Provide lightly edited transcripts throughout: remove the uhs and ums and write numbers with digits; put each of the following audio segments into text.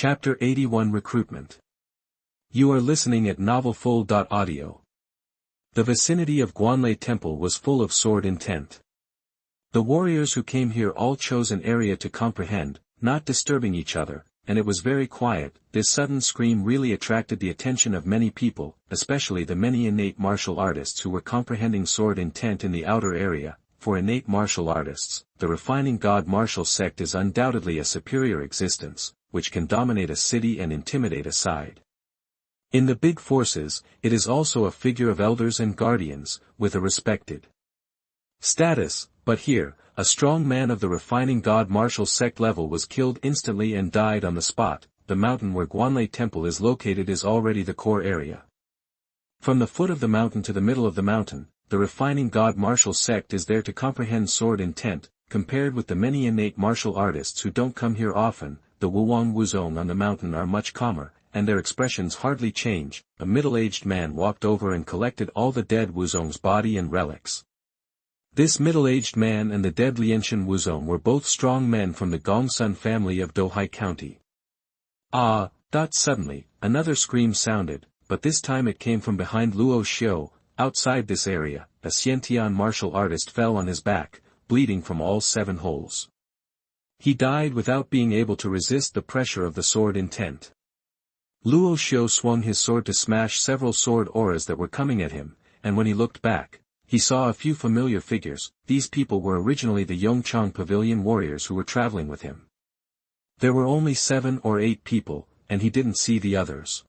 Chapter 81 Recruitment. You are listening at novelfull.audio. The vicinity of Guanlei Temple was full of sword intent. The warriors who came here all chose an area to comprehend, not disturbing each other, and it was very quiet. This sudden scream really attracted the attention of many people, especially the many innate martial artists who were comprehending sword intent in the outer area. For innate martial artists, the refining god martial sect is undoubtedly a superior existence, which can dominate a city and intimidate a side. In the big forces, it is also a figure of elders and guardians, with a respected status, but here, a strong man of the refining god martial sect level was killed instantly and died on the spot. The mountain where Guanlei Temple is located is already the core area. From the foot of the mountain to the middle of the mountain, the refining god martial sect is there to comprehend sword intent. Compared with the many innate martial artists who don't come here often, the Wuwang Wuzong on the mountain are much calmer, and their expressions hardly change. A middle-aged man walked over and collected all the dead Wuzong's body and relics. This middle-aged man and the dead Lianshan Wuzong were both strong men from the Gongsun family of Dohai County. Suddenly, another scream sounded, but this time it came from behind Luo Xiu. Outside this area, a Xiantian martial artist fell on his back, bleeding from all 7 holes. He died without being able to resist the pressure of the sword intent. Luo Xiu swung his sword to smash several sword auras that were coming at him, and when he looked back, he saw a few familiar figures. These people were originally the Yongchang Pavilion warriors who were traveling with him. There were only 7 or 8 people, and he didn't see the others.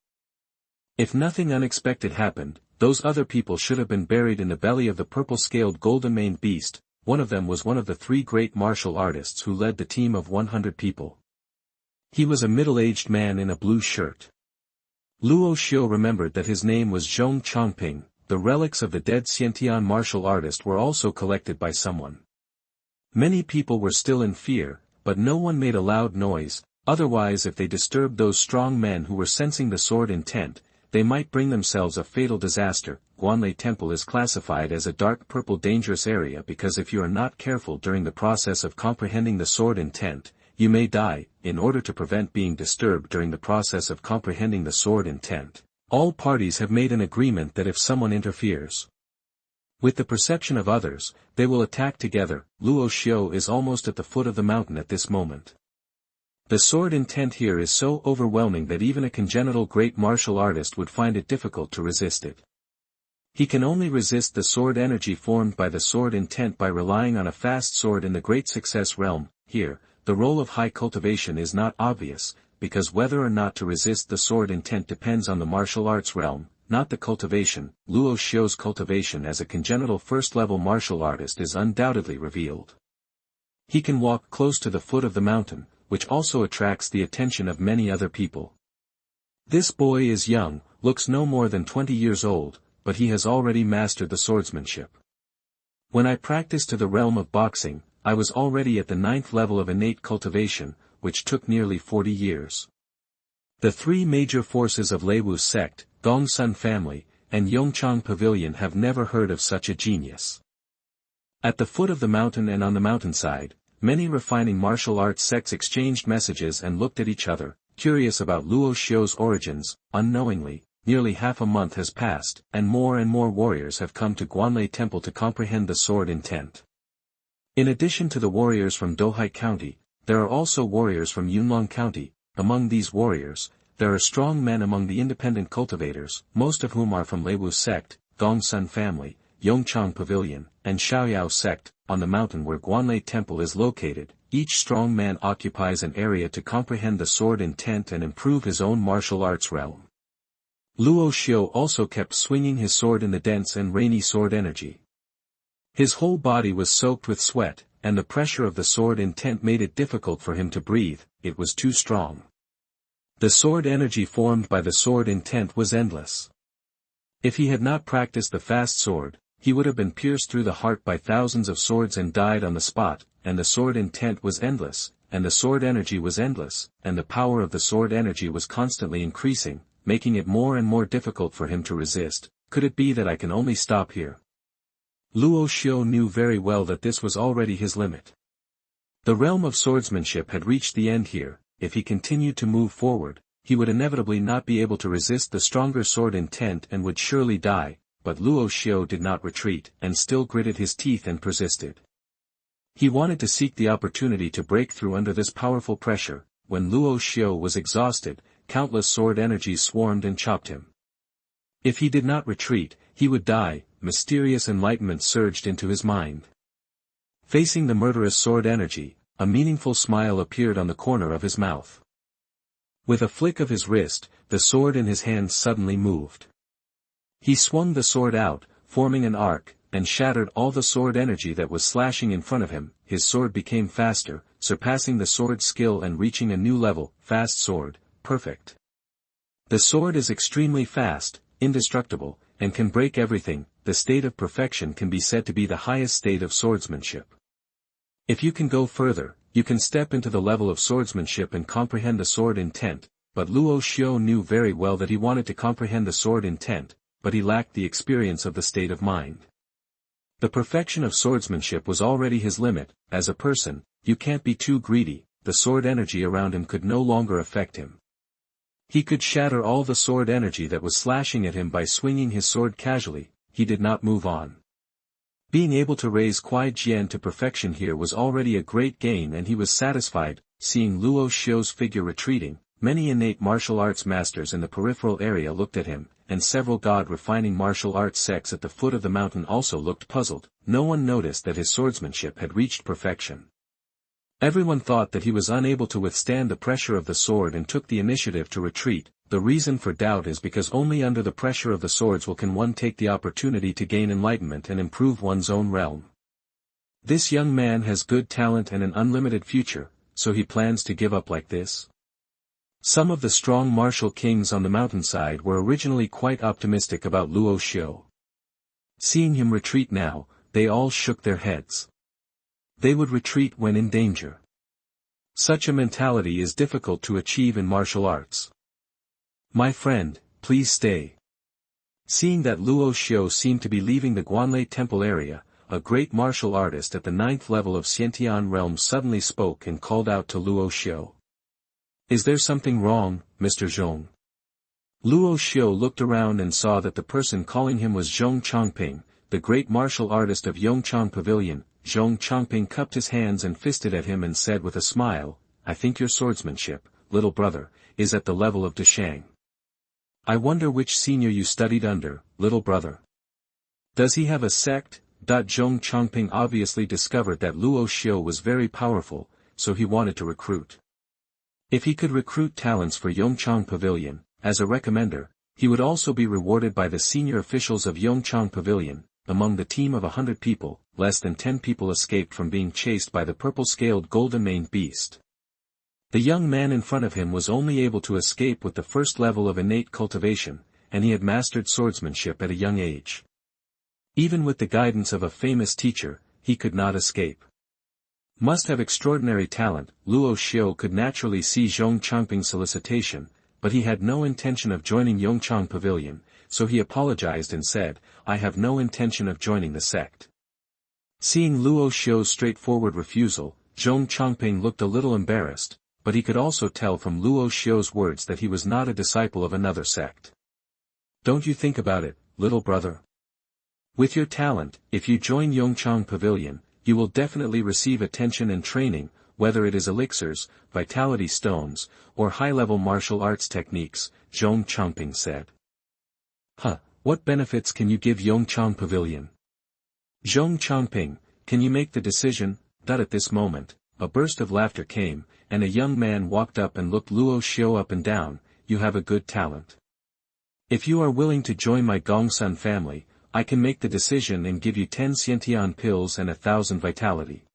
If nothing unexpected happened, those other people should have been buried in the belly of the purple-scaled golden-maned beast. One of them was one of the 3 great martial artists who led the team of 100 people. He was a middle-aged man in a blue shirt. Luo Xiu remembered that his name was Zhong Chongping. The relics of the dead Xiantian martial artist were also collected by someone. Many people were still in fear, but no one made a loud noise. Otherwise, if they disturbed those strong men who were sensing the sword intent, they might bring themselves a fatal disaster. Guanlei Temple is classified as a dark purple dangerous area because if you are not careful during the process of comprehending the sword intent, you may die. In order to prevent being disturbed during the process of comprehending the sword intent, all parties have made an agreement that if someone interferes with the perception of others, they will attack together. Luo Xiu is almost at the foot of the mountain at this moment. The sword intent here is so overwhelming that even a congenital great martial artist would find it difficult to resist it. He can only resist the sword energy formed by the sword intent by relying on a fast sword in the great success realm. Here, the role of high cultivation is not obvious, because whether or not to resist the sword intent depends on the martial arts realm, not the cultivation. Luo Xiu's cultivation as a congenital first-level martial artist is undoubtedly revealed. He can walk close to the foot of the mountain, which also attracts the attention of many other people. This boy is young, looks no more than 20 years old, but he has already mastered the swordsmanship. When I practiced to the realm of boxing, I was already at the 9th level of innate cultivation, which took nearly 40 years. The 3 major forces of Leiwu's sect, Gongsun family, and Yongchang Pavilion have never heard of such a genius. At the foot of the mountain and on the mountainside, many refining martial arts sects exchanged messages and looked at each other, curious about Luo Xiu's origins. Unknowingly, nearly half a month has passed, and more warriors have come to Guanlei Temple to comprehend the sword intent. In addition to the warriors from Dohai County, there are also warriors from Yunlong County. Among these warriors, there are strong men among the independent cultivators, most of whom are from Leiwu's sect, Gongsun family, Yongchang Pavilion, and Xiaoyao sect. On the mountain where Guanlei Temple is located, each strong man occupies an area to comprehend the sword intent and improve his own martial arts realm. Luo Xiu also kept swinging his sword in the dense and rainy sword energy. His whole body was soaked with sweat, and the pressure of the sword intent made it difficult for him to breathe. It was too strong. The sword energy formed by the sword intent was endless. If he had not practiced the fast sword, he would have been pierced through the heart by thousands of swords and died on the spot. And the sword intent was endless, and the sword energy was endless, and the power of the sword energy was constantly increasing, making it more and more difficult for him to resist. Could it be that I can only stop here? Luo Xiu knew very well that this was already his limit. The realm of swordsmanship had reached the end here. if he continued to move forward, he would inevitably not be able to resist the stronger sword intent and would surely die, but Luo Xiu did not retreat and still gritted his teeth and persisted. He wanted to seek the opportunity to break through under this powerful pressure. When Luo Xiu was exhausted, countless sword energies swarmed and chopped him. If he did not retreat, he would die. Mysterious enlightenment surged into his mind. Facing the murderous sword energy, a meaningful smile appeared on the corner of his mouth. With a flick of his wrist, the sword in his hand suddenly moved. He swung the sword out, forming an arc, and shattered all the sword energy that was slashing in front of him. His sword became faster, surpassing the sword's skill and reaching a new level. Fast sword, perfect. The sword is extremely fast, indestructible, and can break everything. The state of perfection can be said to be the highest state of swordsmanship. If you can go further, you can step into the level of swordsmanship and comprehend the sword intent, but Luo Xiu knew very well that he wanted to comprehend the sword intent, but he lacked the experience of the state of mind. The perfection of swordsmanship was already his limit. As a person, you can't be too greedy. The sword energy around him could no longer affect him. He could shatter all the sword energy that was slashing at him by swinging his sword casually. He did not move on. Being able to raise Kuai Jian to perfection here was already a great gain, and he was satisfied. Seeing Luo Xiu's figure retreating, many innate martial arts masters in the peripheral area looked at him, and several god-refining martial arts sects at the foot of the mountain also looked puzzled. No one noticed that his swordsmanship had reached perfection. Everyone thought that he was unable to withstand the pressure of the sword and took the initiative to retreat. The reason for doubt is because only under the pressure of the swords can one take the opportunity to gain enlightenment and improve one's own realm. This young man has good talent and an unlimited future, so he plans to give up like this? Some of the strong martial kings on the mountainside were originally quite optimistic about Luo Xiu. Seeing him retreat now, they all shook their heads. They would retreat when in danger. Such a mentality is difficult to achieve in martial arts. My friend, please stay. Seeing that Luo Xiu seemed to be leaving the Guanlei temple area, a great martial artist at the 9th level of Xiantian realm suddenly spoke and called out to Luo Xiu. Is there something wrong, Mr. Zhang? Luo Xiu looked around and saw that the person calling him was Zhong Chongping, the great martial artist of Yongchang Pavilion. Zhong Chongping cupped his hands and fisted at him and said with a smile, I think your swordsmanship, little brother, is at the level of Deshang. I wonder which senior you studied under, little brother. Does he have a sect? Zhong Chongping obviously discovered that Luo Xiu was very powerful, so he wanted to recruit. If he could recruit talents for Yongchang Pavilion, as a recommender, he would also be rewarded by the senior officials of Yongchang Pavilion. Among the team of 100 people, less than 10 people escaped from being chased by the purple-scaled golden-maned beast. The young man in front of him was only able to escape with the first level of innate cultivation, and he had mastered swordsmanship at a young age. Even with the guidance of a famous teacher, he could not escape. Must have extraordinary talent. Luo Xiu could naturally see Zhong Chongping's solicitation, but he had no intention of joining Yongchang Pavilion, so he apologized and said, I have no intention of joining the sect. Seeing Luo Xiu's straightforward refusal, Zhong Chongping looked a little embarrassed, but he could also tell from Luo Xiu's words that he was not a disciple of another sect. Don't you think about it, little brother? With your talent, if you join Yongchang Pavilion, you will definitely receive attention and training, whether it is elixirs, vitality stones, or high-level martial arts techniques, Zhong Chongping said. What benefits can you give Yongchang Pavilion? Zhong Chongping, can you make the decision? At this moment, a burst of laughter came, and a young man walked up and looked Luo Xiu up and down. You have a good talent. If you are willing to join my Gongsun family, I can make the decision and give you 10 Xiantian pills and 1,000 vitality.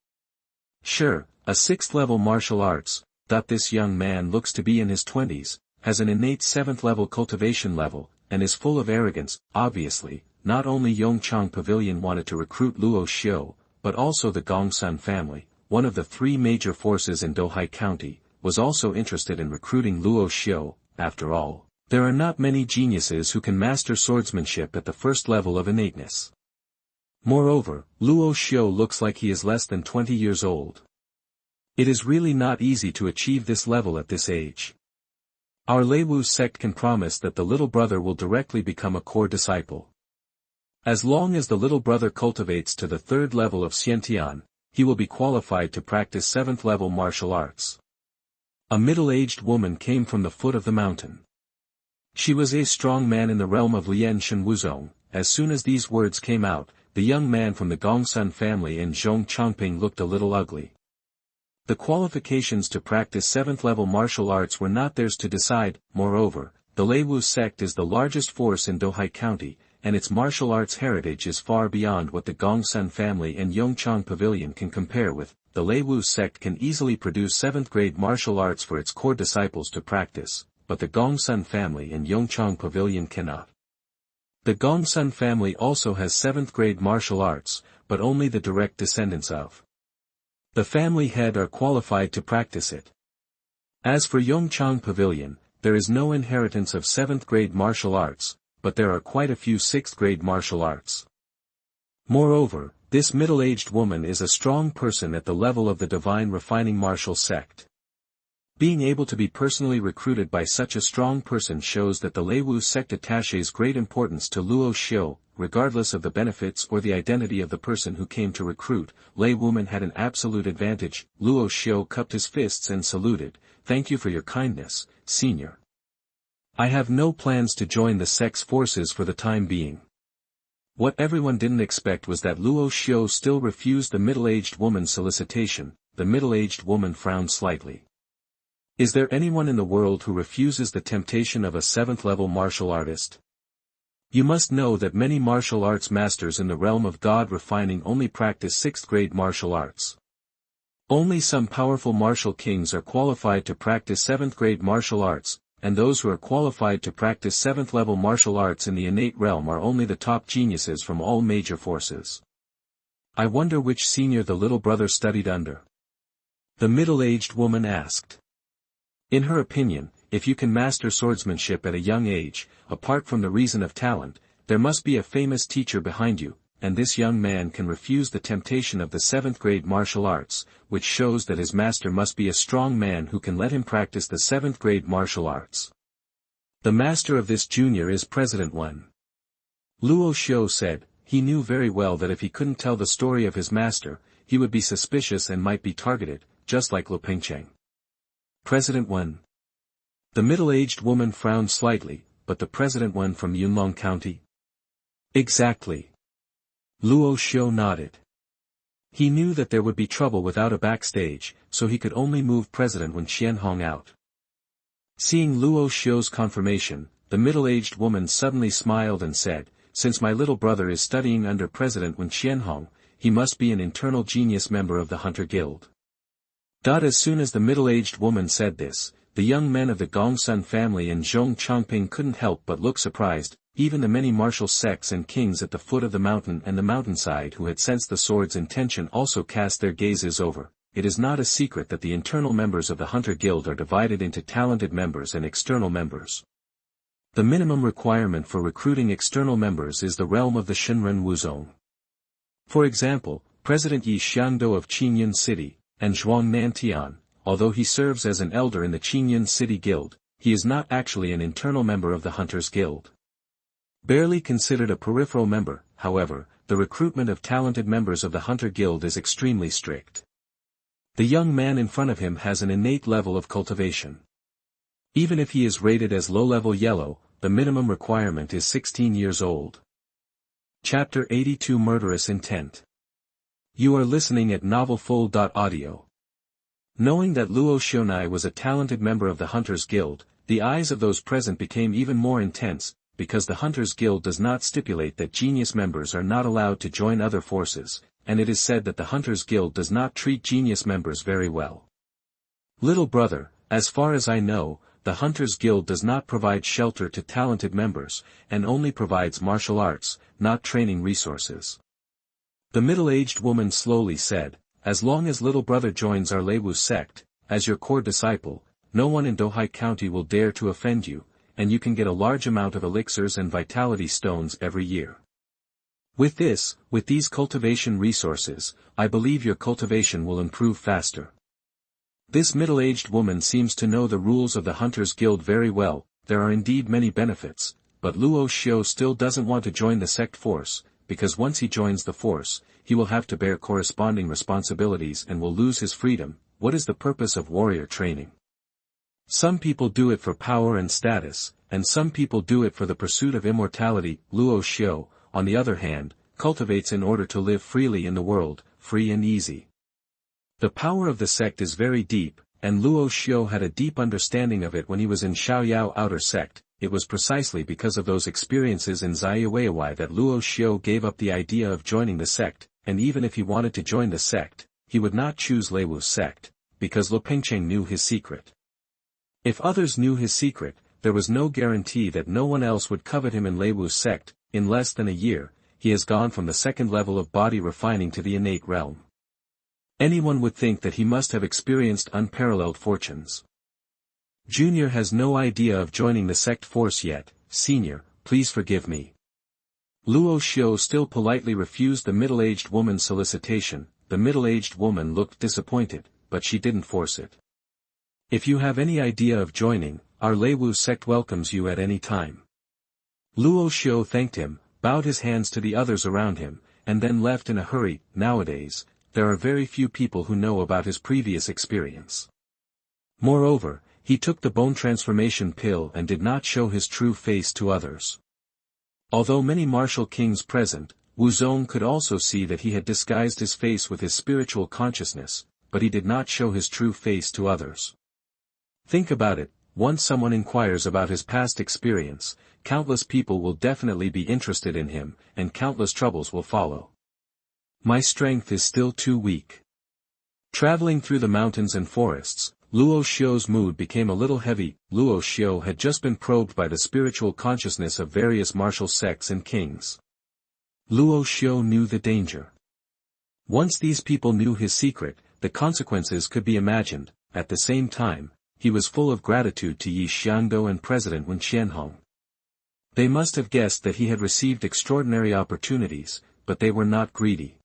Sure, a 6th level martial arts. This young man looks to be in his 20s, has an innate 7th level cultivation level, and is full of arrogance. Obviously, not only Yongchang Pavilion wanted to recruit Luo Xiu, but also the Gongsun family, one of the 3 major forces in Dohai County, was also interested in recruiting Luo Xiu. After all, there are not many geniuses who can master swordsmanship at the first level of innateness. Moreover, Luo Xiu looks like he is less than 20 years old. It is really not easy to achieve this level at this age. Our Luo sect can promise that the little brother will directly become a core disciple. As long as the little brother cultivates to the 3rd level of Xiantian, he will be qualified to practice 7th level martial arts. A middle-aged woman came from the foot of the mountain. She was a strong man in the realm of Lian Shen Wuzong. As soon as these words came out, the young man from the Gongsun family in Zhong Chongping looked a little ugly. The qualifications to practice 7th level martial arts were not theirs to decide. Moreover, the Luo sect is the largest force in Dohai County, and its martial arts heritage is far beyond what the Gongsun family and Yongchang Pavilion can compare with. The Luo sect can easily produce 7th grade martial arts for its core disciples to practice, but the Gongsun family and Yongchang Pavilion cannot. The Gongsun family also has 7th grade martial arts, but only the direct descendants of the family head are qualified to practice it. As for Yongchang Pavilion, there is no inheritance of 7th grade martial arts, but there are quite a few 6th grade martial arts. Moreover, this middle-aged woman is a strong person at the level of the divine refining martial sect. Being able to be personally recruited by such a strong person shows that the Luo sect attaches great importance to Luo Xiu. Regardless of the benefits or the identity of the person who came to recruit, Lei woman had an absolute advantage. Luo Xiu cupped his fists and saluted. "Thank you for your kindness, senior. I have no plans to join the sect's forces for the time being." What everyone didn't expect was that Luo Xiu still refused the middle-aged woman's solicitation. The middle-aged woman frowned slightly. Is there anyone in the world who refuses the temptation of a 7th level martial artist? You must know that many martial arts masters in the realm of God refining only practice 6th grade martial arts. Only some powerful martial kings are qualified to practice 7th grade martial arts, and those who are qualified to practice 7th level martial arts in the innate realm are only the top geniuses from all major forces. I wonder which senior the little brother studied under. The middle-aged woman asked. In her opinion, if you can master swordsmanship at a young age, apart from the reason of talent, there must be a famous teacher behind you, and this young man can refuse the temptation of the 7th grade martial arts, which shows that his master must be a strong man who can let him practice the 7th grade martial arts. The master of this junior is President Wen. Luo Xiu said. He knew very well that if he couldn't tell the story of his master, he would be suspicious and might be targeted, just like Lu Pengcheng. President Wen. The middle-aged woman frowned slightly, but the President Wen from Yunlong County? Exactly. Luo Xiu nodded. He knew that there would be trouble without a backstage, so he could only move President Wen Xuanhuan out. Seeing Luo Xiu's confirmation, the middle-aged woman suddenly smiled and said, "Since my little brother is studying under President Wen Xuanhuan, he must be an internal genius member of the Hunter Guild." As soon as the middle-aged woman said this, the young men of the Gongsun family in Zhong Chongping couldn't help but look surprised. Even the many martial sects and kings at the foot of the mountain and the mountainside who had sensed the sword's intention also cast their gazes over. It is not a secret that the internal members of the Hunter Guild are divided into talented members and external members. The minimum requirement for recruiting external members is the realm of the Shenren Wuzong. For example, President Yi Xiangdo of Qingyun City, and Zhuang Nantian, although he serves as an elder in the Qingyun City Guild, he is not actually an internal member of the Hunters Guild. Barely considered a peripheral member, however, the recruitment of talented members of the Hunter Guild is extremely strict. The young man in front of him has an innate level of cultivation. Even if he is rated as low-level yellow, the minimum requirement is 16 years old. Chapter 82 Murderous Intent. You are listening at novelfull.audio. Knowing that Luo Xiu was a talented member of the Hunters Guild, the eyes of those present became even more intense, because the Hunters Guild does not stipulate that genius members are not allowed to join other forces, and it is said that the Hunters Guild does not treat genius members very well. Little brother, as far as I know, the Hunters Guild does not provide shelter to talented members, and only provides martial arts, not training resources. The middle-aged woman slowly said, "As long as little brother joins our Luo sect, as your core disciple, no one in Dohai County will dare to offend you, and you can get a large amount of elixirs and vitality stones every year. With these cultivation resources, I believe your cultivation will improve faster." This middle-aged woman seems to know the rules of the Hunters Guild very well. There are indeed many benefits, but Luo Xiu still doesn't want to join the sect force, because once he joins the force, he will have to bear corresponding responsibilities and will lose his freedom. What is the purpose of warrior training? Some people do it for power and status, and some people do it for the pursuit of immortality. Luo Xiu, on the other hand, cultivates in order to live freely in the world, free and easy. The power of the sect is very deep, and Luo Xiu had a deep understanding of it when he was in Xiaoyao outer sect. It was precisely because of those experiences in Yue'er that Luo Xiu gave up the idea of joining the sect, and even if he wanted to join the sect, he would not choose Leiwu's sect, because Lu Pengcheng knew his secret. If others knew his secret, there was no guarantee that no one else would covet him in Leiwu's sect. In less than a year, he has gone from the second level of body refining to the innate realm. Anyone would think that he must have experienced unparalleled fortunes. Junior has no idea of joining the sect force yet. Senior, please forgive me. Luo Xiu still politely refused the middle-aged woman's solicitation. The middle-aged woman looked disappointed, but she didn't force it. If you have any idea of joining, our Leiwu sect welcomes you at any time. Luo Xiu thanked him, bowed his hands to the others around him, and then left in a hurry. Nowadays, there are very few people who know about his previous experience. Moreover, he took the bone transformation pill and did not show his true face to others. Although many martial kings present, Wu Zong could also see that he had disguised his face with his spiritual consciousness, but he did not show his true face to others. Think about it, once someone inquires about his past experience, countless people will definitely be interested in him, and countless troubles will follow. My strength is still too weak. Traveling through the mountains and forests, Luo Xiu's mood became a little heavy. Luo Xiu had just been probed by the spiritual consciousness of various martial sects and kings. Luo Xiu knew the danger. Once these people knew his secret, the consequences could be imagined. At the same time, he was full of gratitude to Yi Xiangdo and President Wen Qianhong. They must have guessed that he had received extraordinary opportunities, but they were not greedy.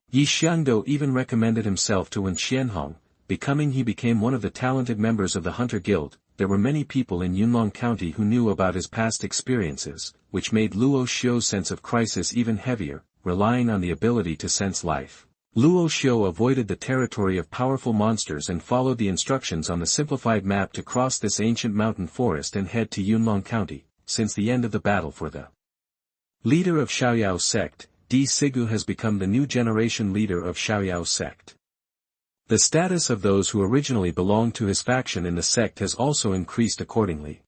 Yi Xiangdo even recommended himself to Wen Qianhong. He became one of the talented members of the Hunter Guild. There were many people in Yunlong County who knew about his past experiences, which made Luo Xiu's sense of crisis even heavier. Relying on the ability to sense life, Luo Xiu avoided the territory of powerful monsters and followed the instructions on the simplified map to cross this ancient mountain forest and head to Yunlong County. Since the end of the battle for the leader of Xiaoyao sect, Di Sigu has become the new generation leader of Xiaoyao sect. The status of those who originally belonged to his faction in the sect has also increased accordingly.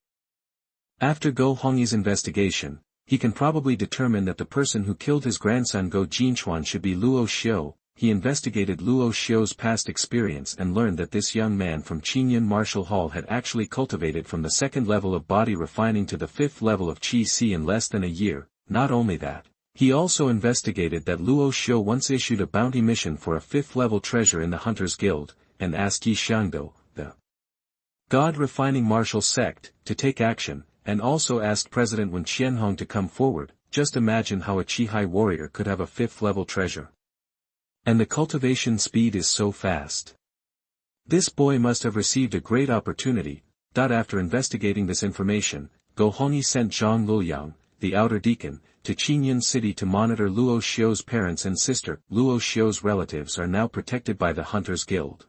After Go Hongyi's investigation, he can probably determine that the person who killed his grandson Go Jinchuan should be Luo Xiu. He investigated Luo Xiu's past experience and learned that this young man from Qingyun Martial Hall had actually cultivated from the second level of body refining to the fifth level of Qi Si in less than a year. Not only that, he also investigated that Luo Xiu once issued a bounty mission for a fifth-level treasure in the Hunters Guild, and asked Yi Xiangdo, the God refining martial sect, to take action, and also asked President Wen Qianhong to come forward. Just imagine how a Qihai warrior could have a fifth-level treasure. And the cultivation speed is so fast. This boy must have received a great opportunity. After investigating this information, Go Hongyi sent Zhang Luliang, the outer deacon, to Qingyun City to monitor Luo Xiu's parents and sister. Luo Xiu's relatives are now protected by the Hunters Guild.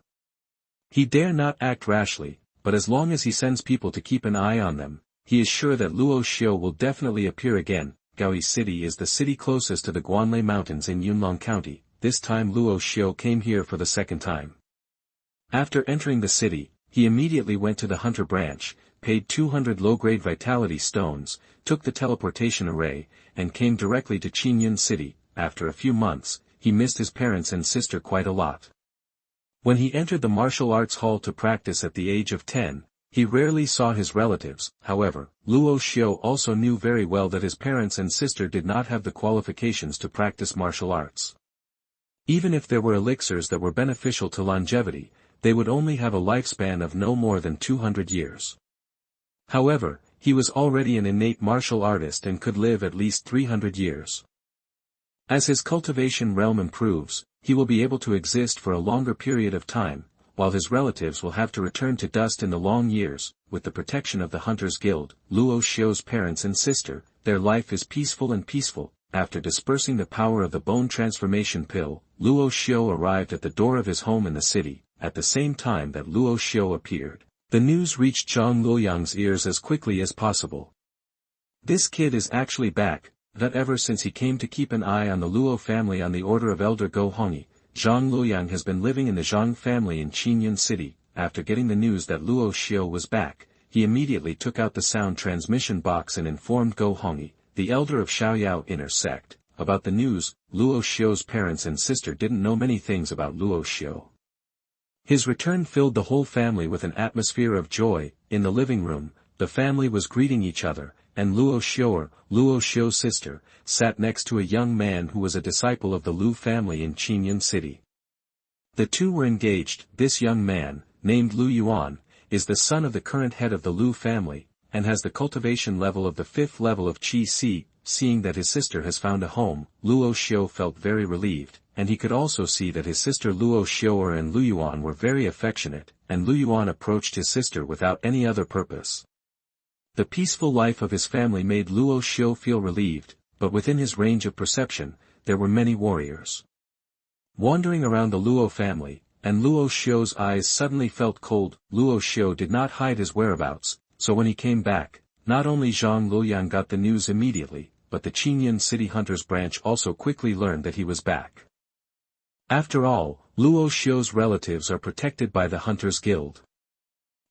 He dare not act rashly, but as long as he sends people to keep an eye on them, he is sure that Luo Xiu will definitely appear again. Gaoyi City is the city closest to the Guanlei Mountains in Yunlong County. This time Luo Xiu came here for the second time. After entering the city, he immediately went to the Hunter branch, paid 200 low-grade vitality stones, took the teleportation array, and came directly to Qingyun City. After a few months, he missed his parents and sister quite a lot. When he entered the martial arts hall to practice at the age of 10, he rarely saw his relatives. However, Luo Xiu also knew very well that his parents and sister did not have the qualifications to practice martial arts. Even if there were elixirs that were beneficial to longevity, they would only have a lifespan of no more than 200 years. However, he was already an innate martial artist and could live at least 300 years. As his cultivation realm improves, he will be able to exist for a longer period of time. while his relatives will have to return to dust in the long years, with the protection of the Hunters Guild, Luo Xiu's parents and sister, their life is peaceful and peaceful. After dispersing the power of the bone transformation pill, Luo Xiu arrived at the door of his home in the city, at the same time that Luo Xiu appeared. The news reached Zhang Luliang's ears as quickly as possible. This kid is actually back, that ever since he came to keep an eye on the Luo family on the order of Elder Go Hongi, Zhang Luliang has been living in the Zhang family in Qinyun City. After getting the news that Luo Xiu was back, he immediately took out the sound transmission box and informed Go Hongi, the elder of Xiaoyao inner sect, about the news. Luo Xiu's parents and sister didn't know many things about Luo Xiu. His return filled the whole family with an atmosphere of joy. In the living room, the family was greeting each other, and Luo Xiu's sister, sat next to a young man who was a disciple of the Lu family in Qinyun City. The two were engaged. This young man, named Lu Yuan, is the son of the current head of the Lu family, and has the cultivation level of the 5th level of Qi Si. Seeing that his sister has found a home, Luo Xiu felt very relieved, and he could also see that his sister Luo Xiu'er and Lu Yuan were very affectionate, and Lu Yuan approached his sister without any other purpose. The peaceful life of his family made Luo Xiu feel relieved, but within his range of perception, there were many warriors wandering around the Luo family, and Luo Xiu's eyes suddenly felt cold. Luo Xiu did not hide his whereabouts, so when he came back, not only Zhang Luliang got the news immediately, but the Qinyun City Hunters branch also quickly learned that he was back. After all, Luo Xiu's relatives are protected by the Hunters Guild.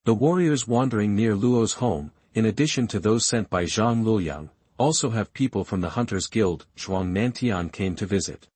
The warriors wandering near Luo's home, in addition to those sent by Zhang Luliang, also have people from the Hunters Guild. Xuanhuan came to visit.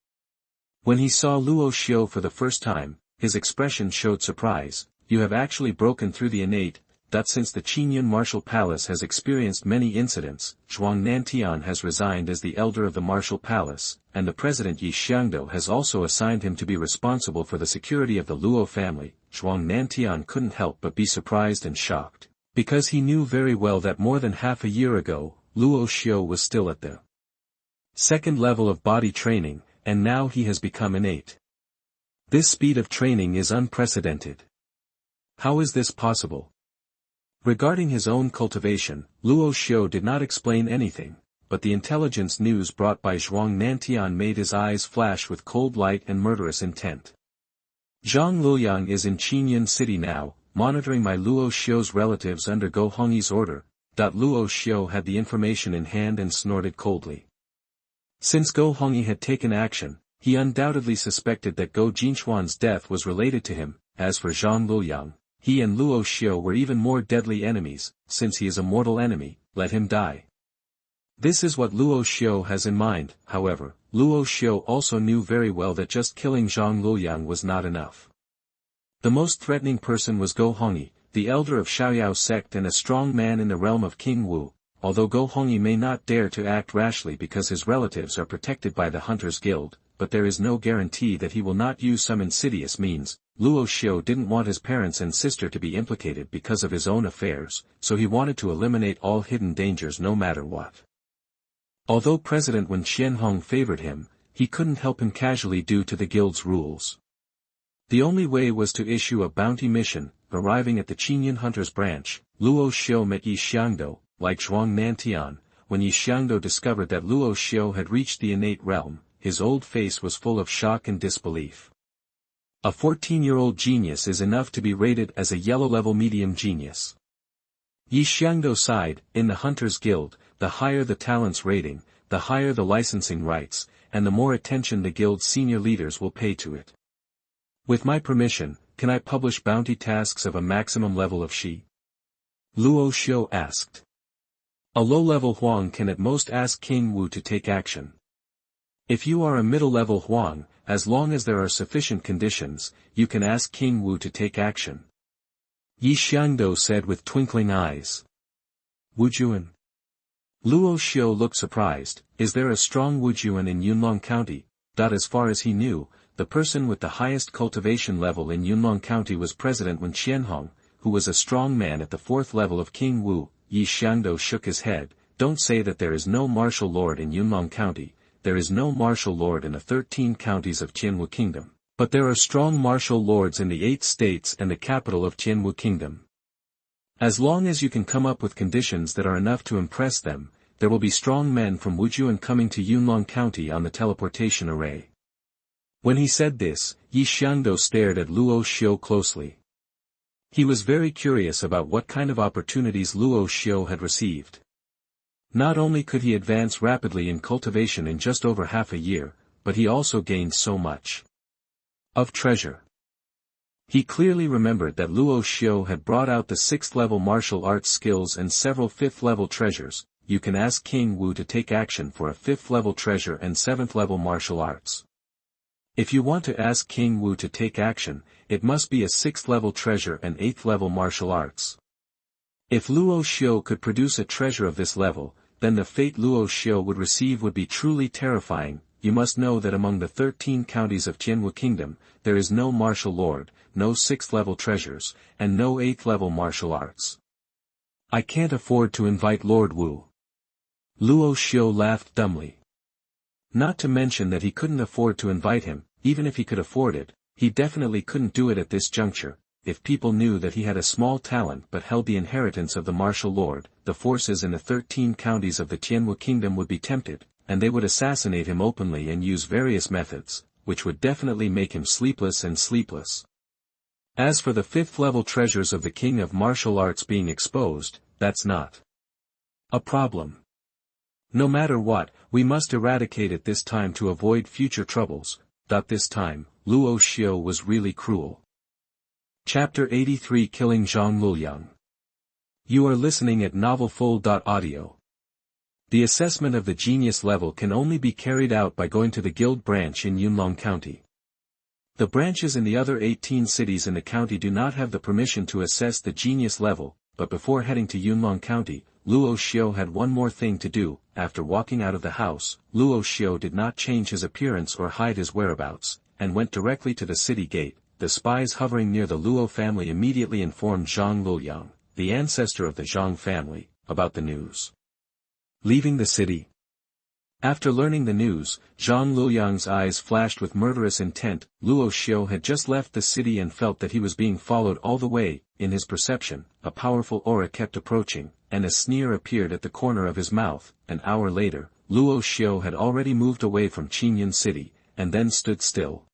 When he saw Luo Xiu for the first time, his expression showed surprise. You have actually broken through the innate. That since the Qinyun Martial Palace has experienced many incidents, Xuanhuan has resigned as the elder of the Martial Palace, and the president Yi Xiangdo has also assigned him to be responsible for the security of the Luo family. Xuanhuan couldn't help but be surprised and shocked, because he knew very well that more than half a year ago, Luo Xiu was still at the 2nd level of body training, and now he has become innate. This speed of training is unprecedented. How is this possible? Regarding his own cultivation, Luo Xiu did not explain anything, but the intelligence news brought by Xuanhuan made his eyes flash with cold light and murderous intent. Zhang Luliang is in Qinyun City now, monitoring my Luo Xiu's relatives under Go Hongi's order. Luo Xiu had the information in hand and snorted coldly. Since Go Hongi had taken action, he undoubtedly suspected that Go Jinchuan's death was related to him. As for Zhang Luliang, he and Luo Xiu were even more deadly enemies. Since he is a mortal enemy, let him die. This is what Luo Xiu has in mind. However, Luo Xiu also knew very well that just killing Zhang Luliang was not enough. The most threatening person was Go Hongi, the elder of Xiaoyao sect and a strong man in the realm of King Wu. Although Go Hongi may not dare to act rashly because his relatives are protected by the Hunters Guild, but there is no guarantee that he will not use some insidious means. Luo Xiu didn't want his parents and sister to be implicated because of his own affairs, so he wanted to eliminate all hidden dangers no matter what. Although President Wen Qianhong favored him, he couldn't help him casually due to the guild's rules. The only way was to issue a bounty mission. Arriving at the Qinyun Hunters branch, Luo Xiu met Yi Xiangdo. Like Xuanhuan, when Yi Xiangdo discovered that Luo Xiu had reached the innate realm, his old face was full of shock and disbelief. A 14-year-old genius is enough to be rated as a yellow-level medium genius. Yi Xiangdo sighed. In the Hunters Guild, the higher the talents rating, the higher the licensing rights, and the more attention the guild's senior leaders will pay to it. With my permission, can I publish bounty tasks of a maximum level of Shi? Luo Xiu asked. A low-level Huang can at most ask King Wu to take action. If you are a middle-level Huang, as long as there are sufficient conditions, you can ask King Wu to take action. Yi Xiangdo said with twinkling eyes. Wujuan. Luo Xiu looked surprised. Is there a strong Wujuan in Yunlong County? As far as he knew, the person with the highest cultivation level in Yunlong County was President Wen Qianhong, who was a strong man at the 4th level of King Wu. Yi Xiangdo shook his head. Don't say that there is no martial lord in Yunlong County. There is no martial lord in the 13 counties of Qianwu Kingdom. But there are strong martial lords in the 8 states and the capital of Tianwu Kingdom. As long as you can come up with conditions that are enough to impress them, there will be strong men from Wujuan coming to Yunlong County on the teleportation array. When he said this, Yi Xiangdo stared at Luo Xiu closely. He was very curious about what kind of opportunities Luo Xiu had received. Not only could he advance rapidly in cultivation in just over half a year, but he also gained so much of treasure. He clearly remembered that Luo Xiu had brought out the 6th-level martial arts skills and several 5th-level treasures. You can ask King Wu to take action for a 5th-level treasure and 7th-level martial arts. If you want to ask King Wu to take action, it must be a 6th-level treasure and 8th-level martial arts. If Luo Xiu could produce a treasure of this level, then the fate Luo Xiu would receive would be truly terrifying. You must know that among the 13 counties of Tianwu Kingdom, there is no martial lord, no 6th-level treasures, and no 8th-level martial arts. I can't afford to invite Lord Wu. Luo Xiu laughed dumbly. Not to mention that he couldn't afford to invite him. Even if he could afford it, he definitely couldn't do it at this juncture. If people knew that he had a small talent but held the inheritance of the martial lord, the forces in the 13 counties of the Tianwu Kingdom would be tempted, and they would assassinate him openly and use various methods, which would definitely make him sleepless and sleepless. As for the 5th-level treasures of the King of Martial Arts being exposed, that's not a problem. No matter what, we must eradicate it this time to avoid future troubles. This time, Luo Xiu was really cruel. Chapter 83 Killing Zhang Luliang. You are listening at novelfull.audio. The assessment of the genius level can only be carried out by going to the guild branch in Yunlong County. The branches in the other 18 cities in the county do not have the permission to assess the genius level, but before heading to Yunlong County, Luo Xiu had one more thing to do. After walking out of the house, Luo Xiu did not change his appearance or hide his whereabouts, and went directly to the city gate. The spies hovering near the Luo family immediately informed Zhang Luliang, the ancestor of the Zhang family, about the news. Leaving the city. After learning the news, Zhang Luliang's eyes flashed with murderous intent. Luo Xiu had just left the city and felt that he was being followed all the way. In his perception, a powerful aura kept approaching, and a sneer appeared at the corner of his mouth. An hour later, Luo Xiu had already moved away from Qingyun City, and then stood still.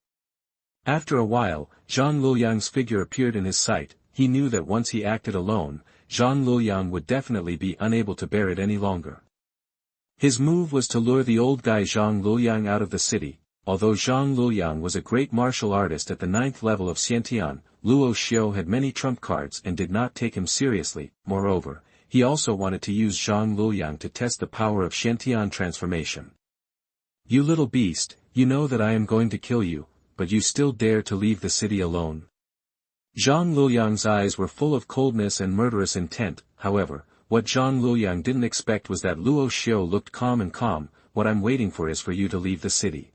After a while, Zhang Luliang's figure appeared in his sight. He knew that once he acted alone, Zhang Luliang would definitely be unable to bear it any longer. His move was to lure the old guy Zhang Luliang out of the city. Although Zhang Luliang was a great martial artist at the 9th level of Xiantian, Luo Xiu had many trump cards and did not take him seriously. Moreover, he also wanted to use Zhang Luliang to test the power of Xiantian transformation. You little beast, you know that I am going to kill you, but you still dare to leave the city alone. Zhang Luliang's eyes were full of coldness and murderous intent. However, what Zhang Luliang didn't expect was that Luo Xiu looked calm and calm. What I'm waiting for is for you to leave the city.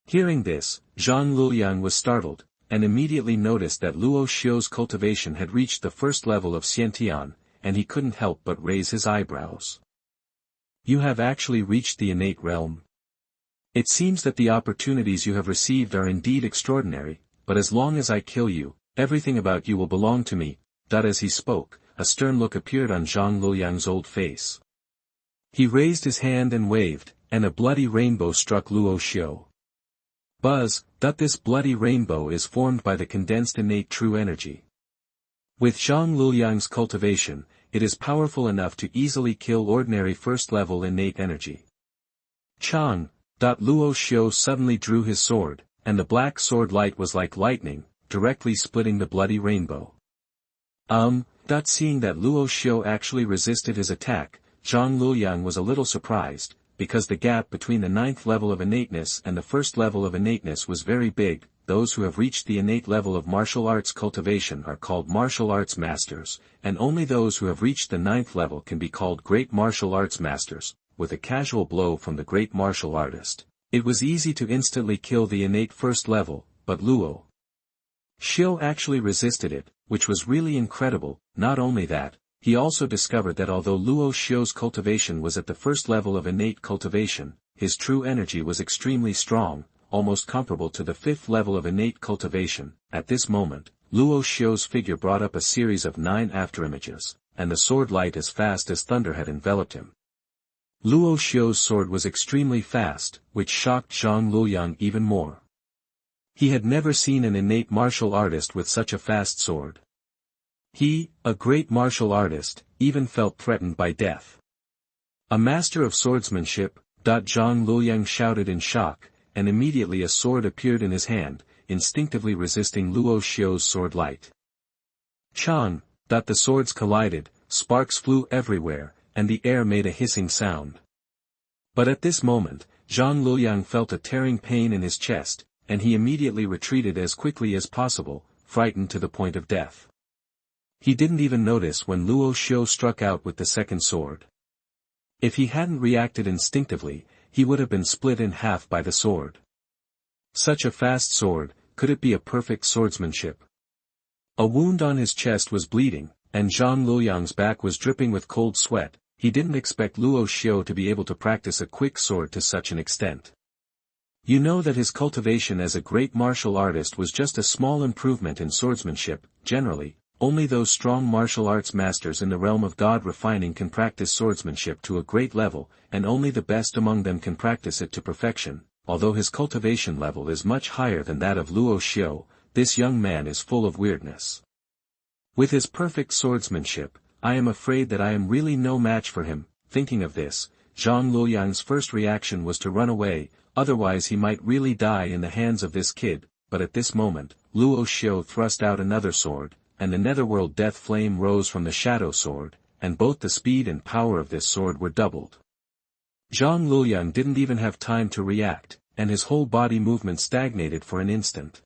Hearing this, Zhang Luliang was startled, and immediately noticed that Luo Xiu's cultivation had reached the 1st level of Xiantian, and he couldn't help but raise his eyebrows. You have actually reached the innate realm. It seems that the opportunities you have received are indeed extraordinary, but as long as I kill you, everything about you will belong to me. As he spoke, a stern look appeared on Zhang Luliang's old face. He raised his hand and waved, and a bloody rainbow struck Luo Xiu. Buzz, this bloody rainbow is formed by the condensed innate true energy. With Zhang Luliang's cultivation, it is powerful enough to easily kill ordinary 1st level innate energy. Chang. Luo Xiu suddenly drew his sword, and the black sword light was like lightning, directly splitting the bloody rainbow. Seeing that Luo Xiu actually resisted his attack, Zhang Luliang was a little surprised, because the gap between the 9th level of innateness and the 1st level of innateness was very big. Those who have reached the innate level of martial arts cultivation are called martial arts masters, and only those who have reached the 9th level can be called great martial arts masters. With a casual blow from the great martial artist, it was easy to instantly kill the innate 1st level, but Luo Xiu actually resisted it, which was really incredible. Not only that, he also discovered that although Luo Xiu's cultivation was at the 1st level of innate cultivation, his true energy was extremely strong. almost comparable to the 5th level of innate cultivation. At this moment, Luo Xiu's figure brought up a series of 9 afterimages, and the sword light as fast as thunder had enveloped him. Luo Xiu's sword was extremely fast, which shocked Zhang Luliang even more. He had never seen an innate martial artist with such a fast sword. He, a great martial artist, even felt threatened by death. A master of swordsmanship, Zhang Luliang shouted in shock, and immediately a sword appeared in his hand, instinctively resisting Luo Xiu's sword light. Chang, the swords collided, sparks flew everywhere, and the air made a hissing sound. But at this moment, Zhang Luliang felt a tearing pain in his chest, and he immediately retreated as quickly as possible, frightened to the point of death. He didn't even notice when Luo Xiu struck out with the second sword. If he hadn't reacted instinctively, he would have been split in half by the sword. Such a fast sword, could it be a perfect swordsmanship? A wound on his chest was bleeding, and Zhang Luliang's back was dripping with cold sweat. He didn't expect Luo Xiu to be able to practice a quick sword to such an extent. You know that his cultivation as a great martial artist was just a small improvement in swordsmanship. Generally, only those strong martial arts masters in the realm of god refining can practice swordsmanship to a great level, and only the best among them can practice it to perfection. Although his cultivation level is much higher than that of Luo Xiu, this young man is full of weirdness. With his perfect swordsmanship, I am afraid that I am really no match for him. Thinking of this, Zhang Luliang's first reaction was to run away, otherwise he might really die in the hands of this kid. But at this moment, Luo Xiu thrust out another sword, and the netherworld death flame rose from the shadow sword, and both the speed and power of this sword were doubled. Zhang Luliang didn't even have time to react, and his whole body movement stagnated for an instant.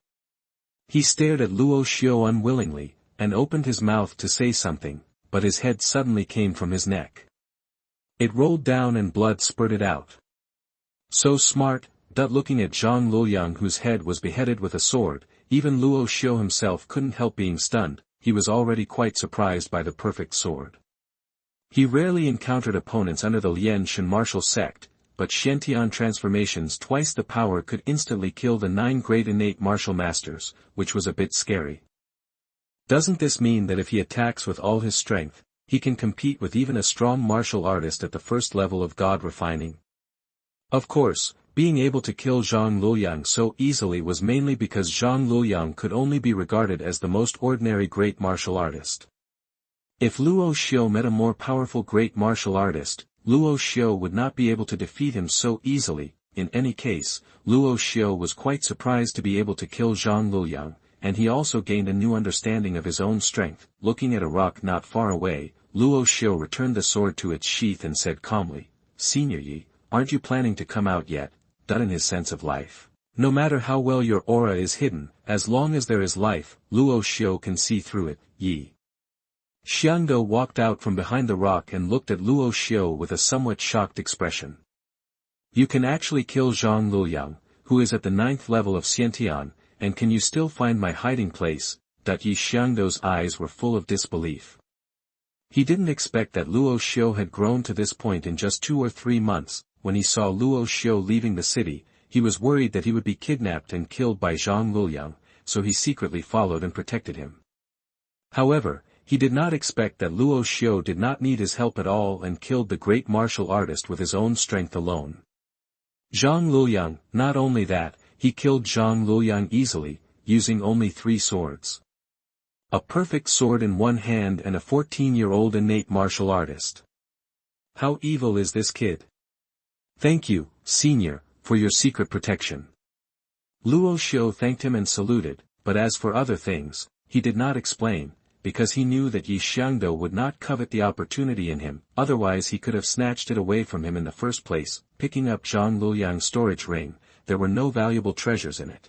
He stared at Luo Xiu unwillingly, and opened his mouth to say something, but his head suddenly came from his neck. It rolled down and blood spurted out. So smart, looking at Zhang Luliang whose head was beheaded with a sword, even Luo Xiu himself couldn't help being stunned. He was already quite surprised by the perfect sword. He rarely encountered opponents under the Lian Shan martial sect, but Xiantian transformations twice the power could instantly kill the 9 great innate martial masters, which was a bit scary. Doesn't this mean that if he attacks with all his strength, he can compete with even a strong martial artist at the first level of god refining? Of course, being able to kill Zhang Luliang so easily was mainly because Zhang Luliang could only be regarded as the most ordinary great martial artist. If Luo Xiu met a more powerful great martial artist, Luo Xiu would not be able to defeat him so easily. In any case, Luo Xiu was quite surprised to be able to kill Zhang Luliang, and he also gained a new understanding of his own strength. Looking at a rock not far away, Luo Xiu returned the sword to its sheath and said calmly, "Senior Yi, aren't you planning to come out yet?" In his sense of life, no matter how well your aura is hidden, as long as there is life, Luo Xiu can see through it. Yi Xiangdo walked out from behind the rock and looked at Luo Xiu with a somewhat shocked expression. "You can actually kill Zhang Luliang, who is at the 9th level of Xiantian, and can you still find my hiding place?" Yi Xiangdo's eyes were full of disbelief. He didn't expect that Luo Xiu had grown to this point in just 2 or 3 months. When he saw Luo Xiu leaving the city, he was worried that he would be kidnapped and killed by Zhang Luliang, so he secretly followed and protected him. However, he did not expect that Luo Xiu did not need his help at all and killed the great martial artist with his own strength alone. Zhang Luliang, not only that, he killed Zhang Luliang easily, using only 3 swords. A perfect sword in one hand and a 14-year-old innate martial artist. How evil is this kid? "Thank you, Senior, for your secret protection." Luo Xiu thanked him and saluted, but as for other things, he did not explain, because he knew that Yi Xiangdo would not covet the opportunity in him, otherwise he could have snatched it away from him in the first place. Picking up Zhang Luliang's storage ring, there were no valuable treasures in it.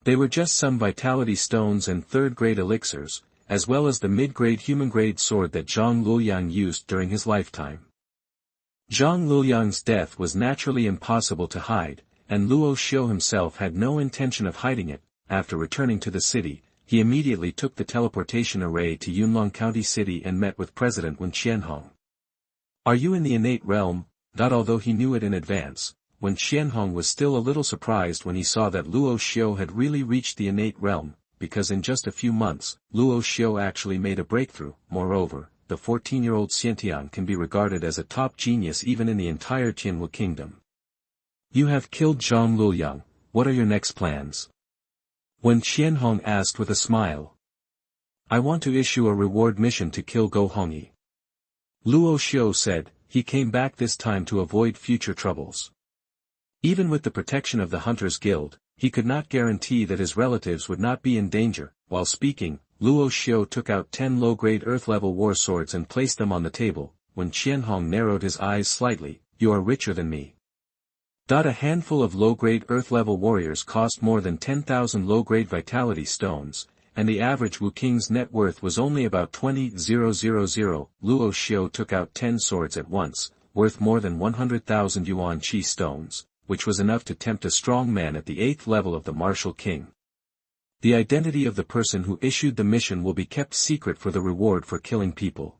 They were just some vitality stones and 3rd-grade elixirs, as well as the mid-grade human-grade sword that Zhang Luliang used during his lifetime. Zhang Luliang's death was naturally impossible to hide, and Luo Xiu himself had no intention of hiding it. After returning to the city, he immediately took the teleportation array to Yunlong County City and met with President Wen Qianhong. "Are you in the innate realm?" Although he knew it in advance, when Xuanhuan was still a little surprised when he saw that Luo Xiu had really reached the innate realm, because in just a few months, Luo Xiu actually made a breakthrough. Moreover, the 14-year-old Xiantian can be regarded as a top genius even in the entire Tianwu kingdom. You have killed Zhang Luliang, what are your next plans? When Xuanhuan asked with a smile. I want to issue a reward mission to kill Go Hongyi. Luo Xiu said, he came back this time to avoid future troubles. Even with the protection of the Hunters Guild, he could not guarantee that his relatives would not be in danger. While speaking, Luo Xiu took out 10 low-grade earth-level war swords and placed them on the table. When Xuanhuan narrowed his eyes slightly, you are richer than me. A handful of low-grade earth-level warriors cost more than 10,000 low-grade vitality stones, and the average Wu King's net worth was only about 20,000. Luo Xiu took out 10 swords at once, worth more than 100,000 yuan qi stones, which was enough to tempt a strong man at the 8th level of the martial king. The identity of the person who issued the mission will be kept secret for the reward for killing people.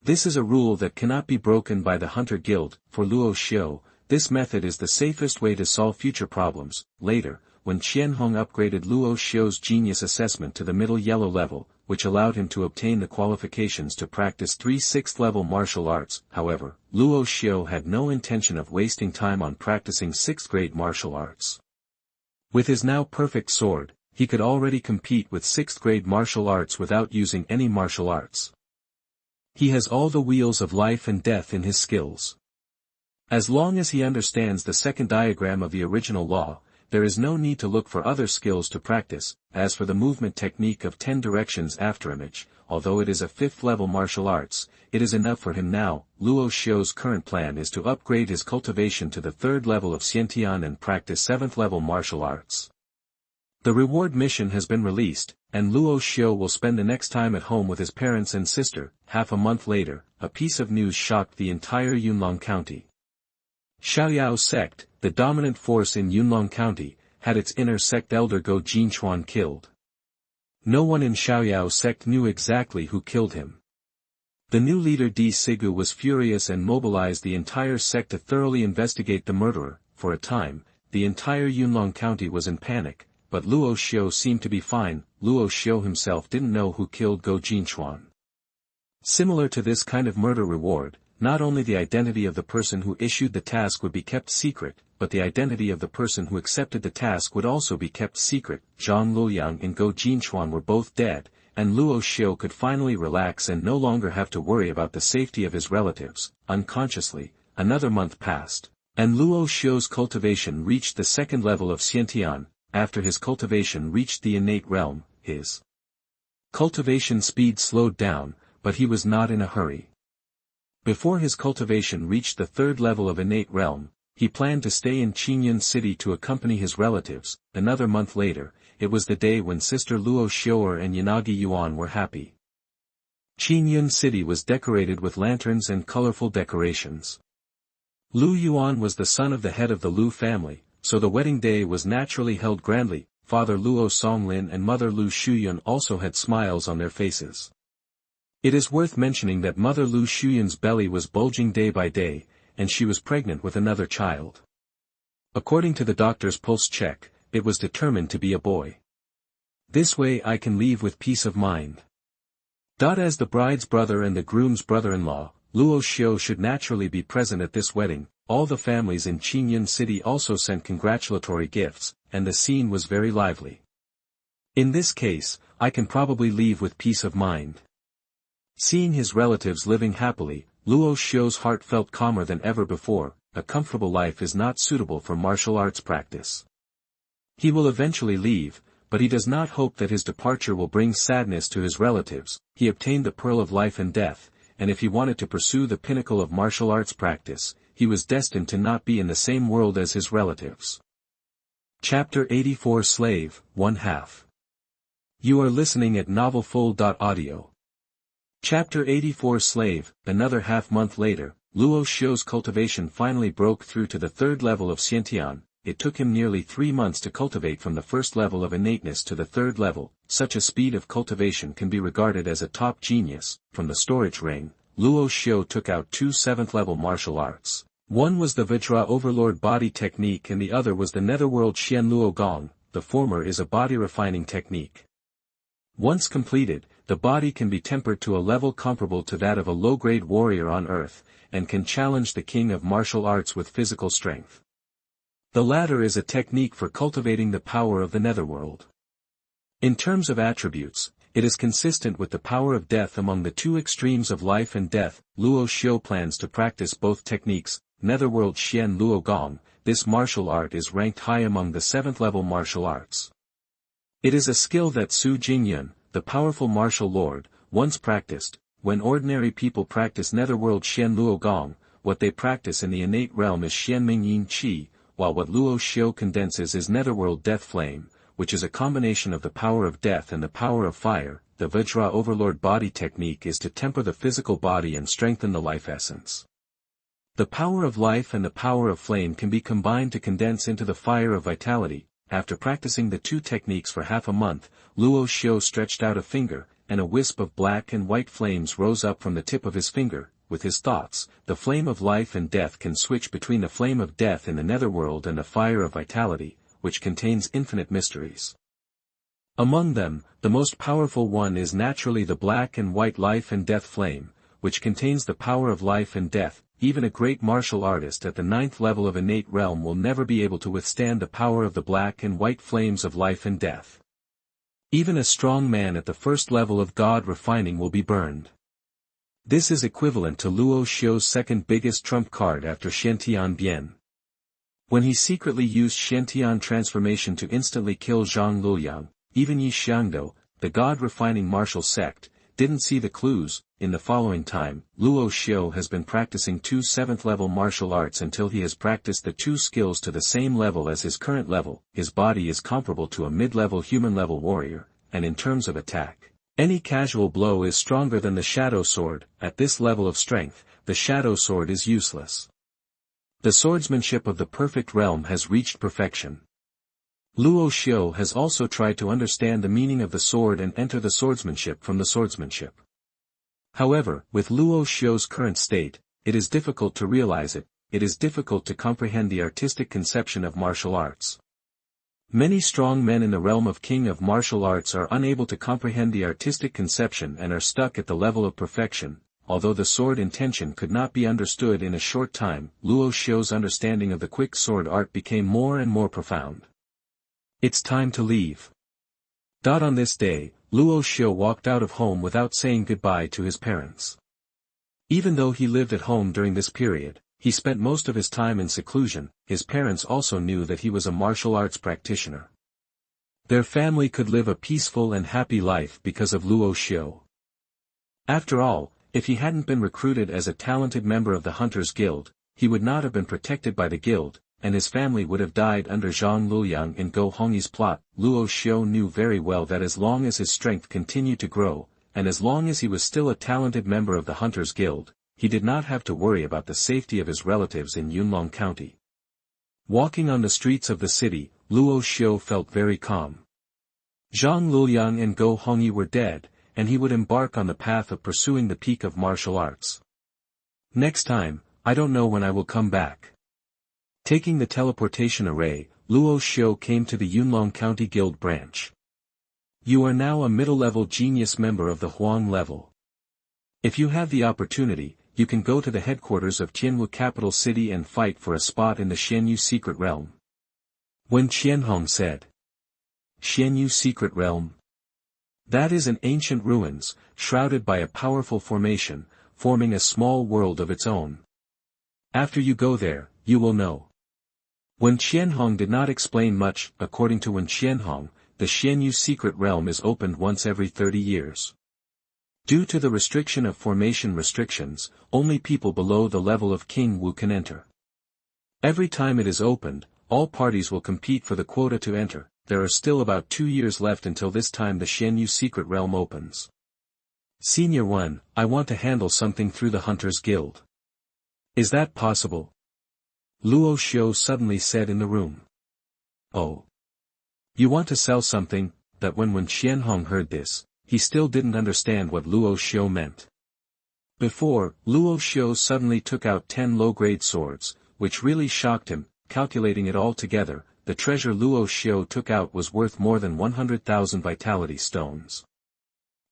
This is a rule that cannot be broken by the Hunter Guild. For Luo Xiu, this method is the safest way to solve future problems. Later, when Xuanhuan upgraded Luo Xiu's genius assessment to the middle yellow level, which allowed him to obtain the qualifications to practice 3 6th level martial arts. However, Luo Xiu had no intention of wasting time on practicing 6th grade martial arts. With his now perfect sword, he could already compete with 6th grade martial arts without using any martial arts. He has all the wheels of life and death in his skills. As long as he understands the second diagram of the original law, there is no need to look for other skills to practice. As for the movement technique of 10 directions after image, although it is a 5th level martial arts, it is enough for him now. Luo Xiu's current plan is to upgrade his cultivation to the 3rd level of Xiantian and practice 7th level martial arts. The reward mission has been released, and Luo Xiu will spend the next time at home with his parents and sister. Half a month later, a piece of news shocked the entire Yunlong County. Xiaoyao sect, the dominant force in Yunlong County, had its inner sect elder Go Jinchuan killed. No one in Xiaoyao sect knew exactly who killed him. The new leader Di Sigu was furious and mobilized the entire sect to thoroughly investigate the murderer. For a time, the entire Yunlong County was in panic, but Luo Xiu seemed to be fine. Luo Xiu himself didn't know who killed Go Jinchuan. Similar to this kind of murder reward, not only the identity of the person who issued the task would be kept secret, but the identity of the person who accepted the task would also be kept secret. Zhang Luliang and Go Jinchuan were both dead, and Luo Xiu could finally relax and no longer have to worry about the safety of his relatives. Unconsciously, another month passed, and Luo Xiu's cultivation reached the 2nd level of Xiantian. After his cultivation reached the innate realm, his cultivation speed slowed down, but he was not in a hurry. Before his cultivation reached the 3rd level of innate realm, he planned to stay in Qingyun City to accompany his relatives. Another month later, it was the day when sister Luo Xiu'er and Yanagi Yuan were happy. Qingyun City was decorated with lanterns and colorful decorations. Lu Yuan was the son of the head of the Lu family, so the wedding day was naturally held grandly. Father Luo Songlin and mother Lu Shuyun also had smiles on their faces. It is worth mentioning that mother Lu Shuyun's belly was bulging day by day, and she was pregnant with another child. According to the doctor's pulse check, it was determined to be a boy. This way I can leave with peace of mind. As the bride's brother and the groom's brother-in-law, Luo Xiu should naturally be present at this wedding. All the families in Qingyun City also sent congratulatory gifts, and the scene was very lively. In this case, I can probably leave with peace of mind. Seeing his relatives living happily, Luo Xiu's heart felt calmer than ever before. A comfortable life is not suitable for martial arts practice. He will eventually leave, but he does not hope that his departure will bring sadness to his relatives. He obtained the Pearl of Life and Death, and if he wanted to pursue the pinnacle of martial arts practice, he was destined to not be in the same world as his relatives. Chapter 84 Slave, 1/2. You are listening at novelfull.audio. Chapter 84 Slave. Another half-month later, Luo Xiu's cultivation finally broke through to the 3rd level of Xiantian. It took him nearly 3 months to cultivate from the 1st level of innateness to the 3rd level. Such a speed of cultivation can be regarded as a top genius. From the storage ring, Luo Xiu took out 2 7th level martial arts, One was the Vajra Overlord body technique and the other was the Netherworld Xian Luo Gong. The former is a body refining technique. Once completed, the body can be tempered to a level comparable to that of a low-grade warrior on Earth, and can challenge the king of martial arts with physical strength. The latter is a technique for cultivating the power of the netherworld. In terms of attributes, it is consistent with the power of death among the two extremes of life and death. Luo Xiu plans to practice both techniques. Netherworld Xian Luo Gong, this martial art is ranked high among the 7th level martial arts. It is a skill that Su Jingyun, the powerful martial lord, once practiced. When ordinary people practice Netherworld Xian Luo Gong, what they practice in the innate realm is Xian Ming Yin Qi, while what Luo Xiu condenses is Netherworld Death Flame, which is a combination of the power of death and the power of fire. The Vajra Overlord body technique is to temper the physical body and strengthen the life essence. The power of life and the power of flame can be combined to condense into the fire of vitality. After practicing the two techniques for half a month, Luo Xiu stretched out a finger, and a wisp of black and white flames rose up from the tip of his finger. With his thoughts, the flame of life and death can switch between the flame of death in the netherworld and the fire of vitality, which contains infinite mysteries. Among them, the most powerful one is naturally the black and white life and death flame, which contains the power of life and death. Even a great martial artist at the 9th level of innate realm will never be able to withstand the power of the black and white flames of life and death. Even a strong man at the 1st level of God refining will be burned. This is equivalent to Luo Xiu's second biggest trump card after Xiantian Bian. When he secretly used Xiantian transformation to instantly kill Zhang Luliang, even Yi Xiangdo, the God refining martial sect, didn't see the clues. In the following time, Luo Xiu has been practicing two 7th level martial arts until he has practiced the two skills to the same level as his current level. His body is comparable to a mid-level human-level warrior, and in terms of attack, any casual blow is stronger than the shadow sword. At this level of strength, the shadow sword is useless. The swordsmanship of the perfect realm has reached perfection. Luo Xiu has also tried to understand the meaning of the sword and enter the swordsmanship from the swordsmanship. However, with Luo Xiu's current state, it is difficult to realize it. It is difficult to comprehend the artistic conception of martial arts. Many strong men in the realm of king of martial arts are unable to comprehend the artistic conception and are stuck at the level of perfection. Although the sword intention could not be understood in a short time, Luo Xiu's understanding of the quick sword art became more and more profound. It's time to leave. On this day, Luo Xiu walked out of home without saying goodbye to his parents. Even though he lived at home during this period, he spent most of his time in seclusion. His parents also knew that he was a martial arts practitioner. Their family could live a peaceful and happy life because of Luo Xiu. After all, if he hadn't been recruited as a talented member of the Hunters Guild, he would not have been protected by the guild, and his family would have died under Zhang Luliang and Go Hongyi's plot. Luo Xiu knew very well that as long as his strength continued to grow, and as long as he was still a talented member of the Hunters Guild, he did not have to worry about the safety of his relatives in Yunlong County. Walking on the streets of the city, Luo Xiu felt very calm. Zhang Luliang and Go Hongyi were dead, and he would embark on the path of pursuing the peak of martial arts. Next time, I don't know when I will come back. Taking the teleportation array, Luo Xiu came to the Yunlong County Guild branch. You are now a middle-level genius member of the Huang level. If you have the opportunity, you can go to the headquarters of Tianwu capital city and fight for a spot in the Xianyu secret realm. When Qianhong said, Xianyu secret realm? That is an ancient ruins, shrouded by a powerful formation, forming a small world of its own. After you go there, you will know. When Qianhong did not explain much, according to Wen Qianhong, the Xianyu secret realm is opened once every 30 years. Due to the restriction of formation restrictions, only people below the level of King Wu can enter. Every time it is opened, all parties will compete for the quota to enter. There are still about 2 years left until this time the Xianyu secret realm opens. Senior One, I want to handle something through the Hunters Guild. Is that possible? Luo Xiu suddenly said in the room. Oh. You want to sell something? That when Qianhong heard this, he still didn't understand what Luo Xiu meant. Before, Luo Xiu suddenly took out 10 low-grade swords, which really shocked him. Calculating it all together, the treasure Luo Xiu took out was worth more than 100,000 vitality stones.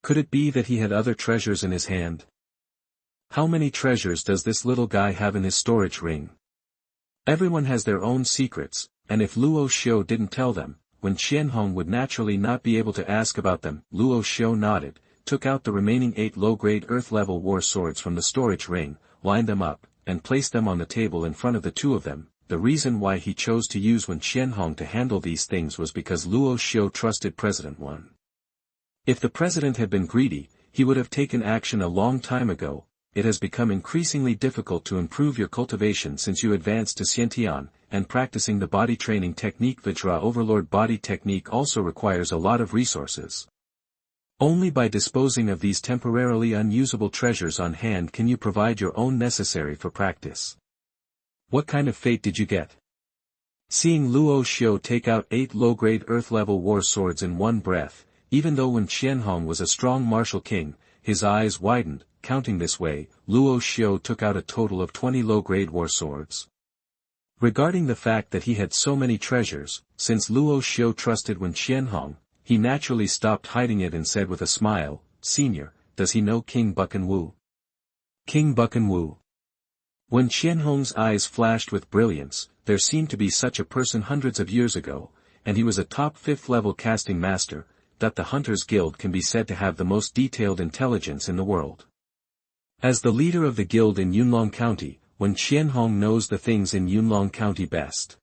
Could it be that he had other treasures in his hand? How many treasures does this little guy have in his storage ring? Everyone has their own secrets, and if Luo Xiu didn't tell them, Xuanhuan would naturally not be able to ask about them. Luo Xiu nodded, took out the remaining 8 low-grade earth-level war swords from the storage ring, lined them up, and placed them on the table in front of the two of them. The reason why he chose to use Xuanhuan to handle these things was because Luo Xiu trusted President Wen. If the president had been greedy, he would have taken action a long time ago. It has become increasingly difficult to improve your cultivation since you advanced to Xiantian, and practicing the body training technique Vajra Overlord body technique also requires a lot of resources. Only by disposing of these temporarily unusable treasures on hand can you provide your own necessary for practice. What kind of fate did you get? Seeing Luo Xiu take out 8 low-grade earth-level war swords in one breath, even though Xuanhuan was a strong martial king, his eyes widened. Counting this way, Luo Xiu took out a total of 20 low-grade war swords. Regarding the fact that he had so many treasures, since Luo Xiu trusted Xuanhuan, he naturally stopped hiding it and said with a smile, "Senior, does he know King Buchanwu?" King Buchanwu. When Xuanhuan's eyes flashed with brilliance, there seemed to be such a person hundreds of years ago, and he was a top 5th level casting master, that the Hunters Guild can be said to have the most detailed intelligence in the world. As the leader of the guild in Yunlong County, Xuanhuan knows the things in Yunlong County best.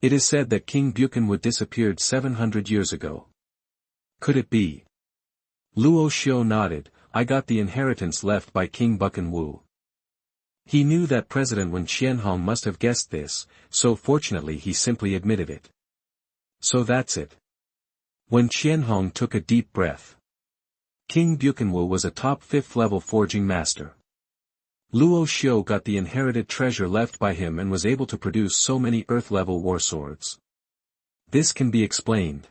It is said that King Buchanwu disappeared 700 years ago. Could it be? Luo Xiu nodded. I got the inheritance left by King Buchanwu. He knew that President Xuanhuan must have guessed this, so fortunately he simply admitted it. So that's it. Xuanhuan took a deep breath. King Buchanwu was a top 5th level forging master. Luo Xiu got the inherited treasure left by him and was able to produce so many earth-level war swords. This can be explained.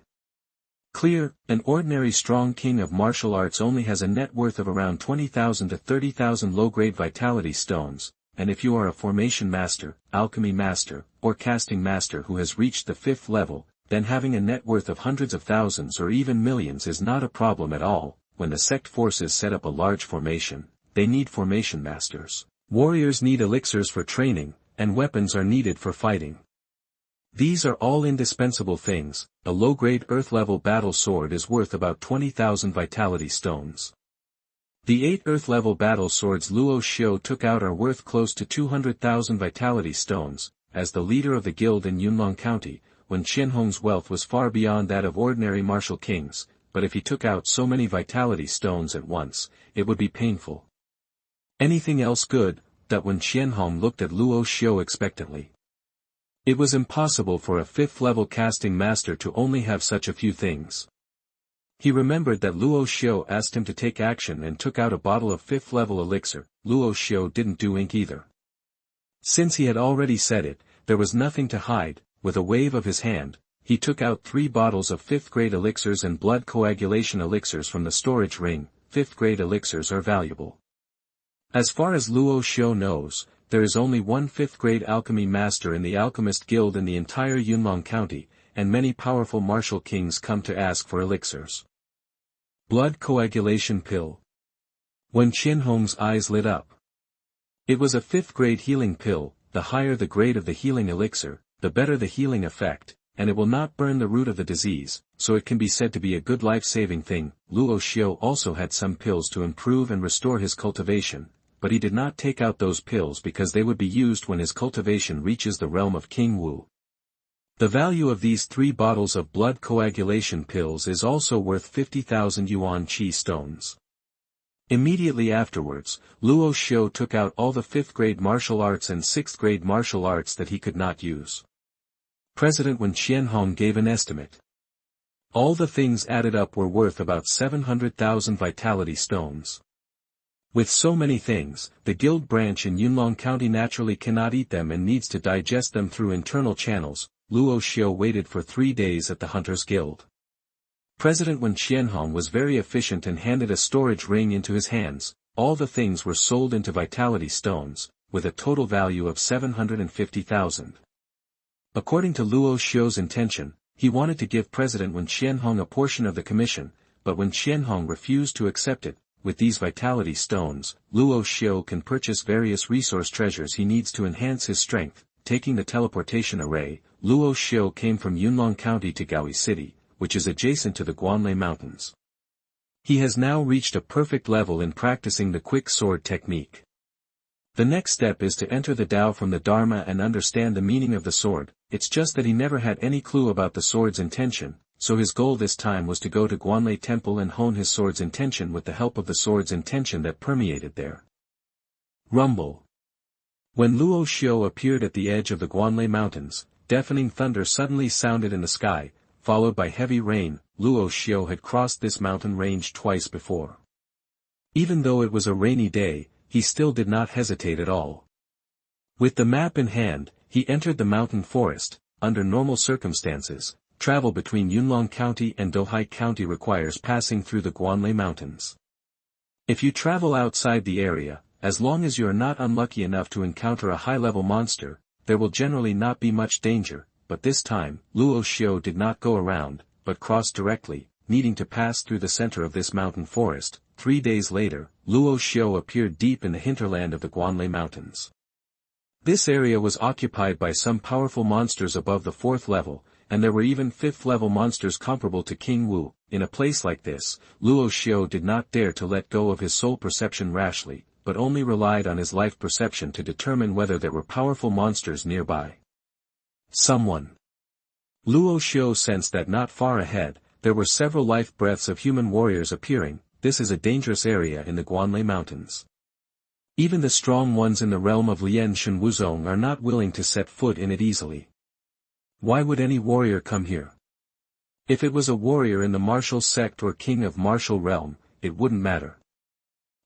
Clear, an ordinary strong king of martial arts only has a net worth of around 20,000 to 30,000 low-grade vitality stones, and if you are a formation master, alchemy master, or casting master who has reached the 5th level, then having a net worth of hundreds of thousands or even millions is not a problem at all. When the sect forces set up a large formation, they need formation masters. Warriors need elixirs for training, and weapons are needed for fighting. These are all indispensable things. A low-grade earth-level battle sword is worth about 20,000 vitality stones. The 8 earth-level battle swords Luo Xiu took out are worth close to 200,000 vitality stones. As the leader of the guild in Yunlong County, Xuanhuan's wealth was far beyond that of ordinary martial kings, but if he took out so many vitality stones at once, it would be painful. Anything else good? That Xuanhuan looked at Luo Xiu expectantly. It was impossible for a 5th level casting master to only have such a few things. He remembered that Luo Xiu asked him to take action and took out a bottle of 5th level elixir. Luo Xiu didn't do ink either. Since he had already said it, there was nothing to hide. With a wave of his hand, he took out 3 bottles of 5th grade elixirs and blood coagulation elixirs from the storage ring. 5th grade elixirs are valuable. As far as Luo Xiu knows, there is only one 5th grade alchemy master in the Alchemist Guild in the entire Yunlong County, and many powerful martial kings come to ask for elixirs. Blood coagulation pill. Xuanhuan's eyes lit up. It was a 5th grade healing pill. The higher the grade of the healing elixir, the better the healing effect, and it will not burn the root of the disease, so it can be said to be a good life-saving thing. Luo Xiu also had some pills to improve and restore his cultivation, but he did not take out those pills because they would be used when his cultivation reaches the realm of King Wu. The value of these 3 bottles of blood coagulation pills is also worth 50,000 yuan qi stones. Immediately afterwards, Luo Xiu took out all the 5th grade martial arts and 6th grade martial arts that he could not use. President Xuanhuan gave an estimate. All the things added up were worth about 700,000 vitality stones. With so many things, the guild branch in Yunlong County naturally cannot eat them and needs to digest them through internal channels. Luo Xiu waited for 3 days at the Hunters Guild. President Xuanhuan was very efficient and handed a storage ring into his hands. all the things were sold into vitality stones, with a total value of 750,000. According to Luo Xiu's intention, he wanted to give President Wen Qianhong a portion of the commission, but when Qianhong refused to accept it, with these vitality stones, Luo Xiu can purchase various resource treasures he needs to enhance his strength. Taking the teleportation array, Luo Xiu came from Yunlong County to Gaoi City, which is adjacent to the Guanlei Mountains. He has now reached a perfect level in practicing the quick sword technique. The next step is to enter the Tao from the Dharma and understand the meaning of the sword. It's just that he never had any clue about the sword's intention, so his goal this time was to go to Guanlei Temple and hone his sword's intention with the help of the sword's intention that permeated there. Rumble. When Luo Xiu appeared at the edge of the Guanlei Mountains, deafening thunder suddenly sounded in the sky, followed by heavy rain. Luo Xiu had crossed this mountain range twice before. Even though it was a rainy day, he still did not hesitate at all. With the map in hand, he entered the mountain forest. Under normal circumstances, travel between Yunlong County and Dohai County requires passing through the Guanlei Mountains. If you travel outside the area, as long as you are not unlucky enough to encounter a high-level monster, there will generally not be much danger, but this time, Luo Xiu did not go around, but crossed directly, needing to pass through the center of this mountain forest. 3 days later, Luo Xiu appeared deep in the hinterland of the Guanlei Mountains. This area was occupied by some powerful monsters above the 4th level, and there were even 5th-level monsters comparable to King Wu. In a place like this, Luo Xiu did not dare to let go of his soul perception rashly, but only relied on his life perception to determine whether there were powerful monsters nearby. Someone. Luo Xiu sensed that not far ahead, there were several life breaths of human warriors appearing. This is a dangerous area in the Guanlei Mountains. Even the strong ones in the realm of Lian Shen Wuzong are not willing to set foot in it easily. Why would any warrior come here? If it was a warrior in the martial sect or king of martial realm, it wouldn't matter.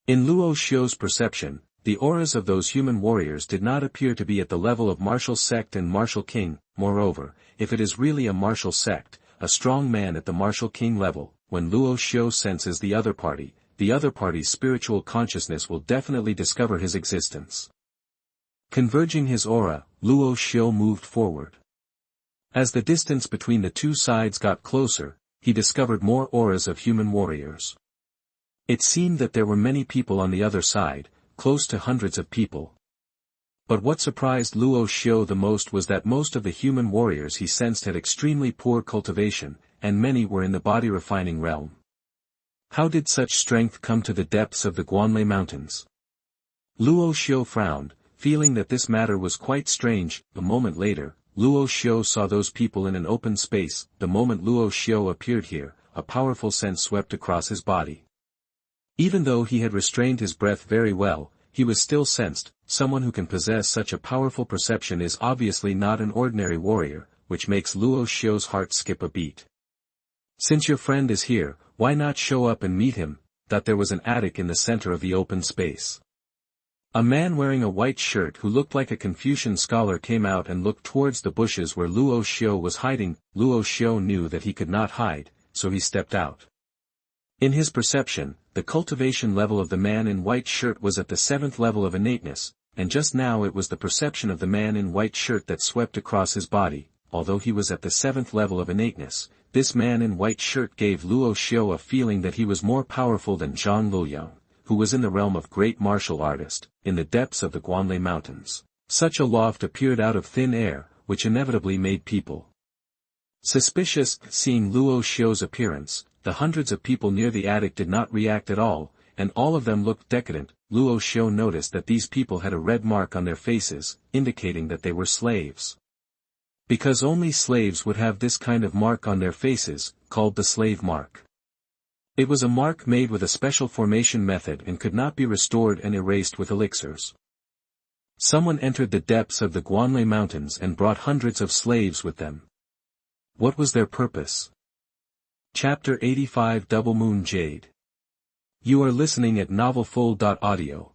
In Luo Xiu's perception, the auras of those human warriors did not appear to be at the level of martial sect and martial king. Moreover, if it is really a martial sect, a strong man at the martial king level, when Luo Xiu senses the other party's spiritual consciousness will definitely discover his existence. Converging his aura, Luo Xiu moved forward. As the distance between the two sides got closer, he discovered more auras of human warriors. It seemed that there were many people on the other side, close to hundreds of people. But what surprised Luo Xiu the most was that most of the human warriors he sensed had extremely poor cultivation, and many were in the body-refining realm. How did such strength come to the depths of the Guanlei Mountains? Luo Xiu frowned, feeling that this matter was quite strange. A moment later, Luo Xiu saw those people in an open space. The moment Luo Xiu appeared here, a powerful sense swept across his body. Even though he had restrained his breath very well, he was still sensed. Someone who can possess such a powerful perception is obviously not an ordinary warrior, which makes Luo Xiu's heart skip a beat. Since your friend is here, why not show up and meet him? That there was an attic in the center of the open space. A man wearing a white shirt who looked like a Confucian scholar came out and looked towards the bushes where Luo Xiu was hiding. Luo Xiu knew that he could not hide, so he stepped out. In his perception, the cultivation level of the man in white shirt was at the 7th level of innateness, and just now it was the perception of the man in white shirt that swept across his body. Although he was at the 7th level of innateness, this man in white shirt gave Luo Xiu a feeling that he was more powerful than Zhang Luliang, who was in the realm of great martial artist, in the depths of the Guanlei Mountains. Such a loft appeared out of thin air, which inevitably made people suspicious. Seeing Luo Xiu's appearance, the hundreds of people near the attic did not react at all, and all of them looked decadent. Luo Xiu noticed that these people had a red mark on their faces, indicating that they were slaves. Because only slaves would have this kind of mark on their faces, called the slave mark. It was a mark made with a special formation method and could not be restored and erased with elixirs. Someone entered the depths of the Guanlei Mountains and brought hundreds of slaves with them. What was their purpose? Chapter 85 Double Moon Jade. You are listening at novelfull.audio.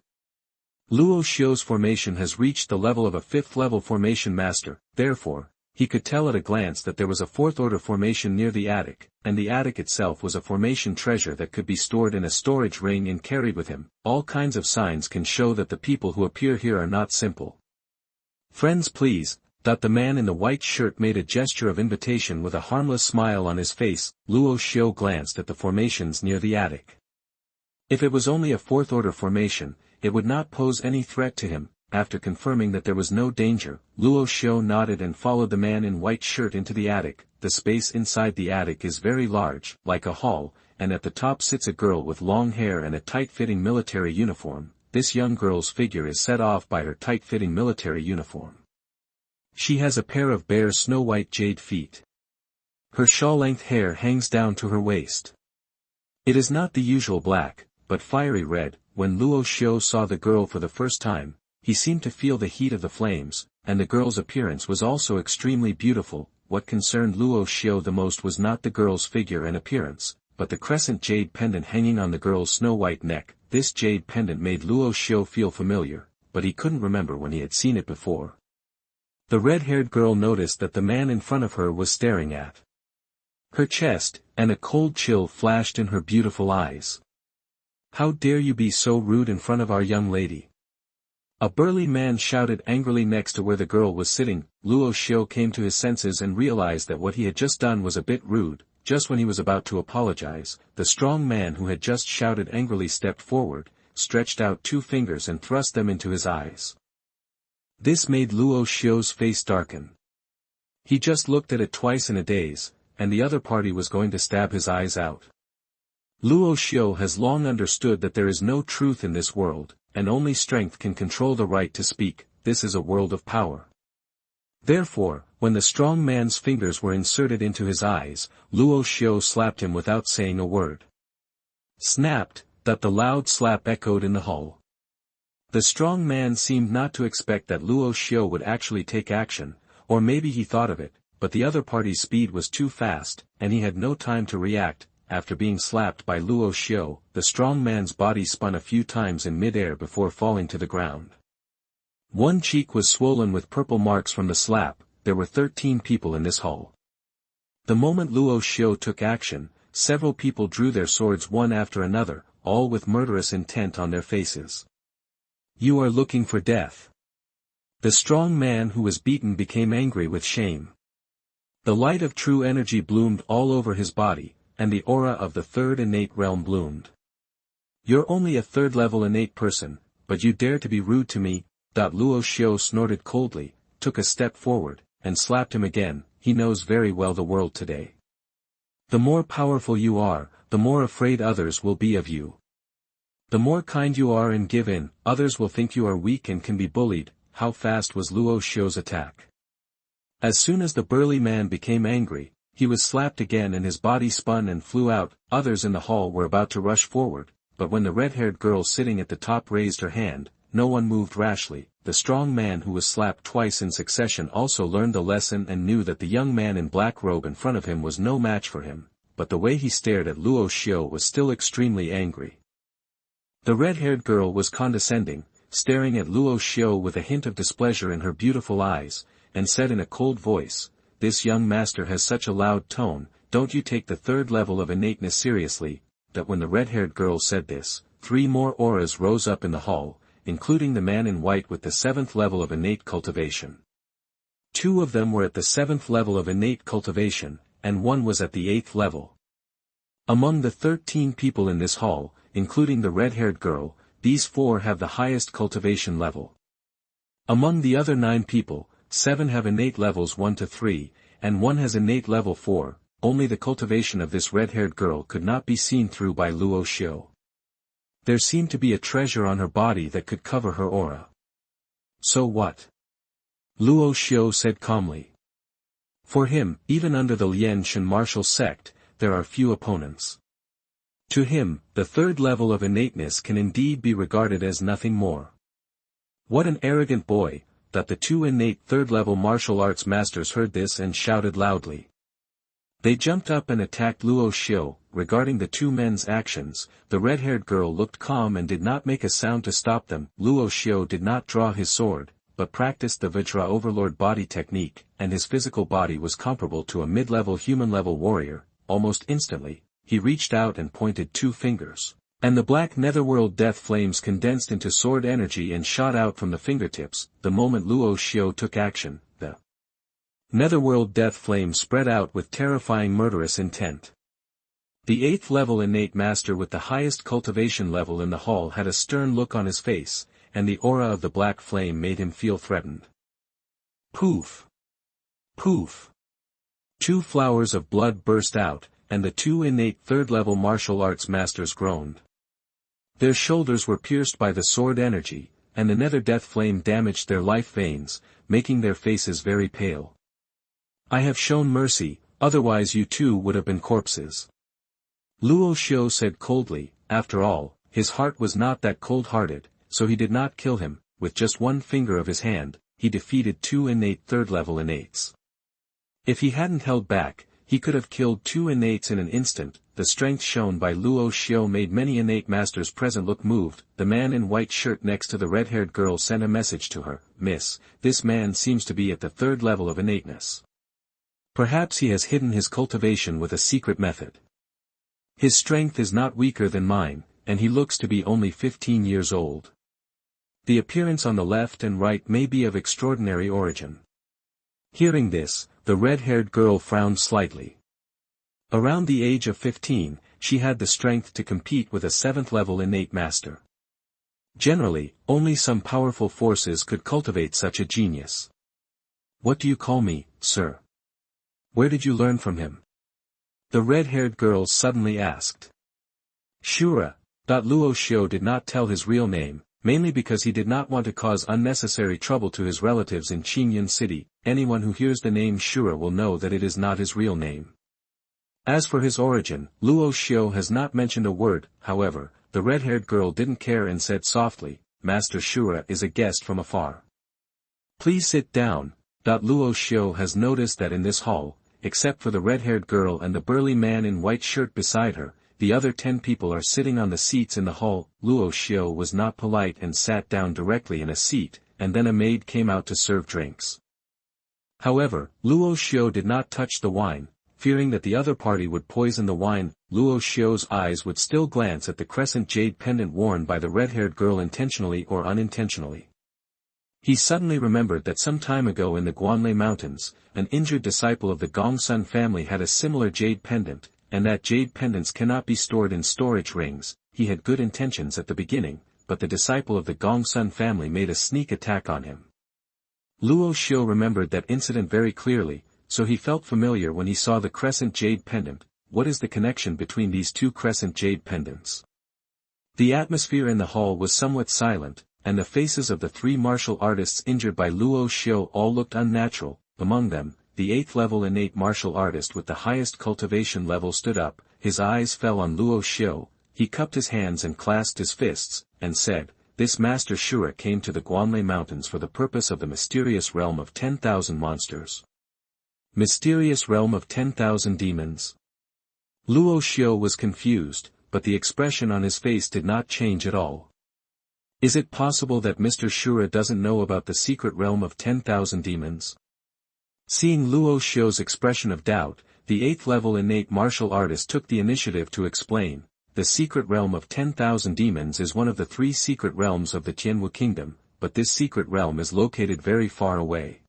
Luo Xiu's formation has reached the level of a 5th level formation master. Therefore, He could tell at a glance that there was a fourth-order formation near the attic, and the attic itself was a formation treasure that could be stored in a storage ring and carried with him. All kinds of signs can show that the people who appear here are not simple. Friends, please. The man in the white shirt made a gesture of invitation with a harmless smile on his face. Luo Xiu glanced at the formations near the attic. If it was only a fourth-order formation, it would not pose any threat to him. After confirming that there was no danger, Luo Xiu nodded and followed the man in white shirt into the attic. The space inside the attic is very large, like a hall, and at the top sits a girl with long hair and a tight-fitting military uniform. This young girl's figure is set off by her tight-fitting military uniform. She has a pair of bare snow-white jade feet. Her shawl-length hair hangs down to her waist. It is not the usual black, but fiery red. When Luo Xiu saw the girl for the first time, he seemed to feel the heat of the flames, and the girl's appearance was also extremely beautiful. What concerned Luo Xiu the most was not the girl's figure and appearance, but the crescent jade pendant hanging on the girl's snow-white neck. This jade pendant made Luo Xiu feel familiar, but he couldn't remember when he had seen it before. The red-haired girl noticed that the man in front of her was staring at her chest, and a cold chill flashed in her beautiful eyes. "How dare you be so rude in front of our young lady?" A burly man shouted angrily next to where the girl was sitting. Luo Xiu came to his senses and realized that what he had just done was a bit rude. Just when he was about to apologize, the strong man who had just shouted angrily stepped forward, stretched out 2 fingers and thrust them into his eyes. This made Luo Xiu's face darken. He just looked at it twice in a daze, and the other party was going to stab his eyes out. Luo Xiu has long understood that there is no truth in this world, and only strength can control the right to speak. This is a world of power. Therefore, when the strong man's fingers were inserted into his eyes, Luo Xiu slapped him without saying a word. Snapped, that the loud slap echoed in the hall. The strong man seemed not to expect that Luo Xiu would actually take action, or maybe he thought of it, but the other party's speed was too fast, and he had no time to react. After being slapped by Luo Xiu, the strong man's body spun a few times in mid-air before falling to the ground. One cheek was swollen with purple marks from the slap. There were 13 people in this hall. The moment Luo Xiu took action, several people drew their swords one after another, all with murderous intent on their faces. "You are looking for death." The strong man who was beaten became angry with shame. The light of true energy bloomed all over his body, and the aura of the third innate realm bloomed. "You're only a third-level innate person, but you dare to be rude to me." Luo Xiu snorted coldly, took a step forward, and slapped him again. He knows very well the world today. The more powerful you are, the more afraid others will be of you. The more kind you are and give in, others will think you are weak and can be bullied. How fast was Luo Xiu's attack? As soon as the burly man became angry, he was slapped again and his body spun and flew out. Others in the hall were about to rush forward, but when the red-haired girl sitting at the top raised her hand, no one moved rashly. The strong man who was slapped twice in succession also learned the lesson and knew that the young man in black robe in front of him was no match for him, but the way he stared at Luo Xiu was still extremely angry. The red-haired girl was condescending, staring at Luo Xiu with a hint of displeasure in her beautiful eyes, and said in a cold voice, "This young master has such a loud tone, don't you take the third level of innateness seriously?" That when the red-haired girl said this, 3 more auras rose up in the hall, including the man in white with the 7th level of innate cultivation. 2 of them were at the 7th level of innate cultivation, and 1 was at the 8th level. Among the 13 people in this hall, including the red-haired girl, these 4 have the highest cultivation level. Among the other 9 people, 7 have innate levels 1 to 3, and 1 has innate level 4, only the cultivation of this red-haired girl could not be seen through by Luo Xiu. There seemed to be a treasure on her body that could cover her aura. "So what?" Luo Xiu said calmly. For him, even under the Lianshan martial sect, there are few opponents. To him, the third level of innateness can indeed be regarded as nothing more. What an arrogant boy! That the 2 innate third-level martial arts masters heard this and shouted loudly. They jumped up and attacked Luo Xiu. Regarding the 2 men's actions, the red-haired girl looked calm and did not make a sound to stop them. Luo Xiu did not draw his sword, but practiced the Vajra Overlord body technique, and his physical body was comparable to a mid-level human-level warrior. Almost instantly, he reached out and pointed 2 fingers, and the black netherworld death flames condensed into sword energy and shot out from the fingertips. The moment Luo Xiu took action, the netherworld death flame spread out with terrifying murderous intent. The 8th level innate master with the highest cultivation level in the hall had a stern look on his face, and the aura of the black flame made him feel threatened. Poof! Poof! 2 flowers of blood burst out, and the 2 innate 3rd level martial arts masters groaned. Their shoulders were pierced by the sword energy, and the nether death flame damaged their life veins, making their faces very pale. I have shown mercy, otherwise you too would have been corpses. Luo Xiu said coldly. After all, his heart was not that cold-hearted, so he did not kill him. With just 1 finger of his hand, he defeated 2 innate 3rd level innates. If he hadn't held back, he could have killed 2 innates in an instant. The strength shown by Luo Xiu made many innate masters present look moved. The man in white shirt next to the red-haired girl sent a message to her. Miss, this man seems to be at the 3rd level of innateness. Perhaps he has hidden his cultivation with a secret method. His strength is not weaker than mine, and he looks to be only 15 years old. The appearance on the left and right may be of extraordinary origin. Hearing this, the red-haired girl frowned slightly. Around the age of 15, she had the strength to compete with a 7th level innate master. Generally, only some powerful forces could cultivate such a genius. What do you call me, sir? Where did you learn from him? The red-haired girl suddenly asked. Shura. Luo Xiu did not tell his real name, mainly because he did not want to cause unnecessary trouble to his relatives in Qingyun City. Anyone who hears the name Shura will know that it is not his real name. As for his origin, Luo Xiu has not mentioned a word. However, the red-haired girl didn't care and said softly, Master Shura is a guest from afar. Please sit down. Luo Xiu has noticed that in this hall, except for the red-haired girl and the burly man in white shirt beside her, the other 10 people are sitting on the seats in the hall. Luo Xiu was not polite and sat down directly in a seat, and then a maid came out to serve drinks. However, Luo Xiu did not touch the wine, fearing that the other party would poison the wine. Luo Xiu's eyes would still glance at the crescent jade pendant worn by the red-haired girl intentionally or unintentionally. He suddenly remembered that some time ago in the Guanlei Mountains, an injured disciple of the Gongsun family had a similar jade pendant, and that jade pendants cannot be stored in storage rings. He had good intentions at the beginning, but the disciple of the Gongsun family made a sneak attack on him. Luo Xiu remembered that incident very clearly, so he felt familiar when he saw the crescent jade pendant. What is the connection between these 2 crescent jade pendants? The atmosphere in the hall was somewhat silent, and the faces of the 3 martial artists injured by Luo Xiu all looked unnatural. Among them, the 8th level innate martial artist with the highest cultivation level stood up. His eyes fell on Luo Xiu. He cupped his hands and clasped his fists, and said, This Master Shura came to the Guanlei Mountains for the purpose of the mysterious realm of 10,000 monsters. Mysterious realm of 10,000 demons. Luo Xiu was confused, but the expression on his face did not change at all. Is it possible that Mr. Shura doesn't know about the secret realm of 10,000 demons? Seeing Luo Xiu's expression of doubt, the 8th level innate martial artist took the initiative to explain. The secret realm of 10,000 demons is one of the 3 secret realms of the Tianwu kingdom, but this secret realm is located very far away.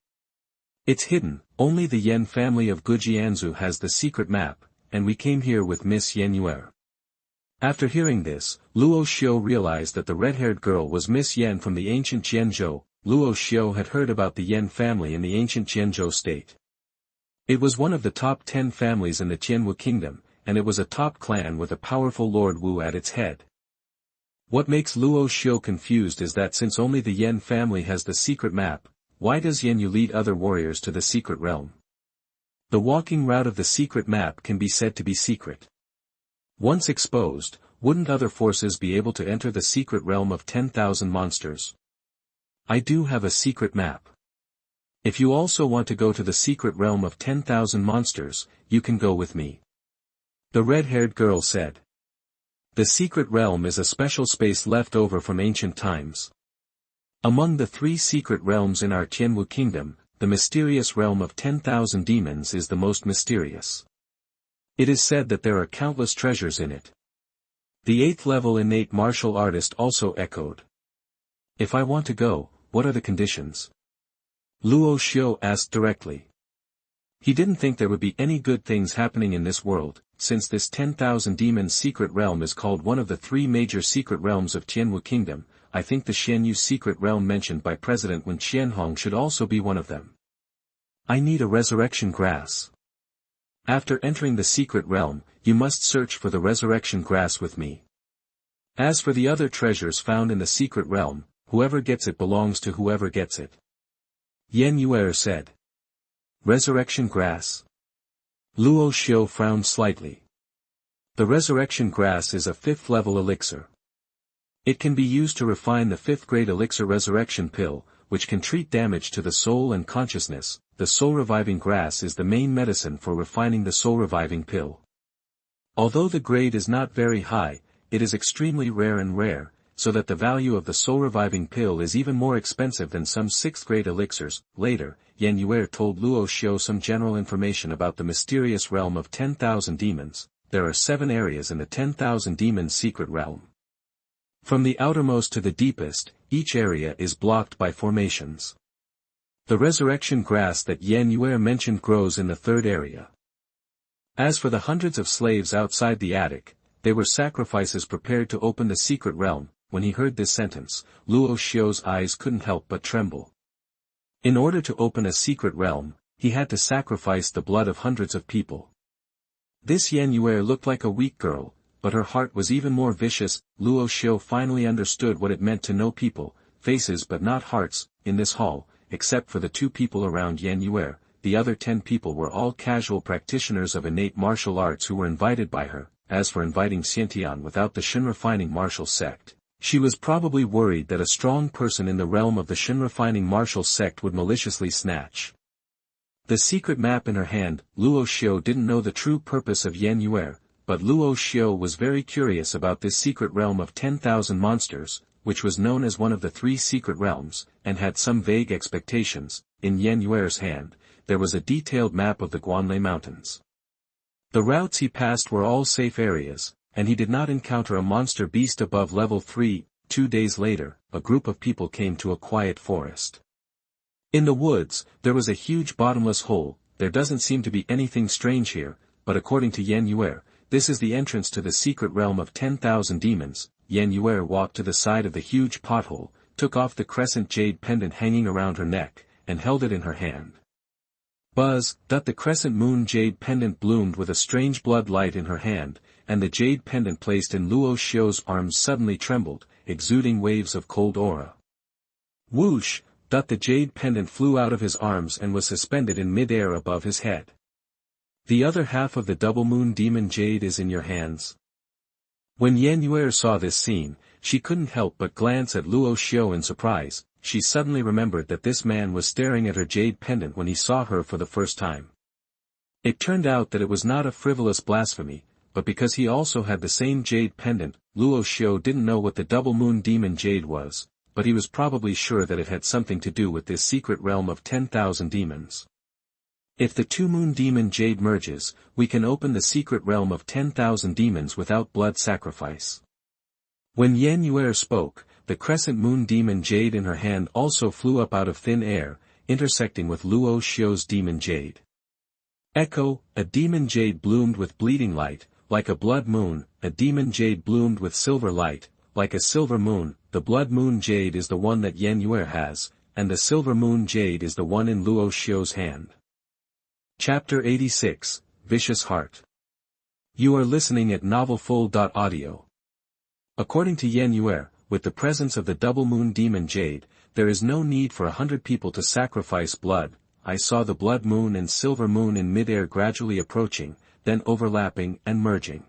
It's hidden. Only the Yan family of Gujianzhu has the secret map, and we came here with Miss Yan Yue'er. After hearing this, Luo Xiu realized that the red-haired girl was Miss Yan from the ancient Jianzhou. Luo Xiu had heard about the Yan family in the ancient Jianzhou state. It was one of the top 10 families in the Tianwu kingdom, and it was a top clan with a powerful Lord Wu at its head. What makes Luo Xiu confused is that since only the Yan family has the secret map, why does Yan Yu lead other warriors to the secret realm? The walking route of the secret map can be said to be secret. Once exposed, wouldn't other forces be able to enter the secret realm of 10,000 monsters? I do have a secret map. If you also want to go to the secret realm of 10,000 monsters, you can go with me. The red-haired girl said. The secret realm is a special space left over from ancient times. Among the 3 secret realms in our Tianwu kingdom, the mysterious realm of 10,000 demons is the most mysterious. It is said that there are countless treasures in it. The 8th level innate martial artist also echoed. If I want to go, what are the conditions? Luo Xiu asked directly. He didn't think there would be any good things happening in this world, since this 10,000 demons secret realm is called one of the 3 major secret realms of Tianwu kingdom. I think the Xianyu secret realm mentioned by President Wen Qianhong should also be one of them. I need a resurrection grass. After entering the secret realm, you must search for the resurrection grass with me. As for the other treasures found in the secret realm, whoever gets it belongs to whoever gets it. Yue'er said. Resurrection grass? Luo Xiu frowned slightly. The resurrection grass is a 5th level elixir. It can be used to refine the 5th grade elixir resurrection pill, which can treat damage to the soul and consciousness. The soul-reviving grass is the main medicine for refining the soul-reviving pill. Although the grade is not very high, it is extremely rare, so that the value of the soul-reviving pill is even more expensive than some 6th grade elixirs. Later, Yue'er told Luo Xiu some general information about the mysterious realm of 10,000 demons. There are 7 areas in the 10,000 demons secret realm. From the outermost to the deepest, each area is blocked by formations. The resurrection grass that Yue'er mentioned grows in the 3rd area. As for the hundreds of slaves outside the attic, they were sacrifices prepared to open the secret realm. When he heard this sentence, Luo Xiu's eyes couldn't help but tremble. In order to open a secret realm, he had to sacrifice the blood of hundreds of people. This Yue'er looked like a weak girl, but her heart was even more vicious. Luo Xiu finally understood what it meant to know people, faces but not hearts. In this hall, except for the 2 people around Yue'er, the other 10 people were all casual practitioners of innate martial arts who were invited by her. As for inviting Xiantian without the Shin-refining martial sect, she was probably worried that a strong person in the realm of the Shin-refining martial sect would maliciously snatch the secret map in her hand. Luo Xiu didn't know the true purpose of Yue'er, but Luo Xiu was very curious about this secret realm of 10,000 monsters, which was known as one of the 3 secret realms, and had some vague expectations. In Yue'er's hand, there was a detailed map of the Guanlei Mountains. The routes he passed were all safe areas, and he did not encounter a monster beast above level 3. 2 days later, a group of people came to a quiet forest. In the woods, there was a huge bottomless hole. There doesn't seem to be anything strange here, but according to Yue'er, this is the entrance to the secret realm of 10,000 demons. Yue'er walked to the side of the huge pothole, took off the crescent jade pendant hanging around her neck, and held it in her hand. Buzz, the crescent moon jade pendant bloomed with a strange blood light in her hand, and the jade pendant placed in Luo Xiu's arms suddenly trembled, exuding waves of cold aura. Whoosh, the jade pendant flew out of his arms and was suspended in mid-air above his head. The other half of the double moon demon jade is in your hands. When Yue'er saw this scene, she couldn't help but glance at Luo Xiu in surprise. She suddenly remembered that this man was staring at her jade pendant when he saw her for the first time. It turned out that it was not a frivolous blasphemy, but because he also had the same jade pendant. Luo Xiu didn't know what the double moon demon jade was, but he was probably sure that it had something to do with this secret realm of 10,000 demons. If the 2 moon demon jade merges, we can open the secret realm of 10,000 demons without blood sacrifice. When Yue'er spoke, the crescent moon demon jade in her hand also flew up out of thin air, intersecting with Luo Xiu's demon jade. Echo, a demon jade bloomed with bleeding light, like a blood moon. A demon jade bloomed with silver light, like a silver moon. The blood moon jade is the one that Yue'er has, and the silver moon jade is the one in Luo Xiu's hand. Chapter 86, Vicious Heart. You are listening at novelfull.audio. According to Yue'er, with the presence of the double moon demon jade, there is no need for 100 people to sacrifice blood. I saw the blood moon and silver moon in mid-air gradually approaching, then overlapping and merging.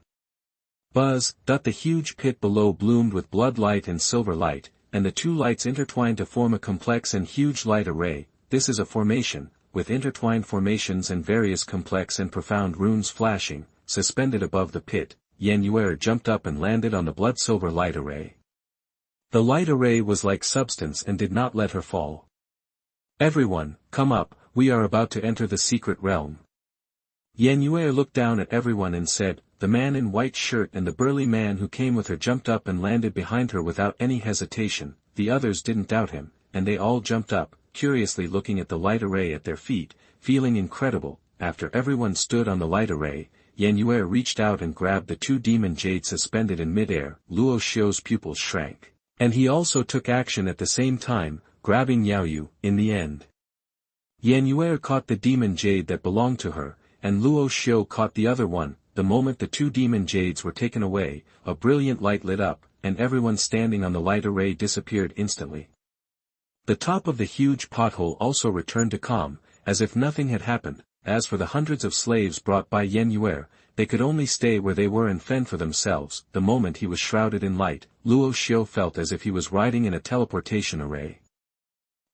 Buzz, the huge pit below bloomed with blood light and silver light, and the 2 lights intertwined to form a complex and huge light array. This is a formation, with intertwined formations and various complex and profound runes flashing, suspended above the pit. Yue'er jumped up and landed on the blood silver light array. The light array was like substance and did not let her fall. Everyone, come up, we are about to enter the secret realm. Yue'er looked down at everyone and said, the man in white shirt and the burly man who came with her jumped up and landed behind her without any hesitation. The others didn't doubt him, and they all jumped up, curiously looking at the light array at their feet, feeling incredible. After everyone stood on the light array, Yue'er reached out and grabbed the two demon jades suspended in midair. Luo Xiu's pupils shrank. And he also took action at the same time, grabbing Yu. In the end, Yue'er caught the demon jade that belonged to her, and Luo Xiu caught the other one. The moment the two demon jades were taken away, a brilliant light lit up, and everyone standing on the light array disappeared instantly. The top of the huge pothole also returned to calm, as if nothing had happened. As for the hundreds of slaves brought by Yue'er, they could only stay where they were and fend for themselves. The moment he was shrouded in light, Luo Xiu felt as if he was riding in a teleportation array.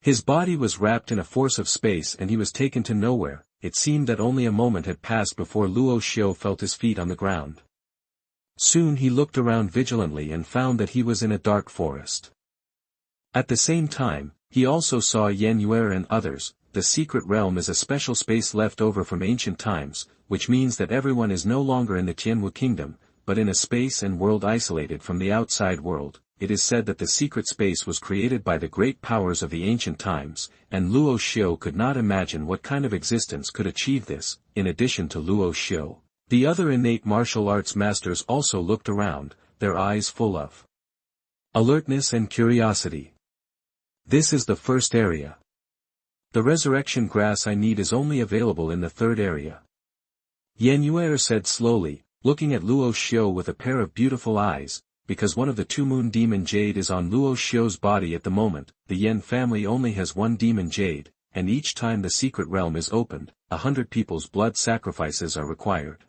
His body was wrapped in a force of space and he was taken to nowhere. It seemed that only a moment had passed before Luo Xiu felt his feet on the ground. Soon he looked around vigilantly and found that he was in a dark forest. At the same time, he also saw Yue'er and others. The secret realm is a special space left over from ancient times, which means that everyone is no longer in the Xuanhuan kingdom, but in a space and world isolated from the outside world. It is said that the secret space was created by the great powers of the ancient times, and Luo Xiu could not imagine what kind of existence could achieve this. In addition to Luo Xiu, the other innate martial arts masters also looked around, their eyes full of alertness and curiosity. This is the first area. The resurrection grass I need is only available in the third area. Yue'er said slowly, looking at Luo Xiu with a pair of beautiful eyes, because one of the two moon demon jade is on Luo Xiu's body at the moment. The Yen family only has one demon jade, and each time the secret realm is opened, 100 people's blood sacrifices are required.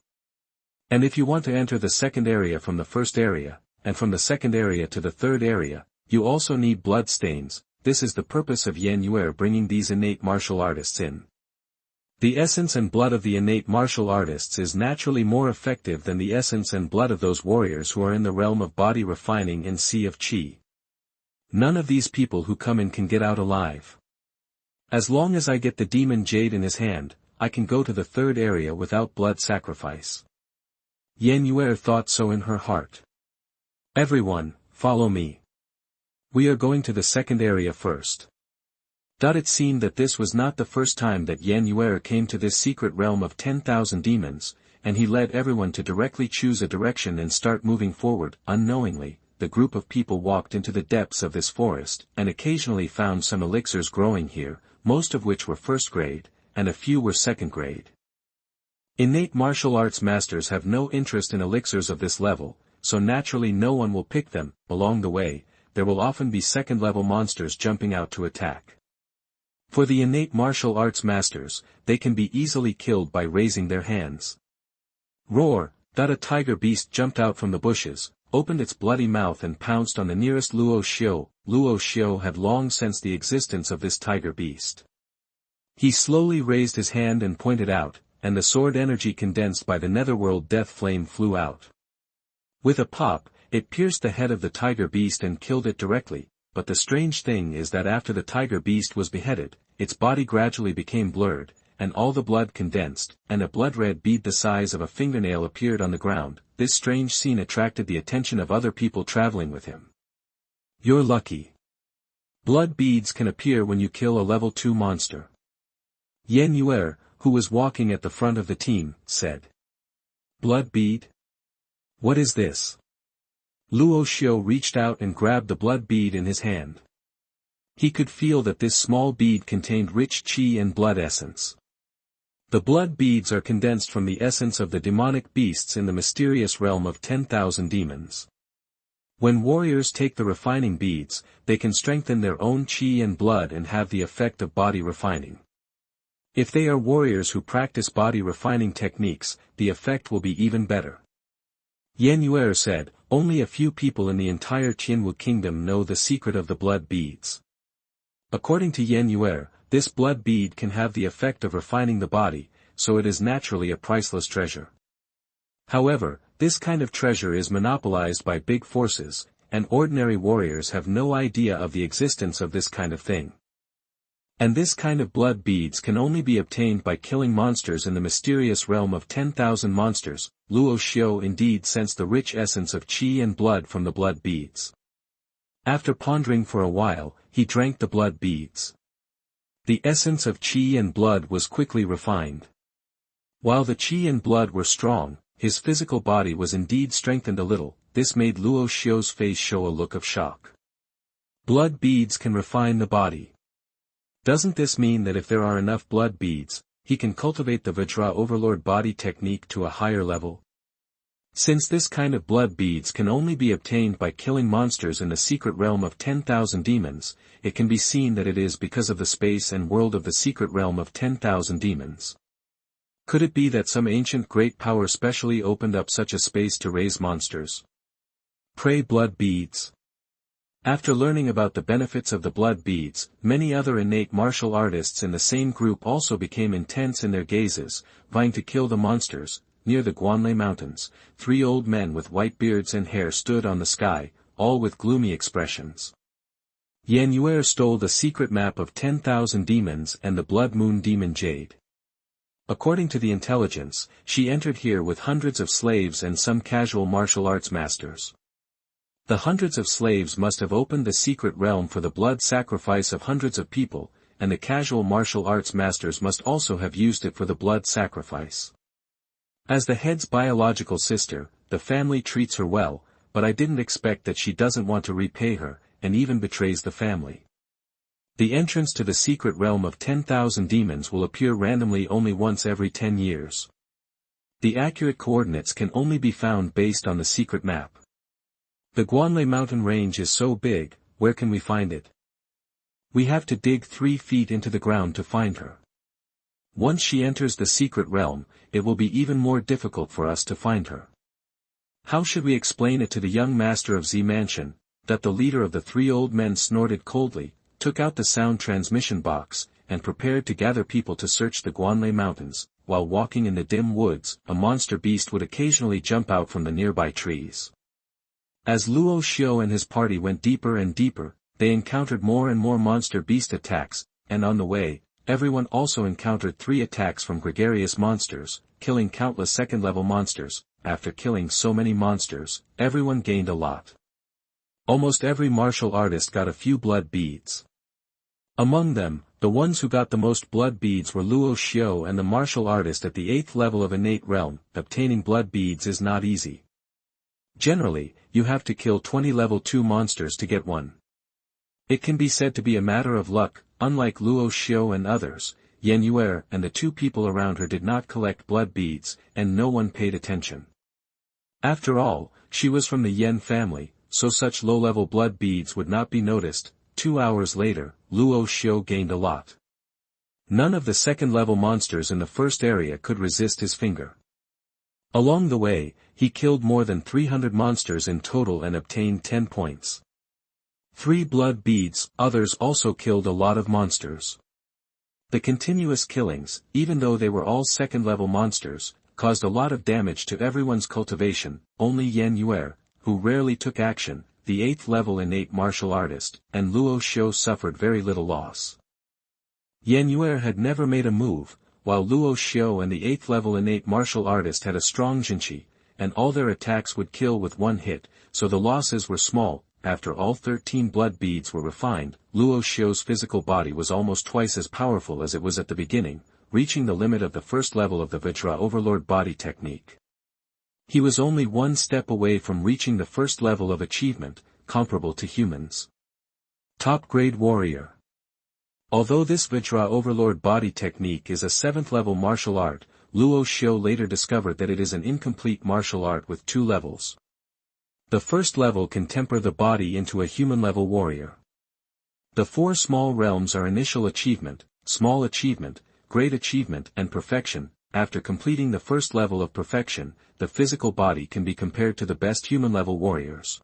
And if you want to enter the second area from the first area, and from the second area to the third area, you also need blood stains. This is the purpose of Yue'er bringing these innate martial artists in. The essence and blood of the innate martial artists is naturally more effective than the essence and blood of those warriors who are in the realm of body refining and sea of qi. None of these people who come in can get out alive. As long as I get the demon jade in his hand, I can go to the third area without blood sacrifice. Yue'er thought so in her heart. Everyone, follow me. We are going to the second area first. It seemed that this was not the first time that Yue'er came to this secret realm of 10,000 demons, and he led everyone to directly choose a direction and start moving forward. Unknowingly, the group of people walked into the depths of this forest, and occasionally found some elixirs growing here, most of which were first grade, and a few were second grade. Innate martial arts masters have no interest in elixirs of this level, so naturally no one will pick them. Along the way, there will often be second-level monsters jumping out to attack. For the innate martial arts masters, they can be easily killed by raising their hands. Roar! A tiger beast jumped out from the bushes, opened its bloody mouth and pounced on the nearest Luo Xiu. Luo Xiu had long sensed the existence of this tiger beast. He slowly raised his hand and pointed out, and the sword energy condensed by the netherworld death flame flew out. With a pop, it pierced the head of the tiger beast and killed it directly. But the strange thing is that after the tiger beast was beheaded, its body gradually became blurred, and all the blood condensed, and a blood-red bead the size of a fingernail appeared on the ground. This strange scene attracted the attention of other people traveling with him. You're lucky. Blood beads can appear when you kill a level 2 monster. Yue'er, who was walking at the front of the team, said. Blood bead? What is this? Luo Xiu reached out and grabbed the blood bead in his hand. He could feel that this small bead contained rich qi and blood essence. The blood beads are condensed from the essence of the demonic beasts in the mysterious realm of 10,000 demons. When warriors take the refining beads, they can strengthen their own qi and blood and have the effect of body refining. If they are warriors who practice body refining techniques, the effect will be even better. Yue'er said, only a few people in the entire Xuanhuan kingdom know the secret of the blood beads. According to Yue'er, this blood bead can have the effect of refining the body, so it is naturally a priceless treasure. However, this kind of treasure is monopolized by big forces, and ordinary warriors have no idea of the existence of this kind of thing. And this kind of blood beads can only be obtained by killing monsters in the mysterious realm of 10,000 monsters. Luo Xiu indeed sensed the rich essence of qi and blood from the blood beads. After pondering for a while, he drank the blood beads. The essence of qi and blood was quickly refined. While the qi and blood were strong, his physical body was indeed strengthened a little. This made Luo Xiu's face show a look of shock. Blood beads can refine the body. Doesn't this mean that if there are enough blood beads, he can cultivate the Vajra Overlord body technique to a higher level? Since this kind of blood beads can only be obtained by killing monsters in the secret realm of 10,000 demons, it can be seen that it is because of the space and world of the secret realm of 10,000 demons. Could it be that some ancient great power specially opened up such a space to raise monsters? Pray blood beads. After learning about the benefits of the blood beads, many other innate martial artists in the same group also became intense in their gazes, vying to kill the monsters. Near the Xuanhuan mountains, 3 old men with white beards and hair stood on the sky, all with gloomy expressions. Yue'er stole the secret map of 10,000 demons and the blood moon demon Jade. According to the intelligence, she entered here with hundreds of slaves and some casual martial arts masters. The hundreds of slaves must have opened the secret realm for the blood sacrifice of hundreds of people, and the casual martial arts masters must also have used it for the blood sacrifice. As the head's biological sister, the family treats her well, but I didn't expect that she doesn't want to repay her, and even betrays the family. The entrance to the secret realm of 10,000 demons will appear randomly only once every 10 years. The accurate coordinates can only be found based on the secret map. The Xuanhuan mountain range is so big, where can we find it? We have to dig 3 feet into the ground to find her. Once she enters the secret realm, it will be even more difficult for us to find her. How should we explain it to the young master of Z Mansion, that the leader of the 3 old men snorted coldly, took out the sound transmission box, and prepared to gather people to search the Xuanhuan mountains? While walking in the dim woods, a monster beast would occasionally jump out from the nearby trees. As Luo Xiu and his party went deeper and deeper, they encountered more and more monster beast attacks, and on the way, everyone also encountered 3 attacks from gregarious monsters, killing countless second-level monsters. After killing so many monsters, everyone gained a lot. Almost every martial artist got a few blood beads. Among them, the ones who got the most blood beads were Luo Xiu and the martial artist at the 8th level of innate realm. Obtaining blood beads is not easy. Generally, you have to kill 20 level 2 monsters to get one. It can be said to be a matter of luck. Unlike Luo Xiu and others, Yue'er and the 2 people around her did not collect blood beads, and no one paid attention. After all, she was from the Yen family, so such low-level blood beads would not be noticed. 2 hours later, Luo Xiu gained a lot. None of the second-level monsters in the first area could resist his finger. Along the way, he killed more than 300 monsters in total and obtained 10 points. 3 blood beads. Others also killed a lot of monsters. The continuous killings, even though they were all second-level monsters, caused a lot of damage to everyone's cultivation. Only Yue'er, who rarely took action, the 8th level innate martial artist, and Luo Xiu suffered very little loss. Yue'er had never made a move, while Luo Xiu and the 8th level innate martial artist had a strong jinqi, and all their attacks would kill with 1 hit, so the losses were small. After all 13 blood beads were refined, Luo Xiu's physical body was almost twice as powerful as it was at the beginning, reaching the limit of the first level of the Vajra Overlord body technique. He was only 1 step away from reaching the first level of achievement, comparable to humans. Top-grade warrior. Although this Vajra Overlord body technique is a 7th level martial art, Luo Xiu later discovered that it is an incomplete martial art with 2 levels. The first level can temper the body into a human-level warrior. The 4 small realms are initial achievement, small achievement, great achievement and perfection. After completing the first level of perfection, the physical body can be compared to the best human-level warriors.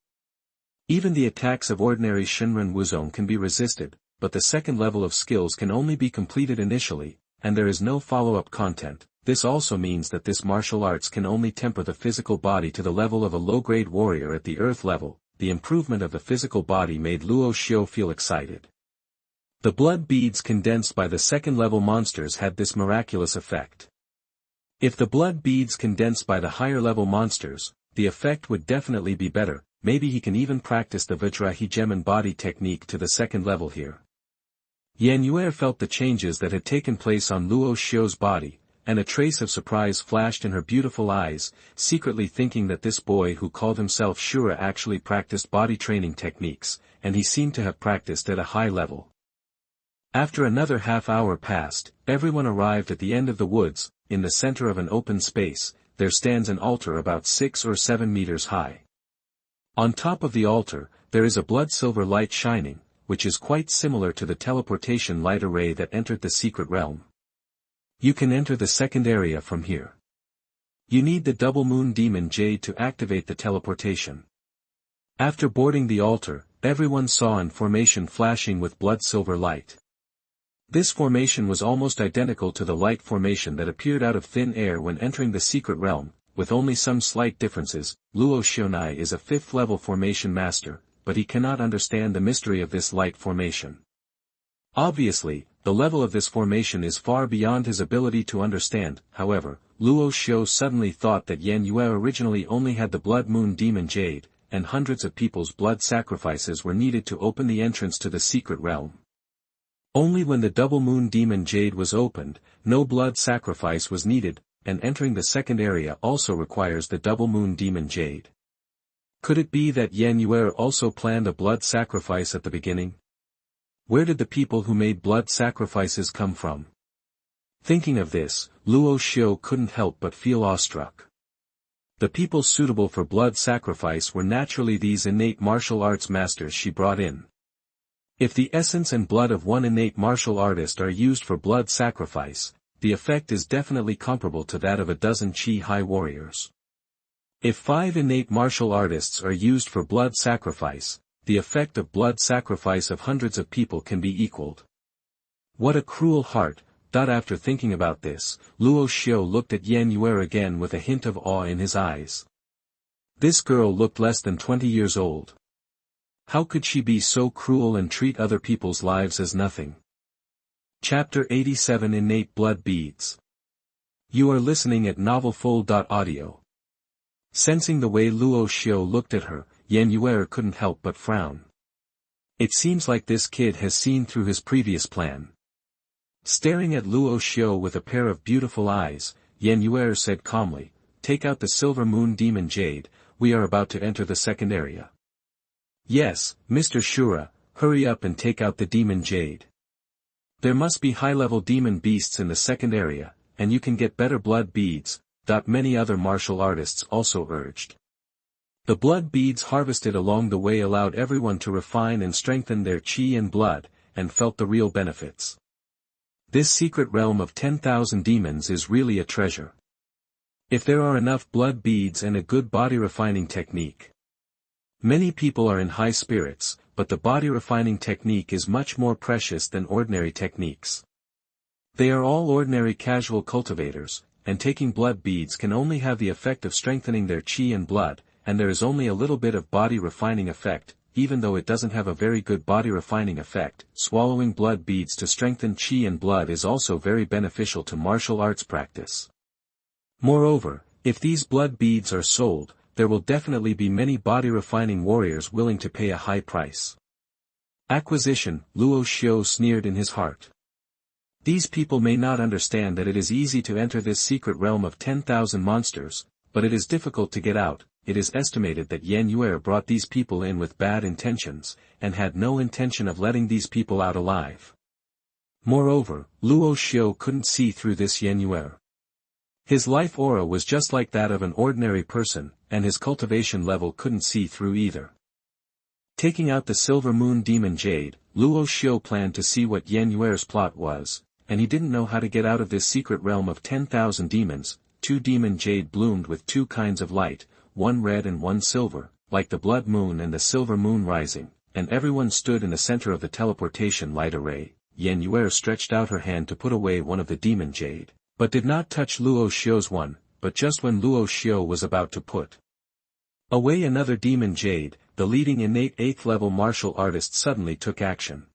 Even the attacks of ordinary Shenren Wuzong can be resisted, but the second level of skills can only be completed initially, and there is no follow-up content. This also means that this martial arts can only temper the physical body to the level of a low-grade warrior at the earth level. the improvement of the physical body made Luo Xiu feel excited. The blood beads condensed by the second-level monsters had this miraculous effect. If the blood beads condensed by the higher-level monsters, the effect would definitely be better. Maybe he can even practice the Vajrahi body technique to the second level here. Yue'er felt the changes that had taken place on Luo Xiu's body, and a trace of surprise flashed in her beautiful eyes, secretly thinking that this boy who called himself Shura actually practiced body training techniques, and he seemed to have practiced at a high level. After another half-hour passed, everyone arrived at the end of the woods. In the center of an open space, there stands an altar about 6 or 7 meters high. On top of the altar, there is a blood-silver light shining, which is quite similar to the teleportation light array that entered the secret realm. You can enter the second area from here. You need the double moon demon Jade to activate the teleportation. After boarding the altar, everyone saw an formation flashing with blood-silver light. This formation was almost identical to the light formation that appeared out of thin air when entering the secret realm, with only some slight differences. Luo Xiu is a 5th-level formation master, but he cannot understand the mystery of this light formation. Obviously, the level of this formation is far beyond his ability to understand. However, Luo Xiu suddenly thought that Yue'er originally only had the blood moon demon Jade, and hundreds of people's blood sacrifices were needed to open the entrance to the secret realm. Only when the double moon demon Jade was opened, no blood sacrifice was needed, and entering the second area also requires the double moon demon Jade. Could it be that Yue'er also planned a blood sacrifice at the beginning? Where did the people who made blood sacrifices come from? Thinking of this, Luo Xiu couldn't help but feel awestruck. The people suitable for blood sacrifice were naturally these innate martial arts masters she brought in. If the essence and blood of one innate martial artist are used for blood sacrifice, the effect is definitely comparable to that of a dozen Chi-High warriors. If 5 innate martial artists are used for blood sacrifice, the effect of blood sacrifice of hundreds of people can be equaled. What a cruel heart. After thinking about this, Luo Xiu looked at Yue'er again with a hint of awe in his eyes. This girl looked less than 20 years old. How could she be so cruel and treat other people's lives as nothing? Chapter 87 Innate Blood Beads. You are listening at novelfull.audio. Sensing the way Luo Xiu looked at her, Yue'er couldn't help but frown. It seems like this kid has seen through his previous plan. Staring at Luo Xiu with a pair of beautiful eyes, Yue'er said calmly, "Take out the silver moon demon Jade, we are about to enter the second area." "Yes, Mr. Shura, hurry up and take out the demon Jade. There must be high-level demon beasts in the second area, and you can get better blood beads," many other martial artists also urged. The blood beads harvested along the way allowed everyone to refine and strengthen their chi and blood, and felt the real benefits. This secret realm of 10,000 demons is really a treasure. If there are enough blood beads and a good body refining technique. Many people are in high spirits, but the body refining technique is much more precious than ordinary techniques. They are all ordinary casual cultivators, and taking blood beads can only have the effect of strengthening their chi and blood, and there is only a little bit of body refining effect. Even though it doesn't have a very good body refining effect, swallowing blood beads to strengthen chi and blood is also very beneficial to martial arts practice. Moreover, if these blood beads are sold, there will definitely be many body refining warriors willing to pay a high price. Acquisition, Luo Xiu sneered in his heart. These people may not understand that it is easy to enter this secret realm of 10,000 monsters, but it is difficult to get out. It is estimated that Yue'er brought these people in with bad intentions, and had no intention of letting these people out alive. Moreover, Luo Xiu couldn't see through this Yue'er. His life aura was just like that of an ordinary person, and his cultivation level couldn't see through either. Taking out the silver moon demon Jade, Luo Xiu planned to see what Yue'er's plot was, and he didn't know how to get out of this secret realm of 10,000 demons. 2 demon Jade bloomed with 2 kinds of light, one red and one silver, like the blood moon and the silver moon rising, and everyone stood in the center of the teleportation light array. Yue'er stretched out her hand to put away one of the demon Jade, but did not touch Luo Xiu's one, but just when Luo Xiu was about to put Away another demon Jade, the leading innate 8th level martial artist suddenly took action.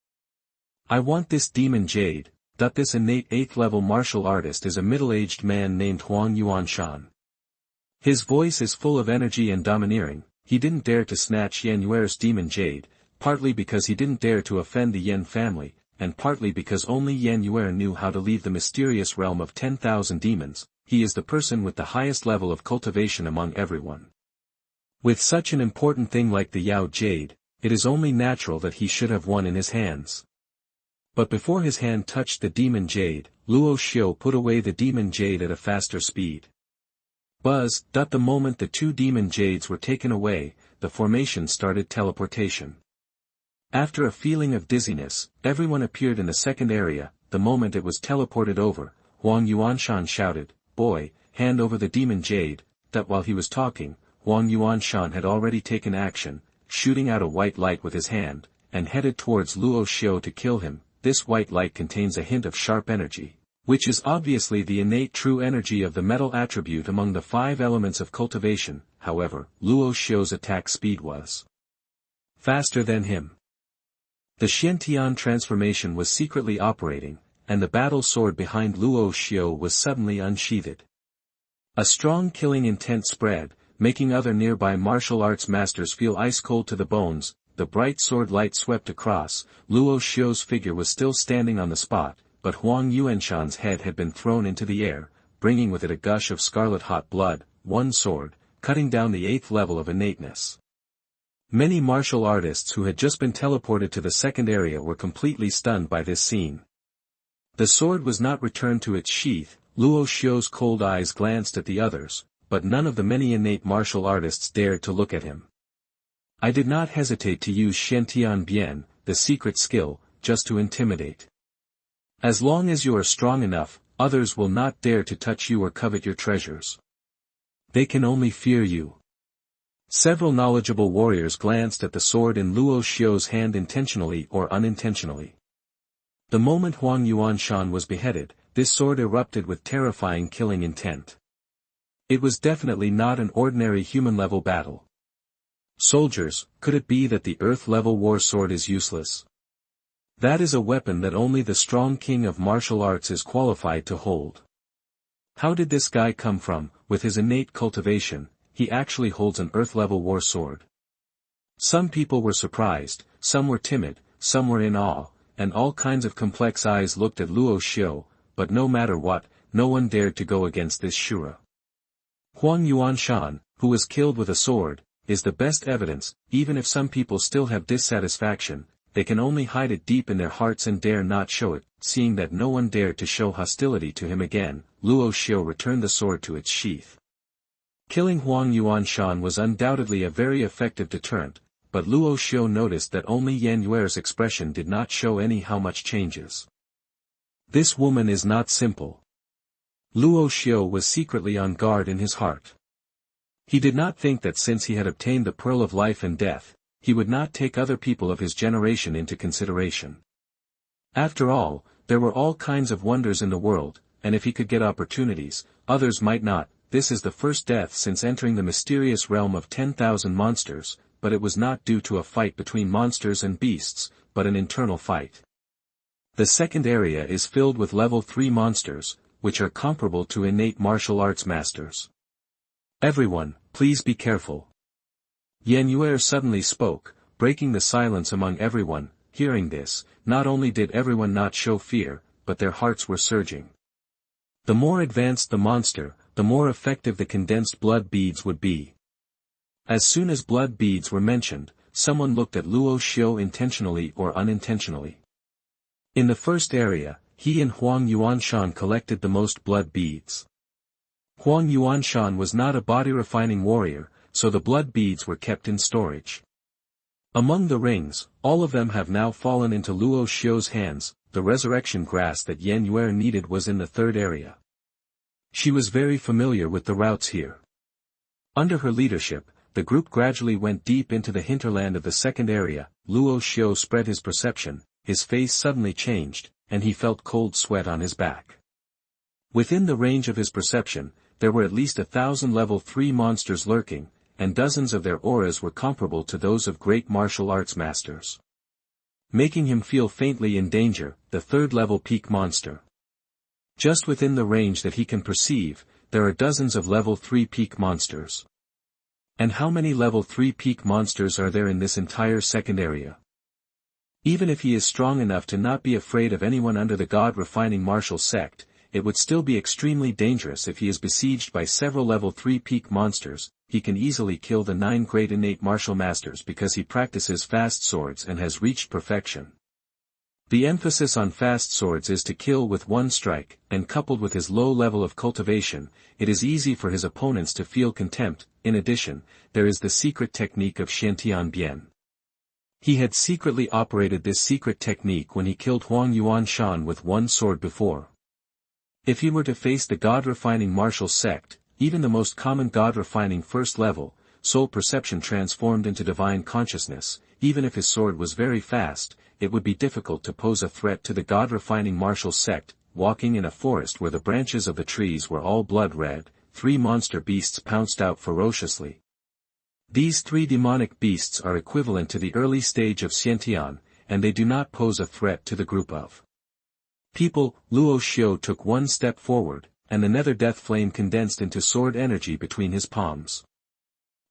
I want this demon Jade. This innate 8th level martial artist is a middle-aged man named Huang Yuanshan. His voice is full of energy and domineering. He didn't dare to snatch Yue'er's demon Jade, partly because he didn't dare to offend the Yan family, and partly because only Yue'er knew how to leave the mysterious realm of 10,000 demons. He is the person with the highest level of cultivation among everyone. With such an important thing like the Yao Jade, it is only natural that he should have one in his hands. But before his hand touched the demon Jade, Luo Xiu put away the demon Jade at a faster speed. Buzz. The moment the two demon Jades were taken away, the formation started teleportation. After a feeling of dizziness, everyone appeared in the second area. The moment it was teleported over, Huang Yuanshan shouted, "Boy, hand over the demon Jade." While he was talking, Huang Yuanshan had already taken action, shooting out a white light with his hand, and headed towards Luo Xiu to kill him. This white light contains a hint of sharp energy, which is obviously the innate true energy of the metal attribute among the 5 elements of cultivation. However, Luo Xiu's attack speed was faster than him. The Xiantian transformation was secretly operating, and the battle sword behind Luo Xiu was suddenly unsheathed. A strong killing intent spread, making other nearby martial arts masters feel ice cold to the bones. The bright sword light swept across. Luo Xiu's figure was still standing on the spot, but Huang Yuanshan's head had been thrown into the air, bringing with it a gush of scarlet hot blood. One sword, cutting down the 8th level of innateness. Many martial artists who had just been teleported to the second area were completely stunned by this scene. The sword was not returned to its sheath. Luo Xiu's cold eyes glanced at the others, but none of the many innate martial artists dared to look at him. I did not hesitate to use Xiantian Bian, the secret skill, just to intimidate. As long as you are strong enough, others will not dare to touch you or covet your treasures. They can only fear you. Several knowledgeable warriors glanced at the sword in Luo Xiu's hand intentionally or unintentionally. The moment Huang Yuanshan was beheaded, this sword erupted with terrifying killing intent. It was definitely not an ordinary human-level battle. Soldiers, could it be that the Earth-level war sword is useless? That is a weapon that only the strong king of martial arts is qualified to hold. How did this guy come from? With his innate cultivation, he actually holds an Earth-level war sword. Some people were surprised, some were timid, some were in awe, and all kinds of complex eyes looked at Luo Xiu, but no matter what, no one dared to go against this Shura. Huang Yuanshan, who was killed with a sword, is the best evidence. Even if some people still have dissatisfaction, they can only hide it deep in their hearts and dare not show it. Seeing that no one dared to show hostility to him again, Luo Xiu returned the sword to its sheath. Killing Huang Yuanshan was undoubtedly a very effective deterrent, but Luo Xiu noticed that only Yue'er's expression did not show any how much changes. This woman is not simple. Luo Xiu was secretly on guard in his heart. He did not think that since he had obtained the pearl of life and death, he would not take other people of his generation into consideration. After all, there were all kinds of wonders in the world, and if he could get opportunities, others might not. This is the first death since entering the mysterious realm of 10,000 monsters, but it was not due to a fight between monsters and beasts, but an internal fight. The second area is filled with level 3 monsters, which are comparable to innate martial arts masters. Everyone, please be careful. Yue'er suddenly spoke, breaking the silence among everyone. Hearing this, not only did everyone not show fear, but their hearts were surging. The more advanced the monster, the more effective the condensed blood beads would be. As soon as blood beads were mentioned, someone looked at Luo Xiu intentionally or unintentionally. In the first area, he and Huang Yuanshan collected the most blood beads. Huang Yuanshan was not a body-refining warrior, so the blood beads were kept in storage. Among the rings, all of them have now fallen into Luo Xiu's hands. The resurrection grass that Yue'er needed was in the third area. She was very familiar with the routes here. Under her leadership, the group gradually went deep into the hinterland of the second area. Luo Xiu spread his perception, his face suddenly changed, and he felt cold sweat on his back. Within the range of his perception, there were at least 1,000 level 3 monsters lurking, and dozens of their auras were comparable to those of great martial arts masters. Making him feel faintly in danger, the third-level peak monster. Just within the range that he can perceive, there are dozens of level 3 peak monsters. And how many level 3 peak monsters are there in this entire second area? Even if he is strong enough to not be afraid of anyone under the God-refining martial sect, it would still be extremely dangerous if he is besieged by several level 3 peak monsters. He can easily kill the 9 great innate martial masters because he practices fast swords and has reached perfection. The emphasis on fast swords is to kill with one strike, and coupled with his low level of cultivation, it is easy for his opponents to feel contempt. In addition, there is the secret technique of Xiantian Bian. He had secretly operated this secret technique when he killed Huang Yuanshan with one sword before. If he were to face the God-refining martial sect, even the most common God-refining first level, soul perception transformed into divine consciousness, even if his sword was very fast, it would be difficult to pose a threat to the God-refining martial sect. Walking in a forest where the branches of the trees were all blood red, 3 monster beasts pounced out ferociously. These 3 demonic beasts are equivalent to the early stage of Xiantian, and they do not pose a threat to the group of people. Luo Xiu took one step forward, and the nether death flame condensed into sword energy between his palms.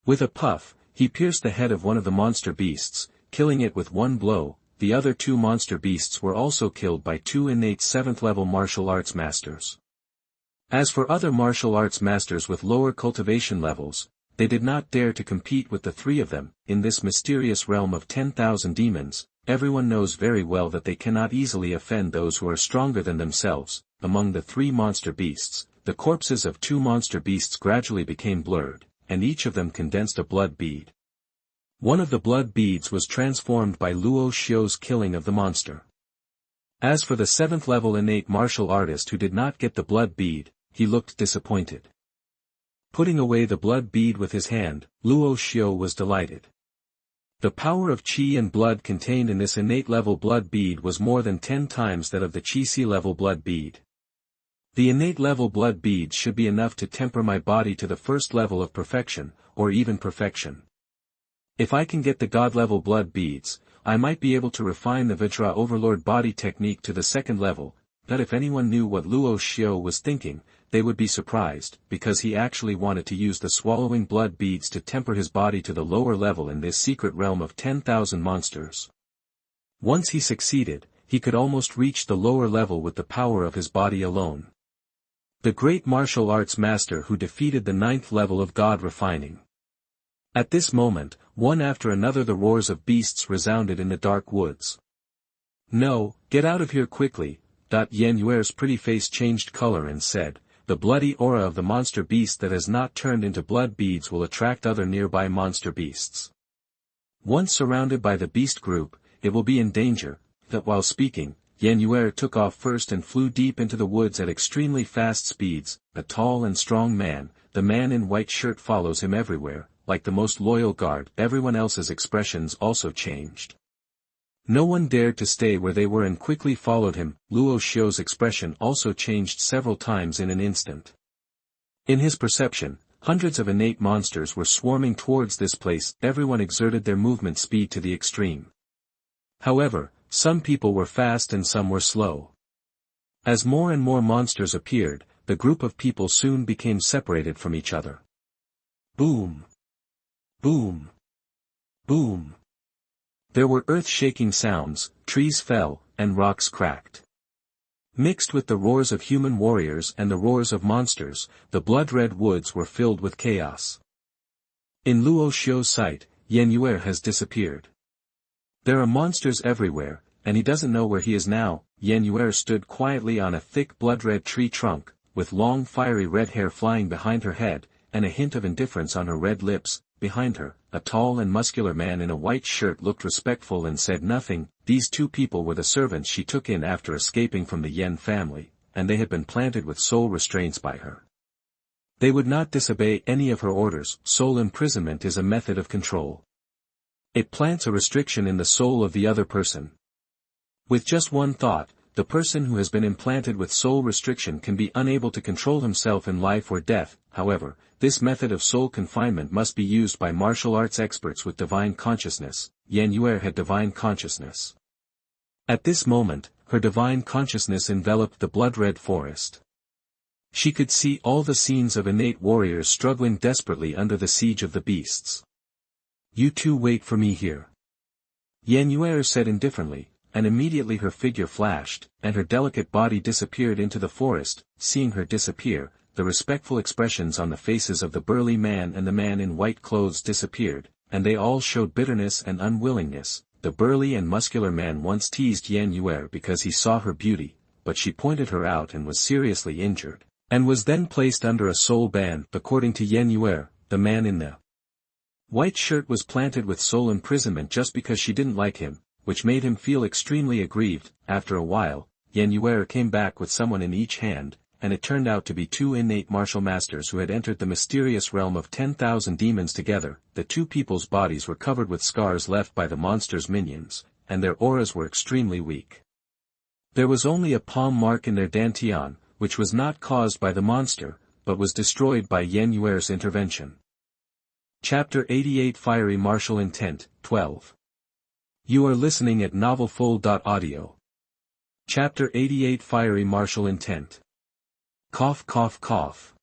With a puff, he pierced the head of one of the monster beasts, killing it with one blow. The other 2 monster beasts were also killed by 2 innate 7th-level martial arts masters. As for other martial arts masters with lower cultivation levels, they did not dare to compete with the 3 of them. In this mysterious realm of 10,000 demons, everyone knows very well that they cannot easily offend those who are stronger than themselves. Among the 3 monster beasts, the corpses of 2 monster beasts gradually became blurred, and each of them condensed a blood bead. One of the blood beads was transformed by Luo Xiu's killing of the monster. As for the 7th-level innate martial artist who did not get the blood bead, he looked disappointed. Putting away the blood bead with his hand, Luo Xiu was delighted. The power of qi and blood contained in this innate level blood bead was more than 10 times that of the qi level blood bead. The innate level blood bead should be enough to temper my body to the first level of perfection, or even perfection. If I can get the God-level blood beads, I might be able to refine the Vajra Overlord body technique to the 2nd level. But if anyone knew what Luo Xiu was thinking, they would be surprised, because he actually wanted to use the swallowing blood beads to temper his body to the lower level in this secret realm of 10,000 monsters. Once he succeeded, he could almost reach the lower level with the power of his body alone. The great martial arts master who defeated the 9th level of God refining. At this moment, one after another the roars of beasts resounded in the dark woods. "No, get out of here quickly." Yue'er's pretty face changed color and said, "The bloody aura of the monster beast that has not turned into blood beads will attract other nearby monster beasts. Once surrounded by the beast group, it will be in danger." That while speaking, Yue'er took off first and flew deep into the woods at extremely fast speeds. A tall and strong man, the man in white shirt follows him everywhere. Like the most loyal guard, everyone else's expressions also changed. No one dared to stay where they were and quickly followed him. Luo Xiu's expression also changed several times in an instant. In his perception, hundreds of innate monsters were swarming towards this place. Everyone exerted their movement speed to the extreme. However, some people were fast and some were slow. As more and more monsters appeared, the group of people soon became separated from each other. Boom! Boom! Boom! There were earth-shaking sounds, trees fell, and rocks cracked. Mixed with the roars of human warriors and the roars of monsters, the blood-red woods were filled with chaos. In Luo Xiu's sight, Yue'er has disappeared. There are monsters everywhere, and he doesn't know where he is now. Yue'er stood quietly on a thick blood-red tree trunk, with long fiery red hair flying behind her head, and a hint of indifference on her red lips. Behind her, a tall and muscular man in a white shirt looked respectful and said nothing. These 2 people were the servants she took in after escaping from the Yen family, and they had been planted with soul restraints by her. They would not disobey any of her orders. Soul imprisonment is a method of control. It plants a restriction in the soul of the other person. With just one thought, the person who has been implanted with soul restriction can be unable to control himself in life or death. However, this method of soul confinement must be used by martial arts experts with divine consciousness. Yue'er had divine consciousness. At this moment, her divine consciousness enveloped the blood-red forest. She could see all the scenes of innate warriors struggling desperately under the siege of the beasts. "You two wait for me here," Yue'er said indifferently, and immediately her figure flashed, and her delicate body disappeared into the forest. Seeing her disappear, the respectful expressions on the faces of the burly man and the man in white clothes disappeared, and they all showed bitterness and unwillingness. The burly and muscular man once teased Yue'er because he saw her beauty, but she pointed her out and was seriously injured, and was then placed under a soul ban. According to Yue'er, the man in the white shirt was planted with soul imprisonment just because she didn't like him, which made him feel extremely aggrieved. After a while, Yue'er came back with someone in each hand, and it turned out to be two innate martial masters who had entered the mysterious realm of 10,000 demons together. The two people's bodies were covered with scars left by the monster's minions, and their auras were extremely weak. There was only a palm mark in their dantian, which was not caused by the monster, but was destroyed by Yue'er's intervention. Chapter 88 Fiery Martial Intent, 12. You are listening at novelfull.audio. Chapter 88 Fiery Martial Intent. Cough cough cough.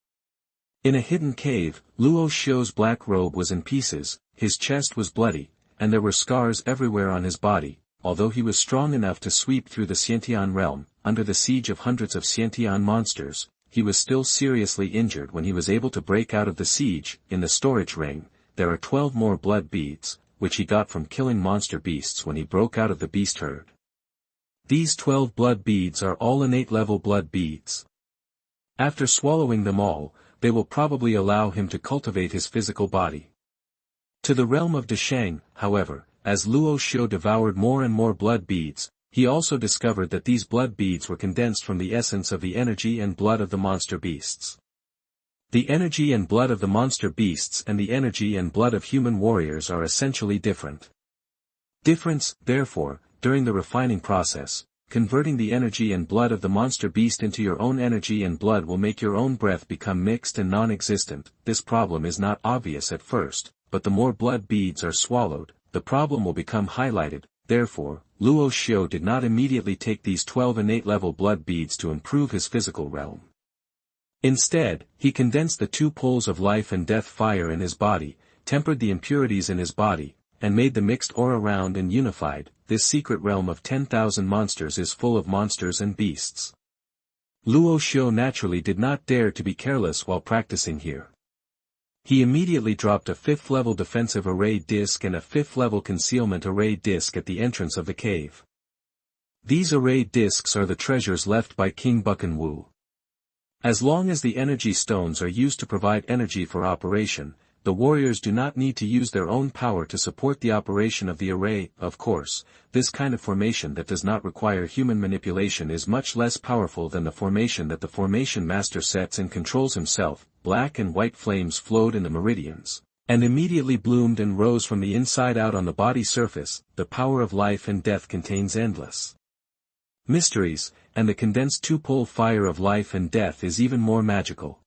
In a hidden cave, Luo Xiu's black robe was in pieces, his chest was bloody, and there were scars everywhere on his body. Although he was strong enough to sweep through the Xiantian realm, under the siege of hundreds of Xiantian monsters, he was still seriously injured when he was able to break out of the siege. In the storage ring, there are 12 more blood beads, which he got from killing monster beasts when he broke out of the beast herd. These 12 blood beads are all innate level blood beads. After swallowing them all, they will probably allow him to cultivate his physical body. To the realm of Zhang, however, as Luo Xiu devoured more and more blood beads, he also discovered that these blood beads were condensed from the essence of the energy and blood of the monster beasts. The energy and blood of the monster beasts and the energy and blood of human warriors are essentially different. Difference, therefore, during the refining process, converting the energy and blood of the monster beast into your own energy and blood will make your own breath become mixed and non-existent. This problem is not obvious at first, but the more blood beads are swallowed, the problem will become highlighted. Therefore, Luo Xiu did not immediately take these 12 innate level blood beads to improve his physical realm. Instead, he condensed the two poles of life and death fire in his body, tempered the impurities in his body, and made the mixed aura round and unified. This secret realm of 10,000 monsters is full of monsters and beasts. Luo Xiu naturally did not dare to be careless while practicing here. He immediately dropped a 5th level defensive array disc and a 5th level concealment array disc at the entrance of the cave. These array discs are the treasures left by King Buckenwu. As long as the energy stones are used to provide energy for operation, the warriors do not need to use their own power to support the operation of the array. Of course, this kind of formation that does not require human manipulation is much less powerful than the formation that the formation master sets and controls himself. Black and white flames flowed in the meridians, and immediately bloomed and rose from the inside out on the body surface. The power of life and death contains endless mysteries, and the condensed two-pole fire of life and death is even more magical.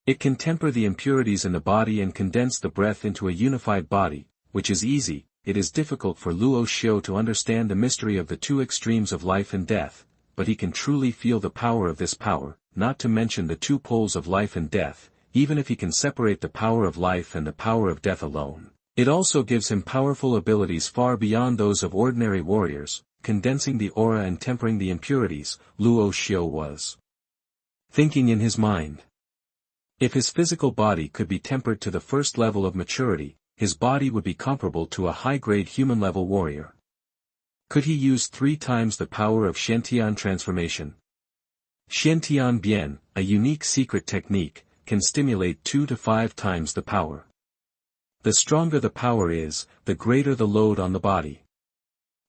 It can temper the impurities in the body and condense the breath into a unified body, which is easy. It is difficult for Luo Xiu to understand the mystery of the two extremes of life and death, but he can truly feel the power of this power, not to mention the two poles of life and death. Even if he can separate the power of life and the power of death alone, it also gives him powerful abilities far beyond those of ordinary warriors, condensing the aura and tempering the impurities. Luo Xiu was thinking in his mind. If his physical body could be tempered to the first level of maturity, his body would be comparable to a high-grade human-level warrior. Could he use 3 times the power of Xiantian transformation? Xiantian Bian, a unique secret technique, can stimulate 2 to 5 times the power. The stronger the power is, the greater the load on the body.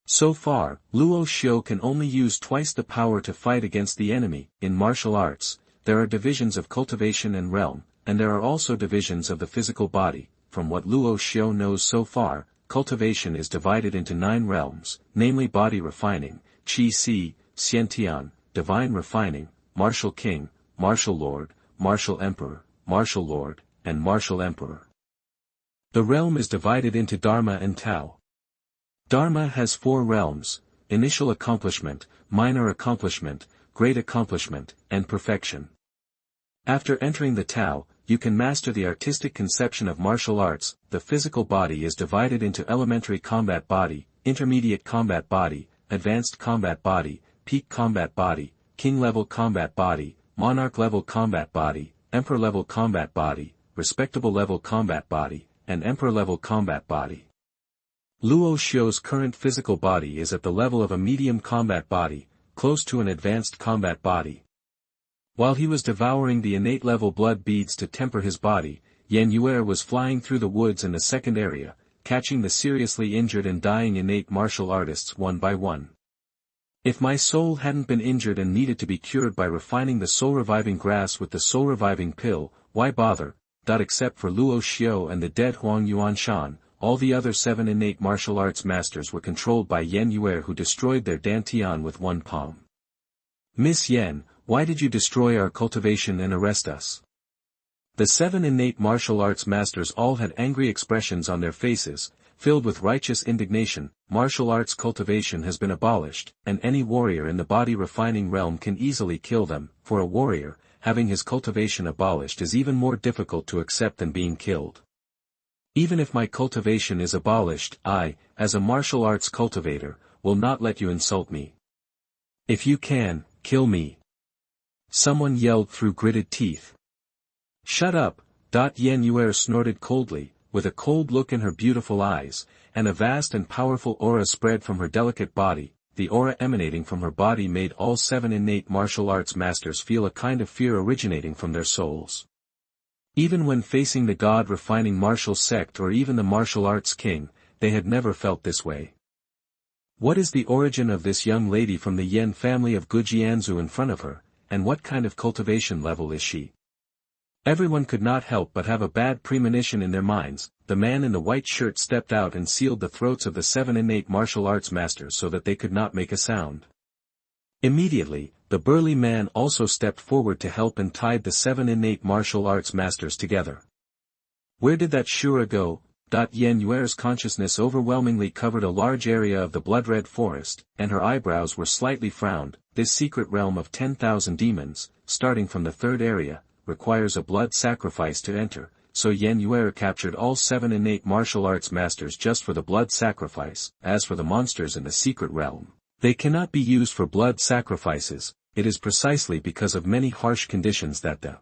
So far, Luo Xiu can only use twice the power to fight against the enemy. In martial arts, there are divisions of cultivation and realm, and there are also divisions of the physical body. From what Luo Xiu knows so far, cultivation is divided into 9 realms, namely body refining, qi-si, Xiantian, Divine Refining, Martial King, Martial Lord, Martial Emperor, Martial Lord, and Martial Emperor. The realm is divided into Dharma and Tao. Dharma has 4 realms: initial accomplishment, minor accomplishment, great accomplishment, and perfection. After entering the Tao, you can master the artistic conception of martial arts. The physical body is divided into elementary combat body, intermediate combat body, advanced combat body, peak combat body, king-level combat body, monarch-level combat body, emperor-level combat body, respectable-level combat body, and emperor-level combat body. Luo Xiu's current physical body is at the level of a medium combat body, close to an advanced combat body. While he was devouring the innate level blood beads to temper his body, Yue'er was flying through the woods in the second area, catching the seriously injured and dying innate martial artists one by one. If my soul hadn't been injured and needed to be cured by refining the soul-reviving grass with the soul-reviving pill, why bother? Except for Luo Xiu and the dead Huang Yuanshan, all the other 7 innate martial arts masters were controlled by Yue'er, who destroyed their Dantian with one palm. Miss Yen, why did you destroy our cultivation and arrest us? The 7 innate martial arts masters all had angry expressions on their faces, filled with righteous indignation. Martial arts cultivation has been abolished, and any warrior in the body refining realm can easily kill them. For a warrior, having his cultivation abolished is even more difficult to accept than being killed. Even if my cultivation is abolished, I, as a martial arts cultivator, will not let you insult me. If you can, kill me. Someone yelled through gritted teeth. Shut up, Yue'er snorted coldly, with a cold look in her beautiful eyes, and a vast and powerful aura spread from her delicate body. The aura emanating from her body made all 7 innate martial arts masters feel a kind of fear originating from their souls. Even when facing the god-refining martial sect or even the martial arts king, they had never felt this way. What is the origin of this young lady from the Yen family of Gujianzhu in front of her, and what kind of cultivation level is she? Everyone could not help but have a bad premonition in their minds. The man in the white shirt stepped out and sealed the throats of the 7 innate martial arts masters so that they could not make a sound. Immediately, the burly man also stepped forward to help and tied the 7 innate martial arts masters together. Where did that Shura go? Yue'er's consciousness overwhelmingly covered a large area of the blood-red forest, and her eyebrows were slightly frowned. This secret realm of 10,000 demons, starting from the 3rd area, requires a blood sacrifice to enter, so Yue'er captured all 7 innate martial arts masters just for the blood sacrifice. As for the monsters in the secret realm, they cannot be used for blood sacrifices. It is precisely because of many harsh conditions that the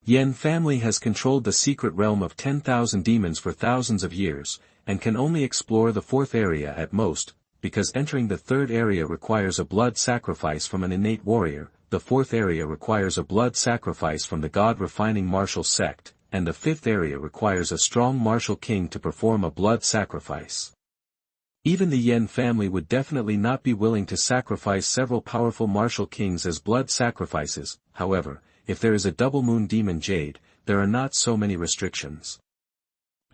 Yen family has controlled the secret realm of 10,000 demons for thousands of years, and can only explore the 4th area at most, because entering the 3rd area requires a blood sacrifice from an innate warrior. The 4th area requires a blood sacrifice from the god-refining martial sect, and the 5th area requires a strong martial king to perform a blood sacrifice. Even the Yen family would definitely not be willing to sacrifice several powerful martial kings as blood sacrifices. However, if there is a double moon demon Jade, there are not so many restrictions.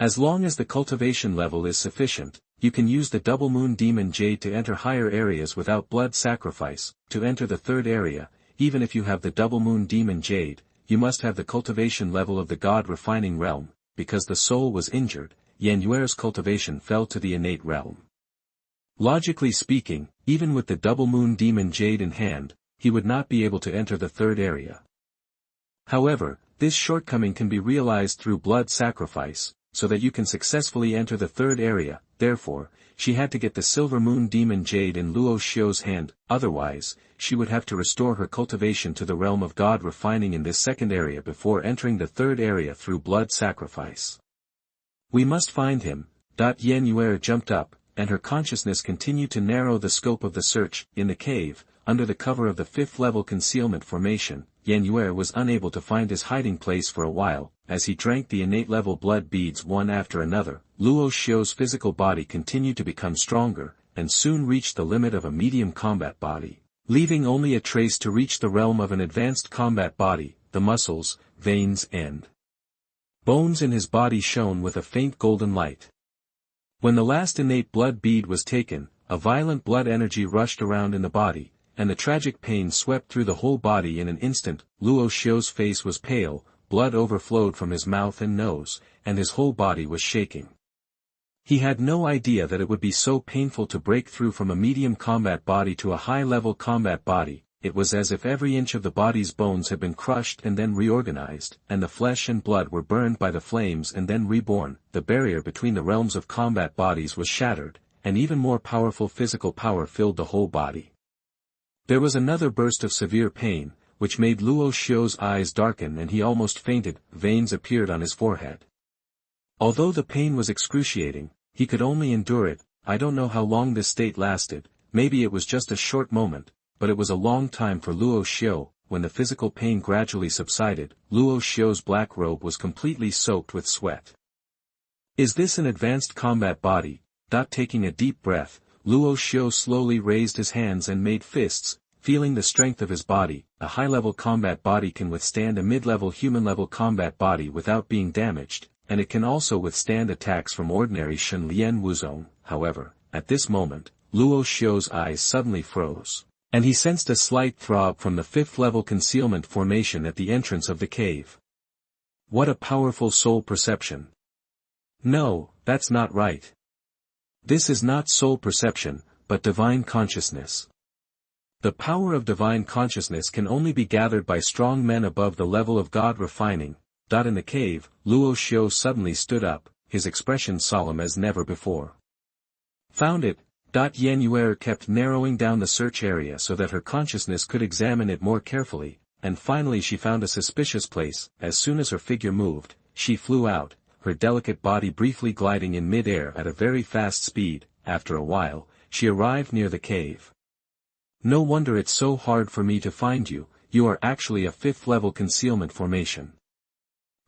As long as the cultivation level is sufficient, you can use the double moon demon Jade to enter higher areas without blood sacrifice. To enter the 3rd area, even if you have the double moon demon Jade, you must have the cultivation level of the god-refining realm. Because the soul was injured, Yue'er's cultivation fell to the innate realm. Logically speaking, even with the double moon demon Jade in hand, he would not be able to enter the 3rd area. However, this shortcoming can be realized through blood sacrifice, so that you can successfully enter the 3rd area. Therefore, she had to get the silver moon demon Jade in Luo Xiu's hand. Otherwise, she would have to restore her cultivation to the realm of God refining in this 2nd area before entering the 3rd area through blood sacrifice. We must find him. Yue'er jumped up, and her consciousness continued to narrow the scope of the search. In the cave, under the cover of the 5th level concealment formation, Yue'er was unable to find his hiding place for a while. As he drank the innate level blood beads one after another, Luo Xiu's physical body continued to become stronger, and soon reached the limit of a medium combat body, leaving only a trace to reach the realm of an advanced combat body. The muscles, veins and bones in his body shone with a faint golden light. When the last innate blood bead was taken, a violent blood energy rushed around in the body, and the tragic pain swept through the whole body in an instant. Luo Xiu's face was pale, blood overflowed from his mouth and nose, and his whole body was shaking. He had no idea that it would be so painful to break through from a medium combat body to a high-level combat body. It was as if every inch of the body's bones had been crushed and then reorganized, and the flesh and blood were burned by the flames and then reborn. The barrier between the realms of combat bodies was shattered, and even more powerful physical power filled the whole body. There was another burst of severe pain, which made Luo Xiu's eyes darken and he almost fainted. Veins appeared on his forehead. Although the pain was excruciating, he could only endure it. I don't know how long this state lasted, maybe it was just a short moment, but it was a long time for Luo Xiu. When the physical pain gradually subsided, Luo Xiu's black robe was completely soaked with sweat. Is this an advanced combat body? Taking a deep breath, Luo Xiu slowly raised his hands and made fists, feeling the strength of his body. A high-level combat body can withstand a mid-level human-level combat body without being damaged, and it can also withstand attacks from ordinary Shen Lian Wuzong. However, at this moment, Luo Xiu's eyes suddenly froze, and he sensed a slight throb from the fifth-level concealment formation at the entrance of the cave. What a powerful soul perception! No, that's not right. This is not soul perception, but divine consciousness. The power of divine consciousness can only be gathered by strong men above the level of God refining. In the cave, Luo Xiu suddenly stood up, his expression solemn as never before. Found it. Yue'er kept narrowing down the search area so that her consciousness could examine it more carefully, and finally she found a suspicious place. As soon as her figure moved, she flew out, her delicate body briefly gliding in mid-air at a very fast speed. After a while, she arrived near the cave. No wonder it's so hard for me to find you. You are actually a fifth-level concealment formation.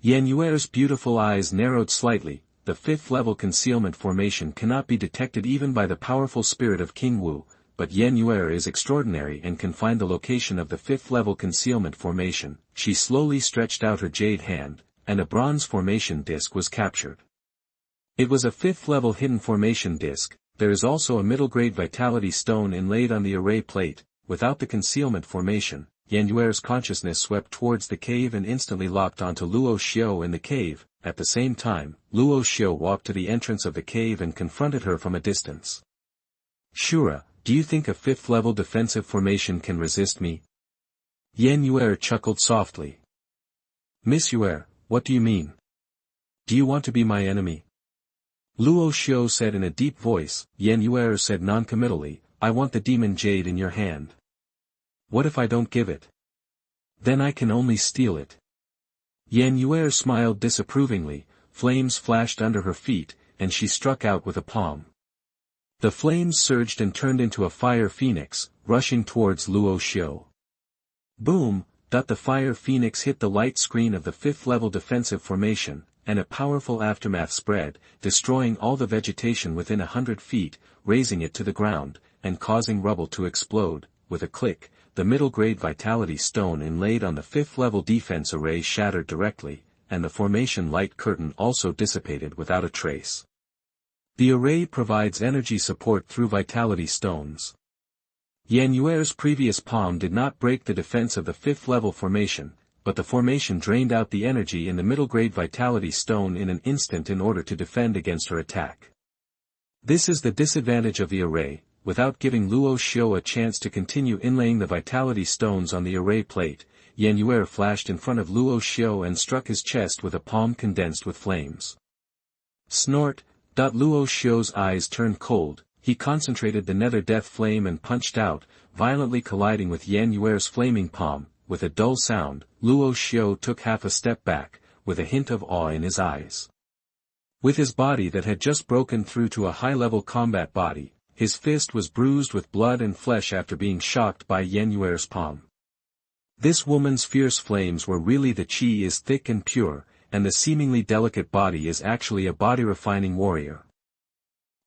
Yue'er's beautiful eyes narrowed slightly. The fifth-level concealment formation cannot be detected even by the powerful spirit of King Wu, but Yue'er is extraordinary and can find the location of the fifth-level concealment formation. She slowly stretched out her jade hand, and a bronze formation disc was captured. It was a fifth-level hidden formation disc. There is also a middle-grade vitality stone inlaid on the array plate. Without the concealment formation, Yue'er's consciousness swept towards the cave and instantly locked onto Luo Xiu in the cave. At the same time, Luo Xiu walked to the entrance of the cave and confronted her from a distance. Shura, do you think a fifth-level defensive formation can resist me? Yue'er chuckled softly. Miss Yue'er, what do you mean? Do you want to be my enemy? Luo Xiu said in a deep voice. Yue'er said non-committally, I want the demon jade in your hand. What if I don't give it? Then I can only steal it. Yue'er smiled disapprovingly. Flames flashed under her feet, and she struck out with a palm. The flames surged and turned into a fire phoenix, rushing towards Luo Xiu. Boom! The fire phoenix hit the light screen of the fifth-level defensive formation, and a powerful aftermath spread, destroying all the vegetation within 100 feet, razing it to the ground, and causing rubble to explode. With a click, the middle-grade vitality stone inlaid on the fifth-level defense array shattered directly, and the formation light curtain also dissipated without a trace. The array provides energy support through vitality stones. Yue'er's previous palm did not break the defense of the fifth-level formation, but the formation drained out the energy in the middle-grade vitality stone in an instant in order to defend against her attack. This is the disadvantage of the array. Without giving Luo Xiu a chance to continue inlaying the vitality stones on the array plate, Yue'er flashed in front of Luo Xiu and struck his chest with a palm condensed with flames. Snort! Luo Xiu's eyes turned cold. He concentrated the nether death flame and punched out, violently colliding with Yue'er's flaming palm. With a dull sound, Luo Xiu took half a step back, with a hint of awe in his eyes. With his body that had just broken through to a high-level combat body, his fist was bruised with blood and flesh after being shocked by Yue'er's palm. This woman's fierce flames were really the chi is thick and pure, and the seemingly delicate body is actually a body-refining warrior.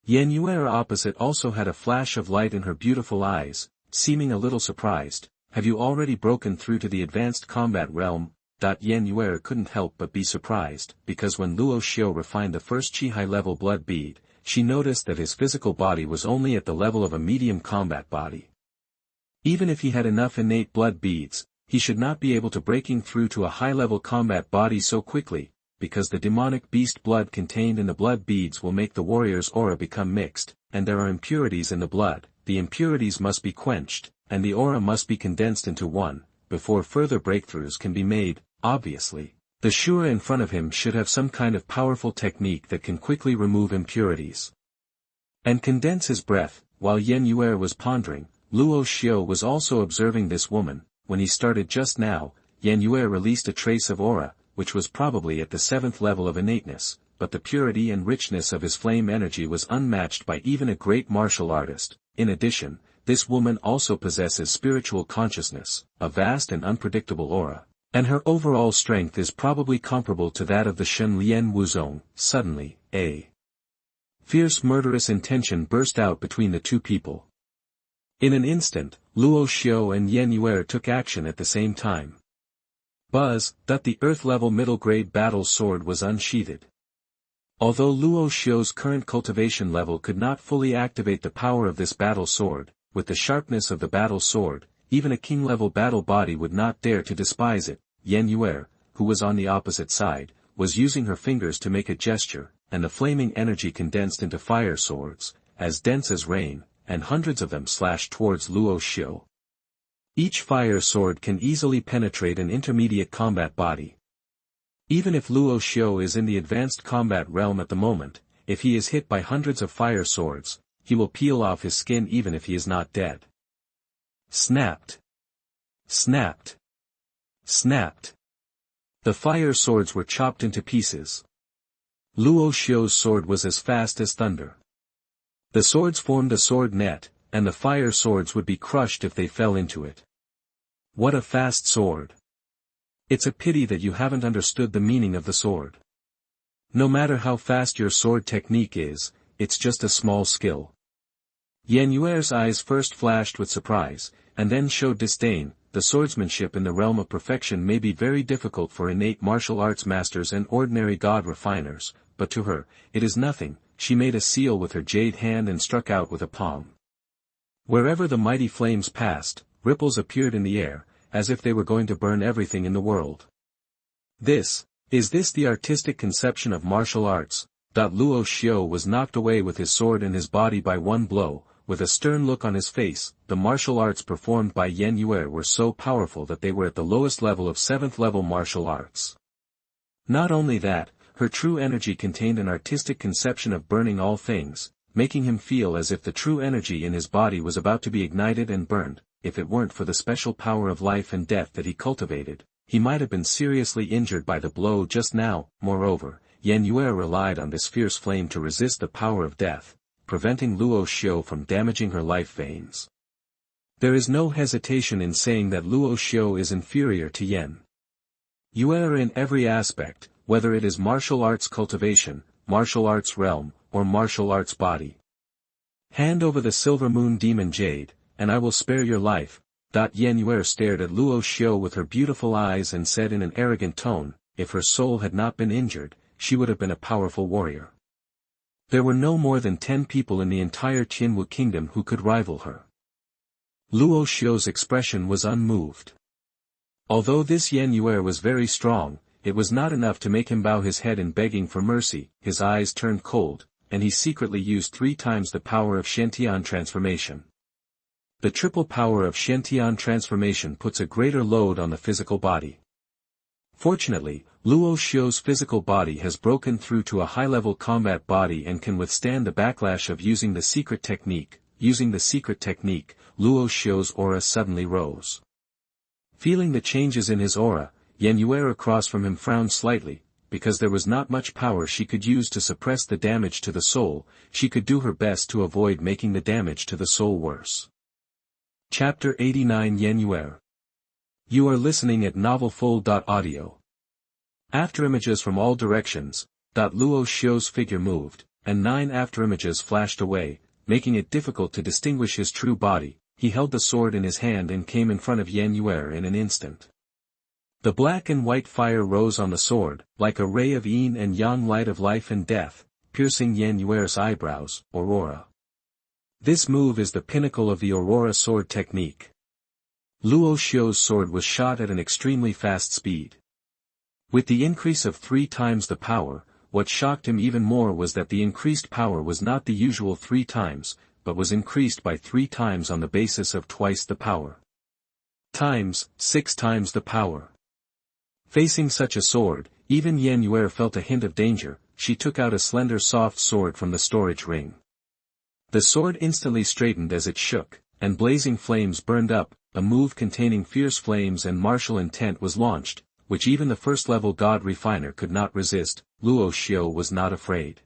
Yue'er opposite also had a flash of light in her beautiful eyes, seeming a little surprised. Have you already broken through to the advanced combat realm? Yue'er couldn't help but be surprised, because when Luo Xiu refined the first chi high-level blood bead, she noticed that his physical body was only at the level of a medium combat body. Even if he had enough innate blood beads, he should not be able to breaking through to a high-level combat body so quickly, because the demonic beast blood contained in the blood beads will make the warrior's aura become mixed, and there are impurities in the blood. The impurities must be quenched, and the aura must be condensed into one, before further breakthroughs can be made. Obviously, the Yue'er in front of him should have some kind of powerful technique that can quickly remove impurities and condense his breath. While Yue'er was pondering, Luo Xiu was also observing this woman. When he started just now, Yue'er released a trace of aura, which was probably at the 7th level of innateness, but the purity and richness of his flame energy was unmatched by even a great martial artist. In addition, this woman also possesses spiritual consciousness, a vast and unpredictable aura, and her overall strength is probably comparable to that of the Shen Lian Wuzong. Suddenly, a fierce murderous intention burst out between the two people. In an instant, Luo Xiu and Yue'er took action at the same time. Buzz, the earth-level middle-grade battle sword was unsheathed. Although Luo Xiu's current cultivation level could not fully activate the power of this battle sword, with the sharpness of the battle sword, even a king-level battle body would not dare to despise it. Yue'er, who was on the opposite side, was using her fingers to make a gesture, and the flaming energy condensed into fire swords, as dense as rain, and hundreds of them slashed towards Luo Xiu. Each fire sword can easily penetrate an intermediate combat body. Even if Luo Xiu is in the advanced combat realm at the moment, if he is hit by hundreds of fire swords, he will peel off his skin even if he is not dead. Snapped. Snapped. Snapped. The fire swords were chopped into pieces. Luo Xiu's sword was as fast as thunder. The swords formed a sword net, and the fire swords would be crushed if they fell into it. What a fast sword! It's a pity that you haven't understood the meaning of the sword. No matter how fast your sword technique is, it's just a small skill. Yue'er's eyes first flashed with surprise, and then showed disdain. The swordsmanship in the realm of perfection may be very difficult for innate martial arts masters and ordinary god refiners, but to her, it is nothing. She made a seal with her jade hand and struck out with a palm. Wherever the mighty flames passed, ripples appeared in the air, as if they were going to burn everything in the world. Is this the artistic conception of martial arts? Luo Xiu was knocked away with his sword and his body by one blow. With a stern look on his face, the martial arts performed by Yue'er were so powerful that they were at the lowest level of 7th level martial arts. Not only that, her true energy contained an artistic conception of burning all things, making him feel as if the true energy in his body was about to be ignited and burned. If it weren't for the special power of life and death that he cultivated, he might have been seriously injured by the blow just now. Moreover, Yue'er relied on this fierce flame to resist the power of death, preventing Luo Xiu from damaging her life veins. There is no hesitation in saying that Luo Xiu is inferior to Yue'er in every aspect, whether it is martial arts cultivation, martial arts realm, or martial arts body. Hand over the silver moon demon Jade, and I will spare your life. Yue'er stared at Luo Xiu with her beautiful eyes and said in an arrogant tone, if her soul had not been injured, she would have been a powerful warrior. There were no more than 10 people in the entire Qinwu kingdom who could rival her. Luo Xiu's expression was unmoved. Although this Yue'er was very strong, it was not enough to make him bow his head in begging for mercy. His eyes turned cold, and he secretly used 3 times the power of Shantian transformation. The triple power of Shantian transformation puts a greater load on the physical body. Fortunately, Luo Xiu's physical body has broken through to a high-level combat body and can withstand the backlash of using the secret technique. Using the secret technique, Luo Xiu's aura suddenly rose. Feeling the changes in his aura, Yue'er across from him frowned slightly, because there was not much power she could use to suppress the damage to the soul. She could do her best to avoid making the damage to the soul worse. Chapter 89 Yue'er. You are listening at novelfull.audio. Afterimages from all directions. Luo Xiu's figure moved, and 9 afterimages flashed away, making it difficult to distinguish his true body. He held the sword in his hand and came in front of Yue'er in an instant. The black and white fire rose on the sword, like a ray of yin and yang light of life and death, piercing Yue'er's eyebrows, aurora. This move is the pinnacle of the aurora sword technique. Luo Xiu's sword was shot at an extremely fast speed. With the increase of 3 times the power, what shocked him even more was that the increased power was not the usual 3 times, but was increased by 3 times on the basis of twice the power. 6 times the power. Facing such a sword, even Yue'er felt a hint of danger. She took out a slender soft sword from the storage ring. The sword instantly straightened as it shook, and blazing flames burned up. A move containing fierce flames and martial intent was launched, which even the first-level God Refiner could not resist. Luo Xiu was not afraid.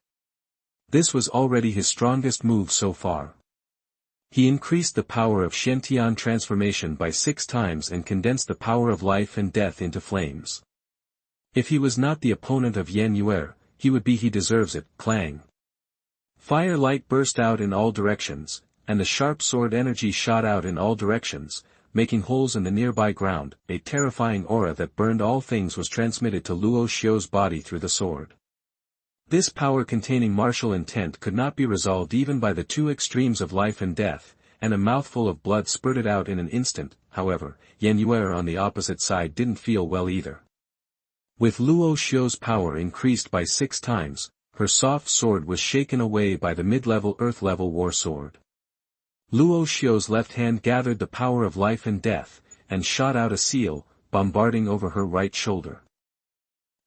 This was already his strongest move so far. He increased the power of Shentian transformation by 6 times and condensed the power of life and death into flames. If he was not the opponent of Yue'er, he would be. He deserves it. Clang. Fire light burst out in all directions, and the sharp sword energy shot out in all directions, making holes in the nearby ground. A terrifying aura that burned all things was transmitted to Luo Xiu's body through the sword. This power containing martial intent could not be resolved even by the 2 extremes of life and death, and a mouthful of blood spurted out in an instant. However, Yue'er on the opposite side didn't feel well either. With Luo Xiu's power increased by 6 times, her soft sword was shaken away by the mid-level earth-level war sword. Luo Xiu's left hand gathered the power of life and death, and shot out a seal, bombarding over her right shoulder.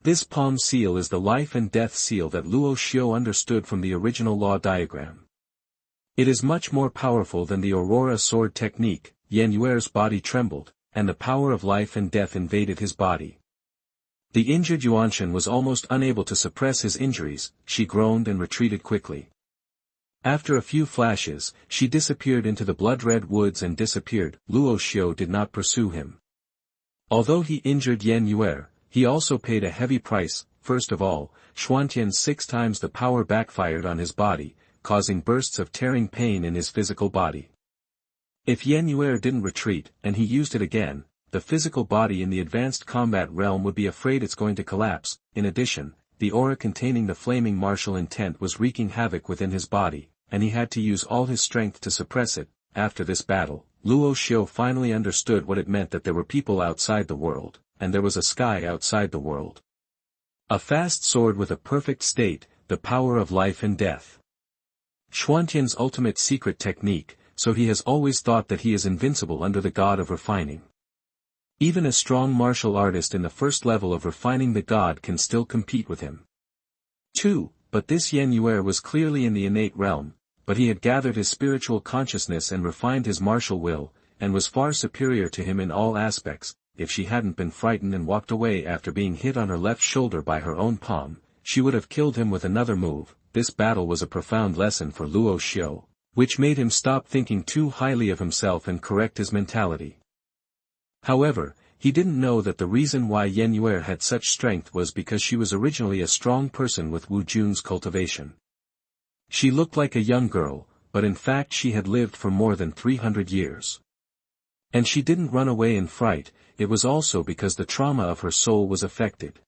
This palm seal is the life and death seal that Luo Xiu understood from the original law diagram. It is much more powerful than the Aurora sword technique. Yue'er's body trembled, and the power of life and death invaded his body. The injured Xuanhuan was almost unable to suppress his injuries. She groaned and retreated quickly. After a few flashes, she disappeared into the blood-red woods and disappeared. Luo Xiu did not pursue him. Although he injured Yue'er, he also paid a heavy price. First of all, Xuanhuan's 6 times the power backfired on his body, causing bursts of tearing pain in his physical body. If Yue'er didn't retreat, and he used it again, the physical body in the advanced combat realm would be afraid it's going to collapse. In addition, the aura containing the flaming martial intent was wreaking havoc within his body, and he had to use all his strength to suppress it. After this battle, Luo Xiu finally understood what it meant that there were people outside the world, and there was a sky outside the world. A fast sword with a perfect state, the power of life and death. Xuanhuan's ultimate secret technique, so he has always thought that he is invincible under the god of refining. Even a strong martial artist in the first level of refining the god can still compete with him. 2. But this Yue'er was clearly in the innate realm, but he had gathered his spiritual consciousness and refined his martial will, and was far superior to him in all aspects. If she hadn't been frightened and walked away after being hit on her left shoulder by her own palm, she would have killed him with another move. This battle was a profound lesson for Luo Xiu, which made him stop thinking too highly of himself and correct his mentality. However, he didn't know that the reason why Yue'er had such strength was because she was originally a strong person with Wu Jun's cultivation. She looked like a young girl, but in fact she had lived for more than 300 years. And she didn't run away in fright. It was also because the trauma of her soul was affected.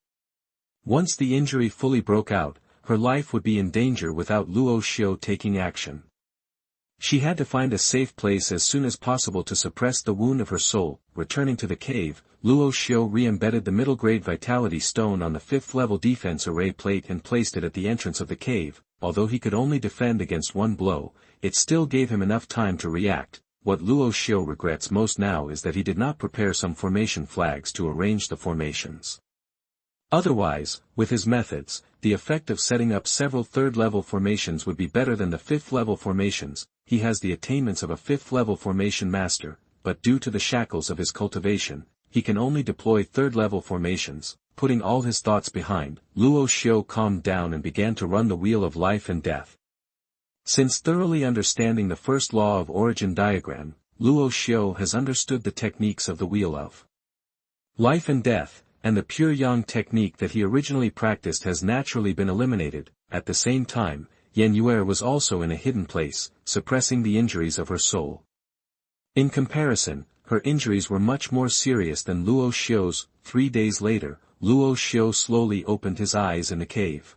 Once the injury fully broke out, her life would be in danger without Luo Xiu taking action. She had to find a safe place as soon as possible to suppress the wound of her soul. Returning to the cave, Luo Xiu re-embedded the middle-grade vitality stone on the 5th-level defense array plate and placed it at the entrance of the cave. Although he could only defend against 1 blow, it still gave him enough time to react. What Luo Xiu regrets most now is that he did not prepare some formation flags to arrange the formations. Otherwise, with his methods, the effect of setting up several 3rd-level formations would be better than the 5th-level formations. He has the attainments of a 5th-level formation master, but due to the shackles of his cultivation, he can only deploy 3rd-level formations. Putting all his thoughts behind, Luo Xiu calmed down and began to run the wheel of life and death. Since thoroughly understanding the first law of origin diagram, Luo Xiu has understood the techniques of the wheel of life and death, and the pure yang technique that he originally practiced has naturally been eliminated. At the same time, Yue'er was also in a hidden place, suppressing the injuries of her soul. In comparison, her injuries were much more serious than Luo Xiu's. 3 days later, Luo Xiu slowly opened his eyes in the cave.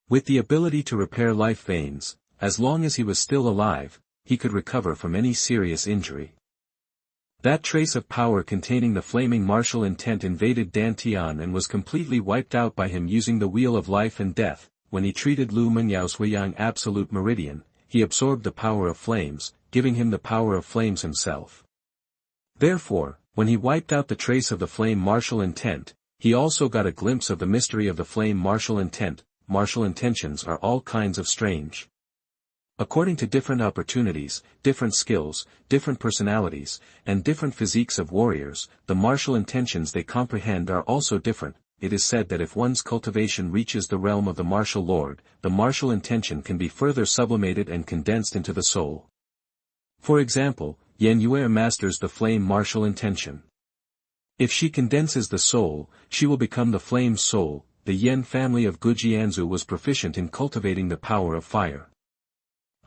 With the ability to repair life veins, as long as he was still alive, he could recover from any serious injury. That trace of power containing the flaming martial intent invaded Dantian and was completely wiped out by him using the wheel of life and death. When he treated Lu Menyao's Huiyang absolute meridian, he absorbed the power of flames, giving him the power of flames himself. Therefore, when he wiped out the trace of the flame martial intent, he also got a glimpse of the mystery of the flame martial intent. Martial intentions are all kinds of strange. According to different opportunities, different skills, different personalities, and different physiques of warriors, the martial intentions they comprehend are also different. It is said that if one's cultivation reaches the realm of the martial lord, the martial intention can be further sublimated and condensed into the soul. For example, Yue'er masters the flame martial intention. If she condenses the soul, she will become the flame soul. The Yen family of Gujianzu was proficient in cultivating the power of fire.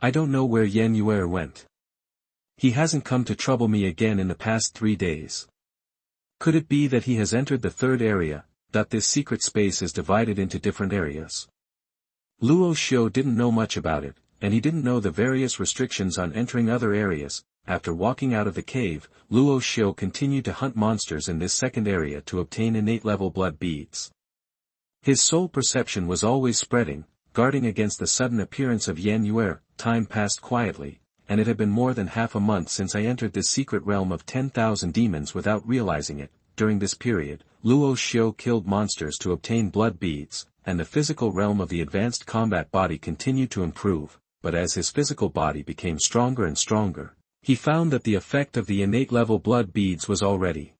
I don't know where Yue'er went. He hasn't come to trouble me again in the past 3 days. Could it be that he has entered the third area, that this secret space is divided into different areas? Luo Xiu didn't know much about it, and he didn't know the various restrictions on entering other areas. After walking out of the cave, Luo Xiu continued to hunt monsters in this second area to obtain innate level blood beads. His soul perception was always spreading, guarding against the sudden appearance of Yue'er. Time passed quietly, and it had been more than half a month since I entered this secret realm of 10,000 demons without realizing it. During this period, Luo Xiu killed monsters to obtain blood beads, and the physical realm of the advanced combat body continued to improve, but as his physical body became stronger and stronger, he found that the effect of the innate level blood beads was already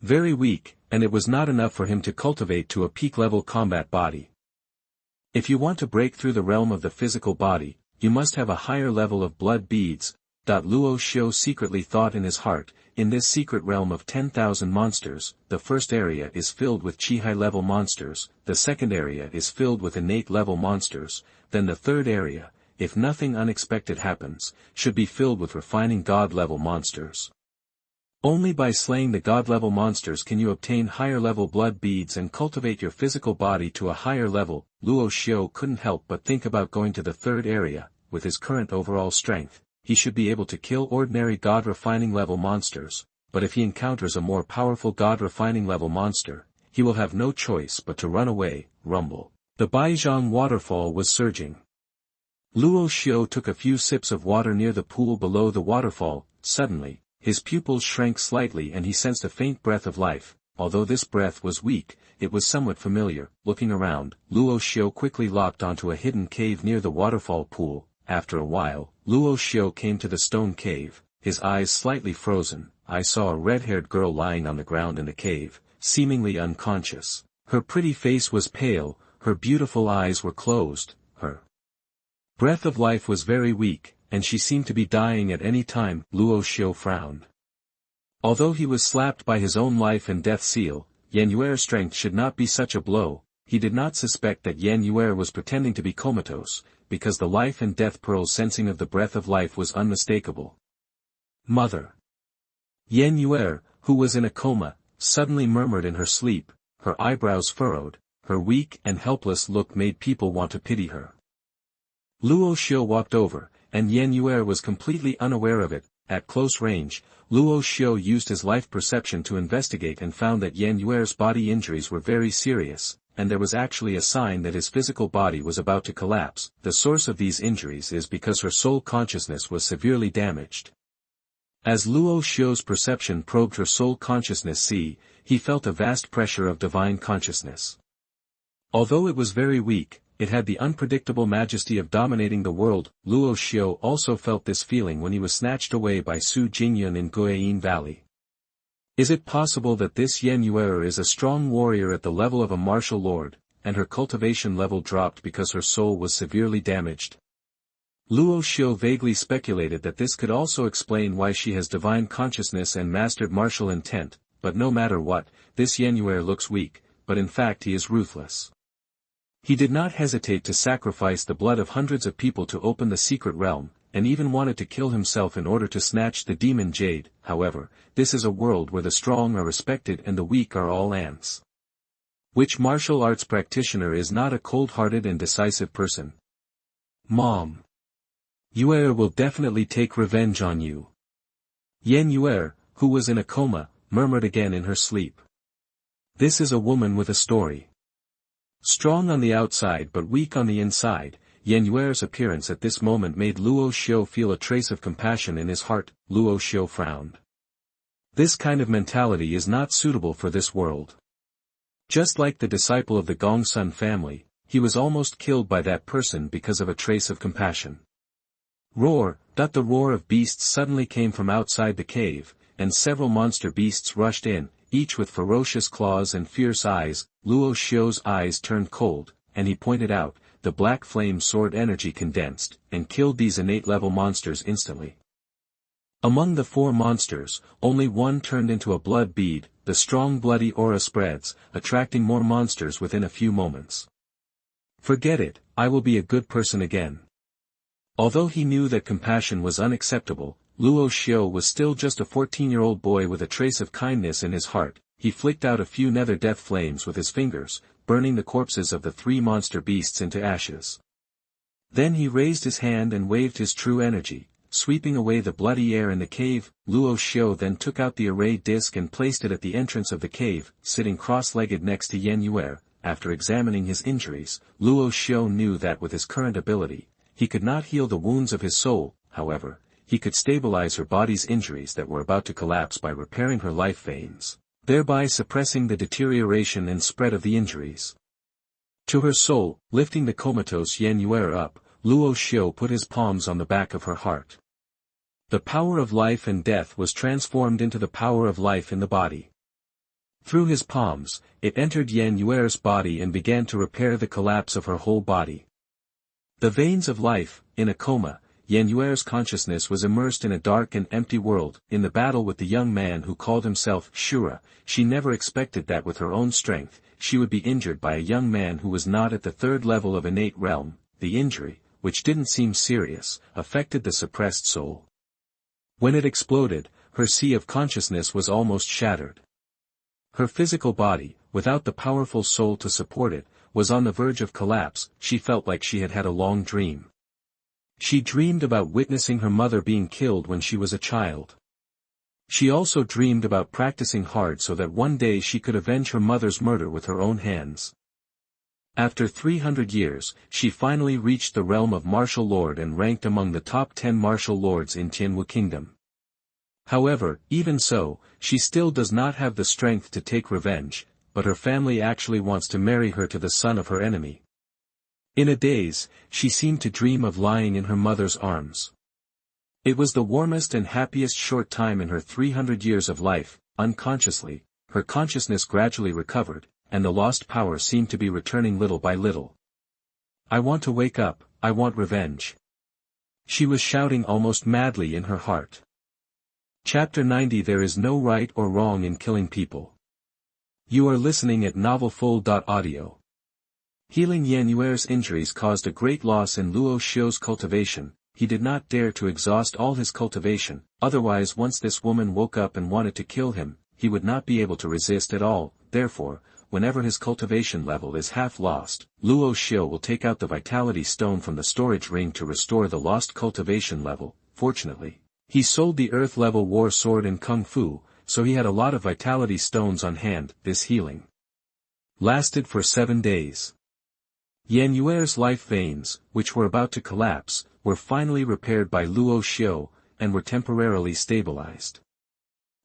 very weak, and it was not enough for him to cultivate to a peak level combat body. If you want to break through the realm of the physical body, you must have a higher level of blood beads. Luo Xiu secretly thought in his heart, in this secret realm of 10,000 monsters, the first area is filled with Qi-high level monsters, the second area is filled with innate level monsters, then the third area, if nothing unexpected happens, should be filled with refining god level monsters. Only by slaying the god level monsters can you obtain higher level blood beads and cultivate your physical body to a higher level. Luo Xiu couldn't help but think about going to the third area. With his current overall strength, he should be able to kill ordinary god refining level monsters, but if he encounters a more powerful god refining level monster, he will have no choice but to run away. Rumble. The Baizhang waterfall was surging. Luo Xiu took a few sips of water near the pool below the waterfall. Suddenly, his pupils shrank slightly and he sensed a faint breath of life. Although this breath was weak, it was somewhat familiar. Looking around, Luo Xiu quickly locked onto a hidden cave near the waterfall pool. After a while, Luo Xiu came to the stone cave, his eyes slightly frozen. I saw a red-haired girl lying on the ground in the cave, seemingly unconscious. Her pretty face was pale, her beautiful eyes were closed, her breath of life was very weak, and she seemed to be dying at any time. Luo Xiu frowned. Although he was slapped by his own life and death seal, Yue'er's strength should not be such a blow. He did not suspect that Yue'er was pretending to be comatose, because the life and death pearl sensing of the breath of life was unmistakable. Mother! Yue'er, who was in a coma, suddenly murmured in her sleep, her eyebrows furrowed, her weak and helpless look made people want to pity her. Luo Xiu walked over, and Yue'er was completely unaware of it. At close range, Luo Xiu used his life perception to investigate and found that Yue'er's body injuries were very serious, and there was actually a sign that his physical body was about to collapse. The source of these injuries is because her soul consciousness was severely damaged. As Luo Xiu's perception probed her soul consciousness, he felt a vast pressure of divine consciousness. Although it was very weak, it had the unpredictable majesty of dominating the world. Luo Xiu also felt this feeling when he was snatched away by Su Jingyun in Guiying Valley. Is it possible that this Yue'er is a strong warrior at the level of a martial lord, and her cultivation level dropped because her soul was severely damaged? Luo Xiu vaguely speculated that this could also explain why she has divine consciousness and mastered martial intent, but no matter what, this Yue'er looks weak, but in fact he is ruthless. He did not hesitate to sacrifice the blood of hundreds of people to open the secret realm, and even wanted to kill himself in order to snatch the demon Jade. However, this is a world where the strong are respected and the weak are all ants. Which martial arts practitioner is not a cold-hearted and decisive person? Mom. Yue'er will definitely take revenge on you. Yue'er, who was in a coma, murmured again in her sleep. This is a woman with a story. Strong on the outside but weak on the inside, Yue'er's appearance at this moment made Luo Xiu feel a trace of compassion in his heart. Luo Xiu frowned. This kind of mentality is not suitable for this world. Just like the disciple of the Gongsun family, he was almost killed by that person because of a trace of compassion. Roar! The roar of beasts suddenly came from outside the cave, and several monster beasts rushed in, each with ferocious claws and fierce eyes. Luo Xiu's eyes turned cold, and he pointed out, the black flame sword energy condensed, and killed these innate level monsters instantly. Among the 4 monsters, only one turned into a blood bead. The strong bloody aura spreads, attracting more monsters within a few moments. Forget it, I will be a good person again. Although he knew that compassion was unacceptable, Luo Xiu was still just a 14-year-old boy with a trace of kindness in his heart. He flicked out a few nether death flames with his fingers, burning the corpses of the 3 monster beasts into ashes. Then he raised his hand and waved his true energy, sweeping away the bloody air in the cave. Luo Xiu then took out the array disc and placed it at the entrance of the cave, sitting cross-legged next to Yue'er. After examining his injuries, Luo Xiu knew that with his current ability, he could not heal the wounds of his soul. However, he could stabilize her body's injuries that were about to collapse by repairing her life veins, thereby suppressing the deterioration and spread of the injuries. To her soul, lifting the comatose Yue'er up, Luo Xiu put his palms on the back of her heart. The power of life and death was transformed into the power of life in the body. Through his palms, it entered Yue'er's body and began to repair the collapse of her whole body. The veins of life. In a coma, Yue'er's consciousness was immersed in a dark and empty world. In the battle with the young man who called himself Shura, she never expected that with her own strength, she would be injured by a young man who was not at the 3rd level of innate realm. The injury, which didn't seem serious, affected the suppressed soul. When it exploded, her sea of consciousness was almost shattered. Her physical body, without the powerful soul to support it, was on the verge of collapse. She felt like she had had a long dream. She dreamed about witnessing her mother being killed when she was a child. She also dreamed about practicing hard so that one day she could avenge her mother's murder with her own hands. After 300 years, she finally reached the realm of Martial Lord and ranked among the top 10 martial lords in Tianwu Kingdom. However, even so, she still does not have the strength to take revenge, but her family actually wants to marry her to the son of her enemy. In a daze, she seemed to dream of lying in her mother's arms. It was the warmest and happiest short time in her 300 years of life. Unconsciously, her consciousness gradually recovered, and the lost power seemed to be returning little by little. I want to wake up, I want revenge. She was shouting almost madly in her heart. Chapter 90. There is no right or wrong in killing people. You are listening at novelfull.audio. Healing Yue'er's injuries caused a great loss in Luo Xiu's cultivation. He did not dare to exhaust all his cultivation, otherwise once this woman woke up and wanted to kill him, he would not be able to resist at all. Therefore, whenever his cultivation level is half lost, Luo Xiu will take out the vitality stone from the storage ring to restore the lost cultivation level. Fortunately, he sold the earth-level war sword in Kung Fu, so he had a lot of vitality stones on hand. This healing lasted for 7 days. Yue'er's life veins, which were about to collapse, were finally repaired by Luo Xiu, and were temporarily stabilized.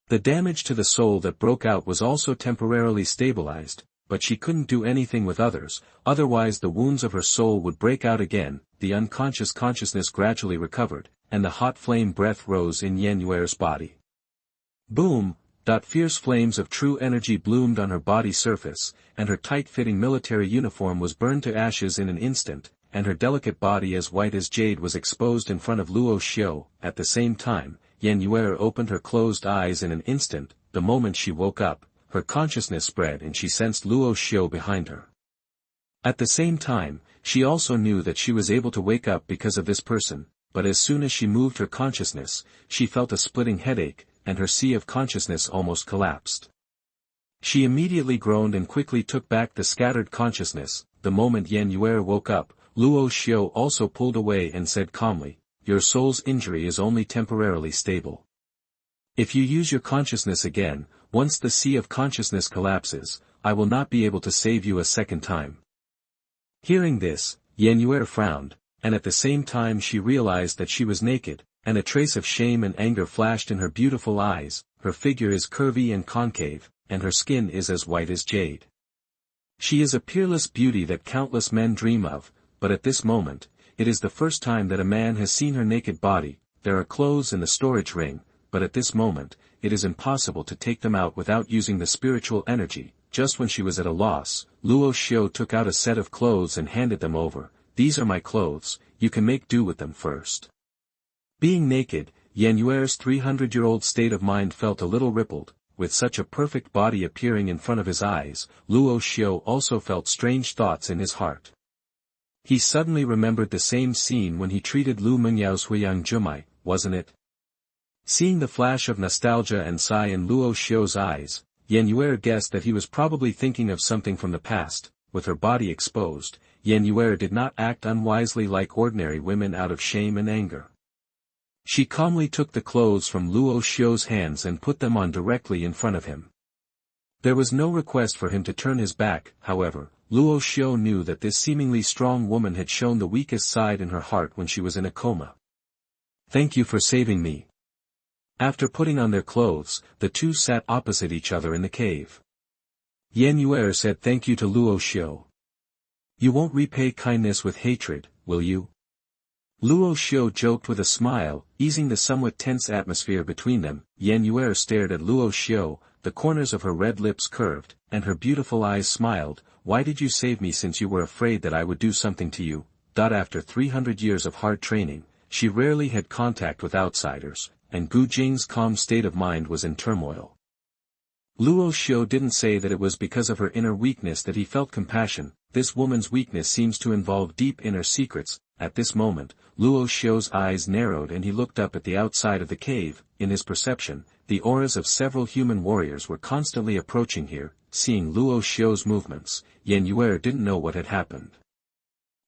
The damage to the soul that broke out was also temporarily stabilized, but she couldn't do anything with others, otherwise the wounds of her soul would break out again. The unconscious consciousness gradually recovered, and the hot flame breath rose in Yue'er's body. Boom! Fierce flames of true energy bloomed on her body surface, and her tight-fitting military uniform was burned to ashes in an instant, and her delicate body as white as jade was exposed in front of Luo Xiu. At the same time, Yue'er opened her closed eyes in an instant. The moment she woke up, her consciousness spread and she sensed Luo Xiu behind her. At the same time, she also knew that she was able to wake up because of this person, but as soon as she moved her consciousness, she felt a splitting headache, and her sea of consciousness almost collapsed. She immediately groaned and quickly took back the scattered consciousness. The moment Yue'er woke up, Luo Xiu also pulled away and said calmly, "Your soul's injury is only temporarily stable. If you use your consciousness again, once the sea of consciousness collapses, I will not be able to save you a second time. Hearing this, Yue'er frowned, and at the same time she realized that she was naked, and a trace of shame and anger flashed in her beautiful eyes. Her figure is curvy and concave, and her skin is as white as jade. She is a peerless beauty that countless men dream of, but at this moment, it is the first time that a man has seen her naked body. There are clothes in the storage ring, but at this moment, it is impossible to take them out without using the spiritual energy. Just when she was at a loss, Luo Xiu took out a set of clothes and handed them over. These are my clothes, you can make do with them first. Being naked, Yue'er's 300-year-old state of mind felt a little rippled. With such a perfect body appearing in front of his eyes, Luo Xiu also felt strange thoughts in his heart. He suddenly remembered the same scene when he treated Lu Mengyao's Huiyang Jumai, wasn't it? Seeing the flash of nostalgia and sigh in Luo Xiu's eyes, Yue'er guessed that he was probably thinking of something from the past. With her body exposed, Yue'er did not act unwisely like ordinary women out of shame and anger. She calmly took the clothes from Luo Xiu's hands and put them on directly in front of him. There was no request for him to turn his back, however. Luo Xiu knew that this seemingly strong woman had shown the weakest side in her heart when she was in a coma. Thank you for saving me. After putting on their clothes, the two sat opposite each other in the cave. Yue'er said thank you to Luo Xiu. You won't repay kindness with hatred, will you? Luo Xiu joked with a smile, easing the somewhat tense atmosphere between them. Yue'er stared at Luo Xiu, the corners of her red lips curved, and her beautiful eyes smiled. Why did you save me since you were afraid that I would do something to you? After 300 years of hard training, she rarely had contact with outsiders, and Gu Jing's calm state of mind was in turmoil. Luo Xiu didn't say that it was because of her inner weakness that he felt compassion. This woman's weakness seems to involve deep inner secrets. At this moment, Luo Xiu's eyes narrowed and he looked up at the outside of the cave. In his perception, the auras of several human warriors were constantly approaching here. Seeing Luo Xiu's movements, Yue'er didn't know what had happened.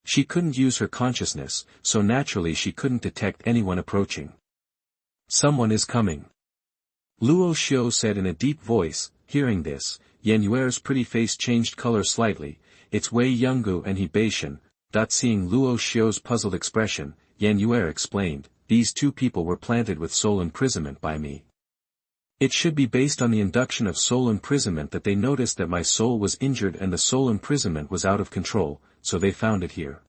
She couldn't use her consciousness, so naturally she couldn't detect anyone approaching. Someone is coming. Luo Xiu said in a deep voice. Hearing this, Yue'er's pretty face changed color slightly. It's Wei Yonggu and He Beishan. Seeing Luo Xiu's puzzled expression, Yue'er explained, these two people were planted with soul imprisonment by me. It should be based on the induction of soul imprisonment that they noticed that my soul was injured and the soul imprisonment was out of control, so they found it here.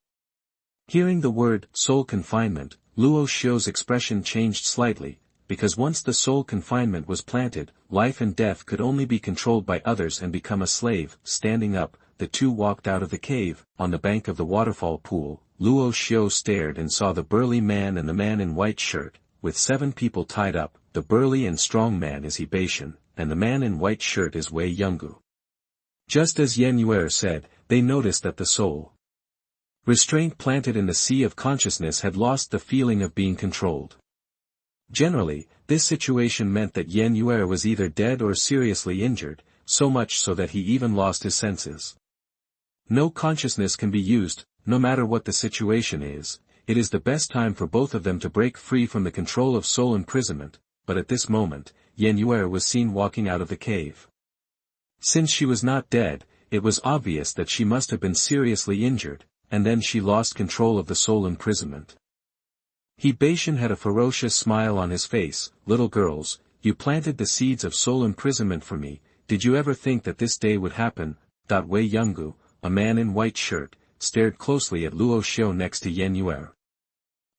Hearing the word, soul confinement, Luo Xiu's expression changed slightly, because once the soul confinement was planted, life and death could only be controlled by others and become a slave. Standing up, the two walked out of the cave. On the bank of the waterfall pool, Luo Xiu stared and saw the burly man and the man in white shirt, with 7 people tied up. The burly and strong man is He Beishan, and the man in white shirt is Wei Yonggu. Just as Yue'er said, they noticed that the soul restraint planted in the sea of consciousness had lost the feeling of being controlled. Generally, this situation meant that Yue'er was either dead or seriously injured, so much so that he even lost his senses. No consciousness can be used, no matter what the situation is. It is the best time for both of them to break free from the control of soul imprisonment. But at this moment, Yue'er was seen walking out of the cave. Since she was not dead, it was obvious that she must have been seriously injured, and then she lost control of the soul imprisonment. He Beishan had a ferocious smile on his face. Little girls, you planted the seeds of soul imprisonment for me. Did you ever think that this day would happen? Wei Yonggu, a man in white shirt, stared closely at Luo Xiu next to Yue'er.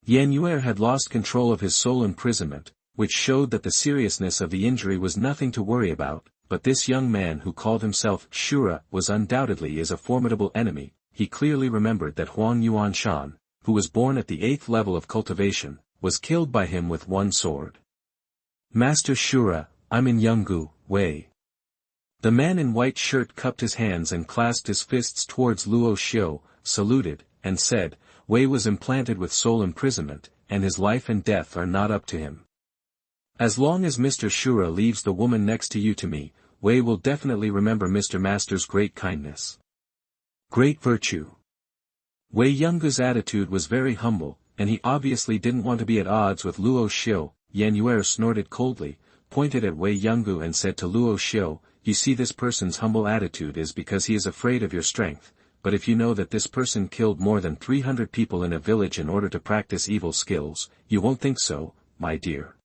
Yue'er had lost control of his soul imprisonment, which showed that the seriousness of the injury was nothing to worry about, but this young man who called himself Shura was undoubtedly a formidable enemy. He clearly remembered that Huang Yuanshan, who was born at the 8th level of cultivation, was killed by him with one sword. Master Shura, I'm in Yonggu, Wei. The man in white shirt cupped his hands and clasped his fists towards Luo Xiu, saluted, and said, Wei was implanted with soul imprisonment, and his life and death are not up to him. As long as Mr. Shura leaves the woman next to you to me, Wei will definitely remember Mr. Master's great kindness. Great virtue. Wei Yonggu's attitude was very humble, and he obviously didn't want to be at odds with Luo Xiu. Yue'er snorted coldly. pointed at Wei Yonggu and said to Luo Xiu, "You see, this person's humble attitude is because he is afraid of your strength, but if you know that this person killed more than 300 people in a village in order to practice evil skills, you won't think so, my dear."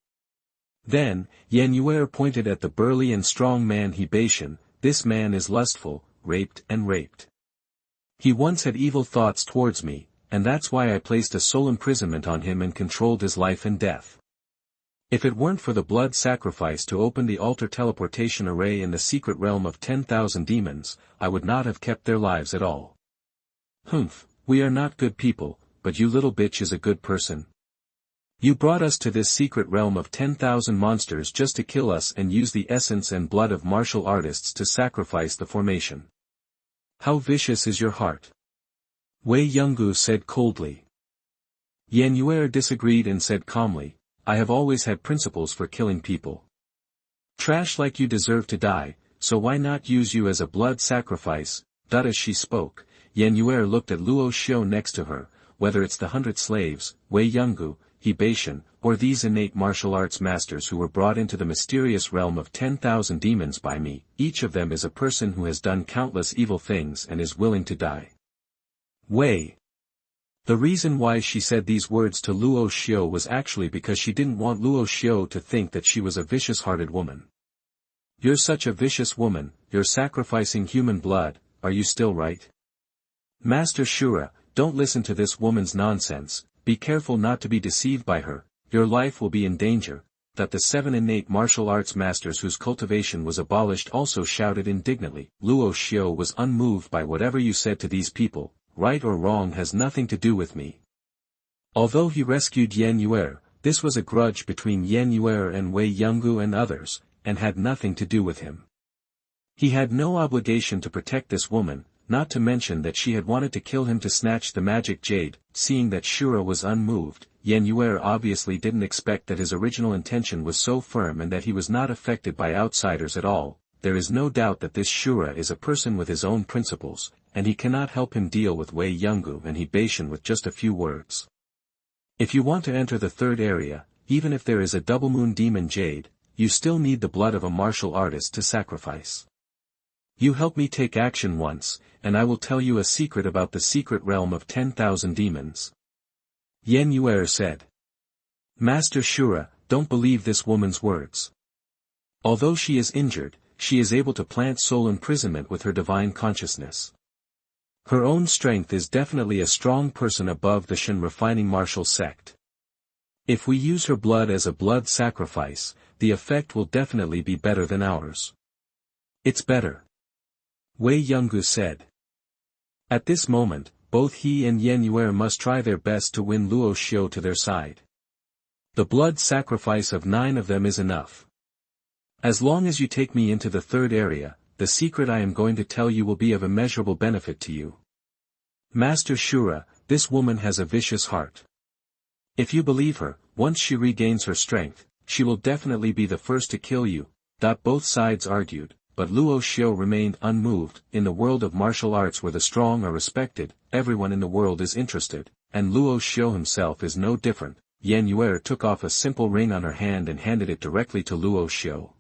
Then, Yue'er pointed at the burly and strong man He Beishan. "This man is lustful, raped and raped. He once had evil thoughts towards me, and that's why I placed a soul imprisonment on him and controlled his life and death. If it weren't for the blood sacrifice to open the altar teleportation array in the secret realm of 10,000 demons, I would not have kept their lives at all." "Humph, we are not good people, but you little bitch is a good person. You brought us to this secret realm of 10,000 monsters just to kill us and use the essence and blood of martial artists to sacrifice the formation. How vicious is your heart?" Wei Yonggu said coldly. Yue'er disagreed and said calmly, "I have always had principles for killing people. Trash like you deserve to die, so why not use you as a blood sacrifice?" As she spoke, Yue'er looked at Luo Xiu next to her. "Whether it's the 100 slaves, Wei Yonggu, He Beishan, or these innate martial arts masters who were brought into the mysterious realm of 10,000 demons by me, each of them is a person who has done countless evil things and is willing to die." Wei. The reason why she said these words to Luo Xiu was actually because she didn't want Luo Xiu to think that she was a vicious-hearted woman. "You're such a vicious woman, you're sacrificing human blood, are you still right? Master Shura, don't listen to this woman's nonsense, be careful not to be deceived by her, your life will be in danger." That the 7 innate martial arts masters whose cultivation was abolished also shouted indignantly. Luo Xiu was unmoved by whatever you said to these people, right or wrong has nothing to do with me. Although he rescued Yue'er, this was a grudge between Yue'er and Wei Yonggu and others, and had nothing to do with him. He had no obligation to protect this woman, not to mention that she had wanted to kill him to snatch the magic jade. Seeing that Shura was unmoved, Yue'er obviously didn't expect that his original intention was so firm and that he was not affected by outsiders at all. There is no doubt that this Shura is a person with his own principles, and he cannot help him deal with Wei Yonggu and He Beishan with just a few words. If you want to enter the third area, even if there is a double moon demon Jade, you still need the blood of a martial artist to sacrifice. You help me take action once, and I will tell you a secret about the secret realm of 10,000 demons." Yue'er said. "Master Shura, don't believe this woman's words. Although she is injured, she is able to plant soul imprisonment with her divine consciousness. Her own strength is definitely a strong person above the Shen refining martial sect. If we use her blood as a blood sacrifice, the effect will definitely be better than ours." "It's better," Wei Yonggu said. At this moment, both he and Yue'er must try their best to win Luo Xiu to their side. The blood sacrifice of 9 of them is enough. As long as you take me into the third area, the secret I am going to tell you will be of immeasurable benefit to you. Master Shura, this woman has a vicious heart. If you believe her, once she regains her strength, she will definitely be the first to kill you." Both sides argued, but Luo Xiu remained unmoved. In the world of martial arts where the strong are respected, everyone in the world is interested, and Luo Xiu himself is no different. Yue'er took off a simple ring on her hand and handed it directly to Luo Xiu.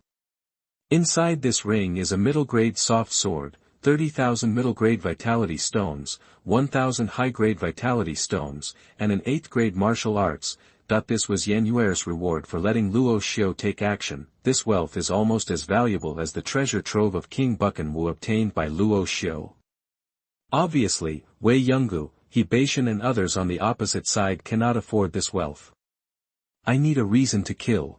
Inside this ring is a middle-grade soft sword, 30,000 middle-grade vitality stones, 1,000 high-grade vitality stones, and an 8th-grade martial arts. This was Yue'er's reward for letting Luo Xiu take action. This wealth is almost as valuable as the treasure trove of King Buchanwu obtained by Luo Xiu. Obviously, Wei Yonggu, He Beishan and others on the opposite side cannot afford this wealth. I need a reason to kill.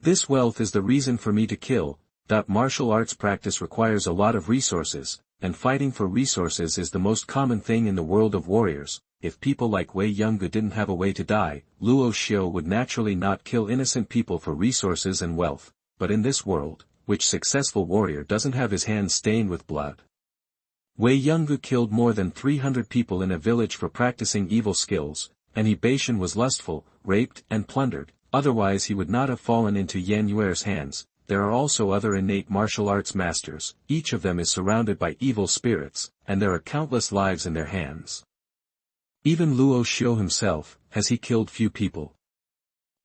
This wealth is the reason for me to kill. Martial arts practice requires a lot of resources, and fighting for resources is the most common thing in the world of warriors. If people like Wei Yonggu didn't have a way to die, Luo Xiu would naturally not kill innocent people for resources and wealth, but in this world, which successful warrior doesn't have his hands stained with blood? Wei Yonggu killed more than 300 people in a village for practicing evil skills, and He Beishan was lustful, raped and plundered, otherwise he would not have fallen into Yue'er's hands. There are also other innate martial arts masters, each of them is surrounded by evil spirits, and there are countless lives in their hands. Even Luo Xiu himself, has he killed few people?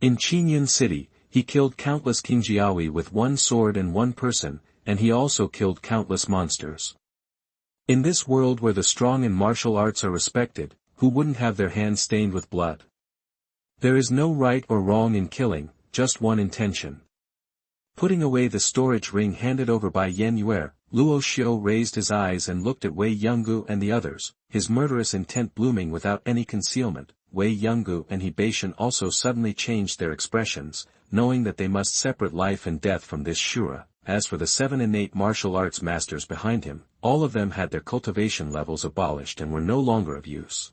In Qinyan City, He killed countless Qingjiaoui with one sword and one person, and he also killed countless monsters. In this world where the strong in martial arts are respected, who wouldn't have their hands stained with blood? There is no right or wrong in killing, just one intention. Putting away the storage ring handed over by Yue'er, Luo Xiu raised his eyes and looked at Wei Yonggu and the others, his murderous intent blooming without any concealment. Wei Yonggu and He Beishan also suddenly changed their expressions, knowing that they must separate life and death from this Shura. As for the 7 innate martial arts masters behind him, all of them had their cultivation levels abolished and were no longer of use.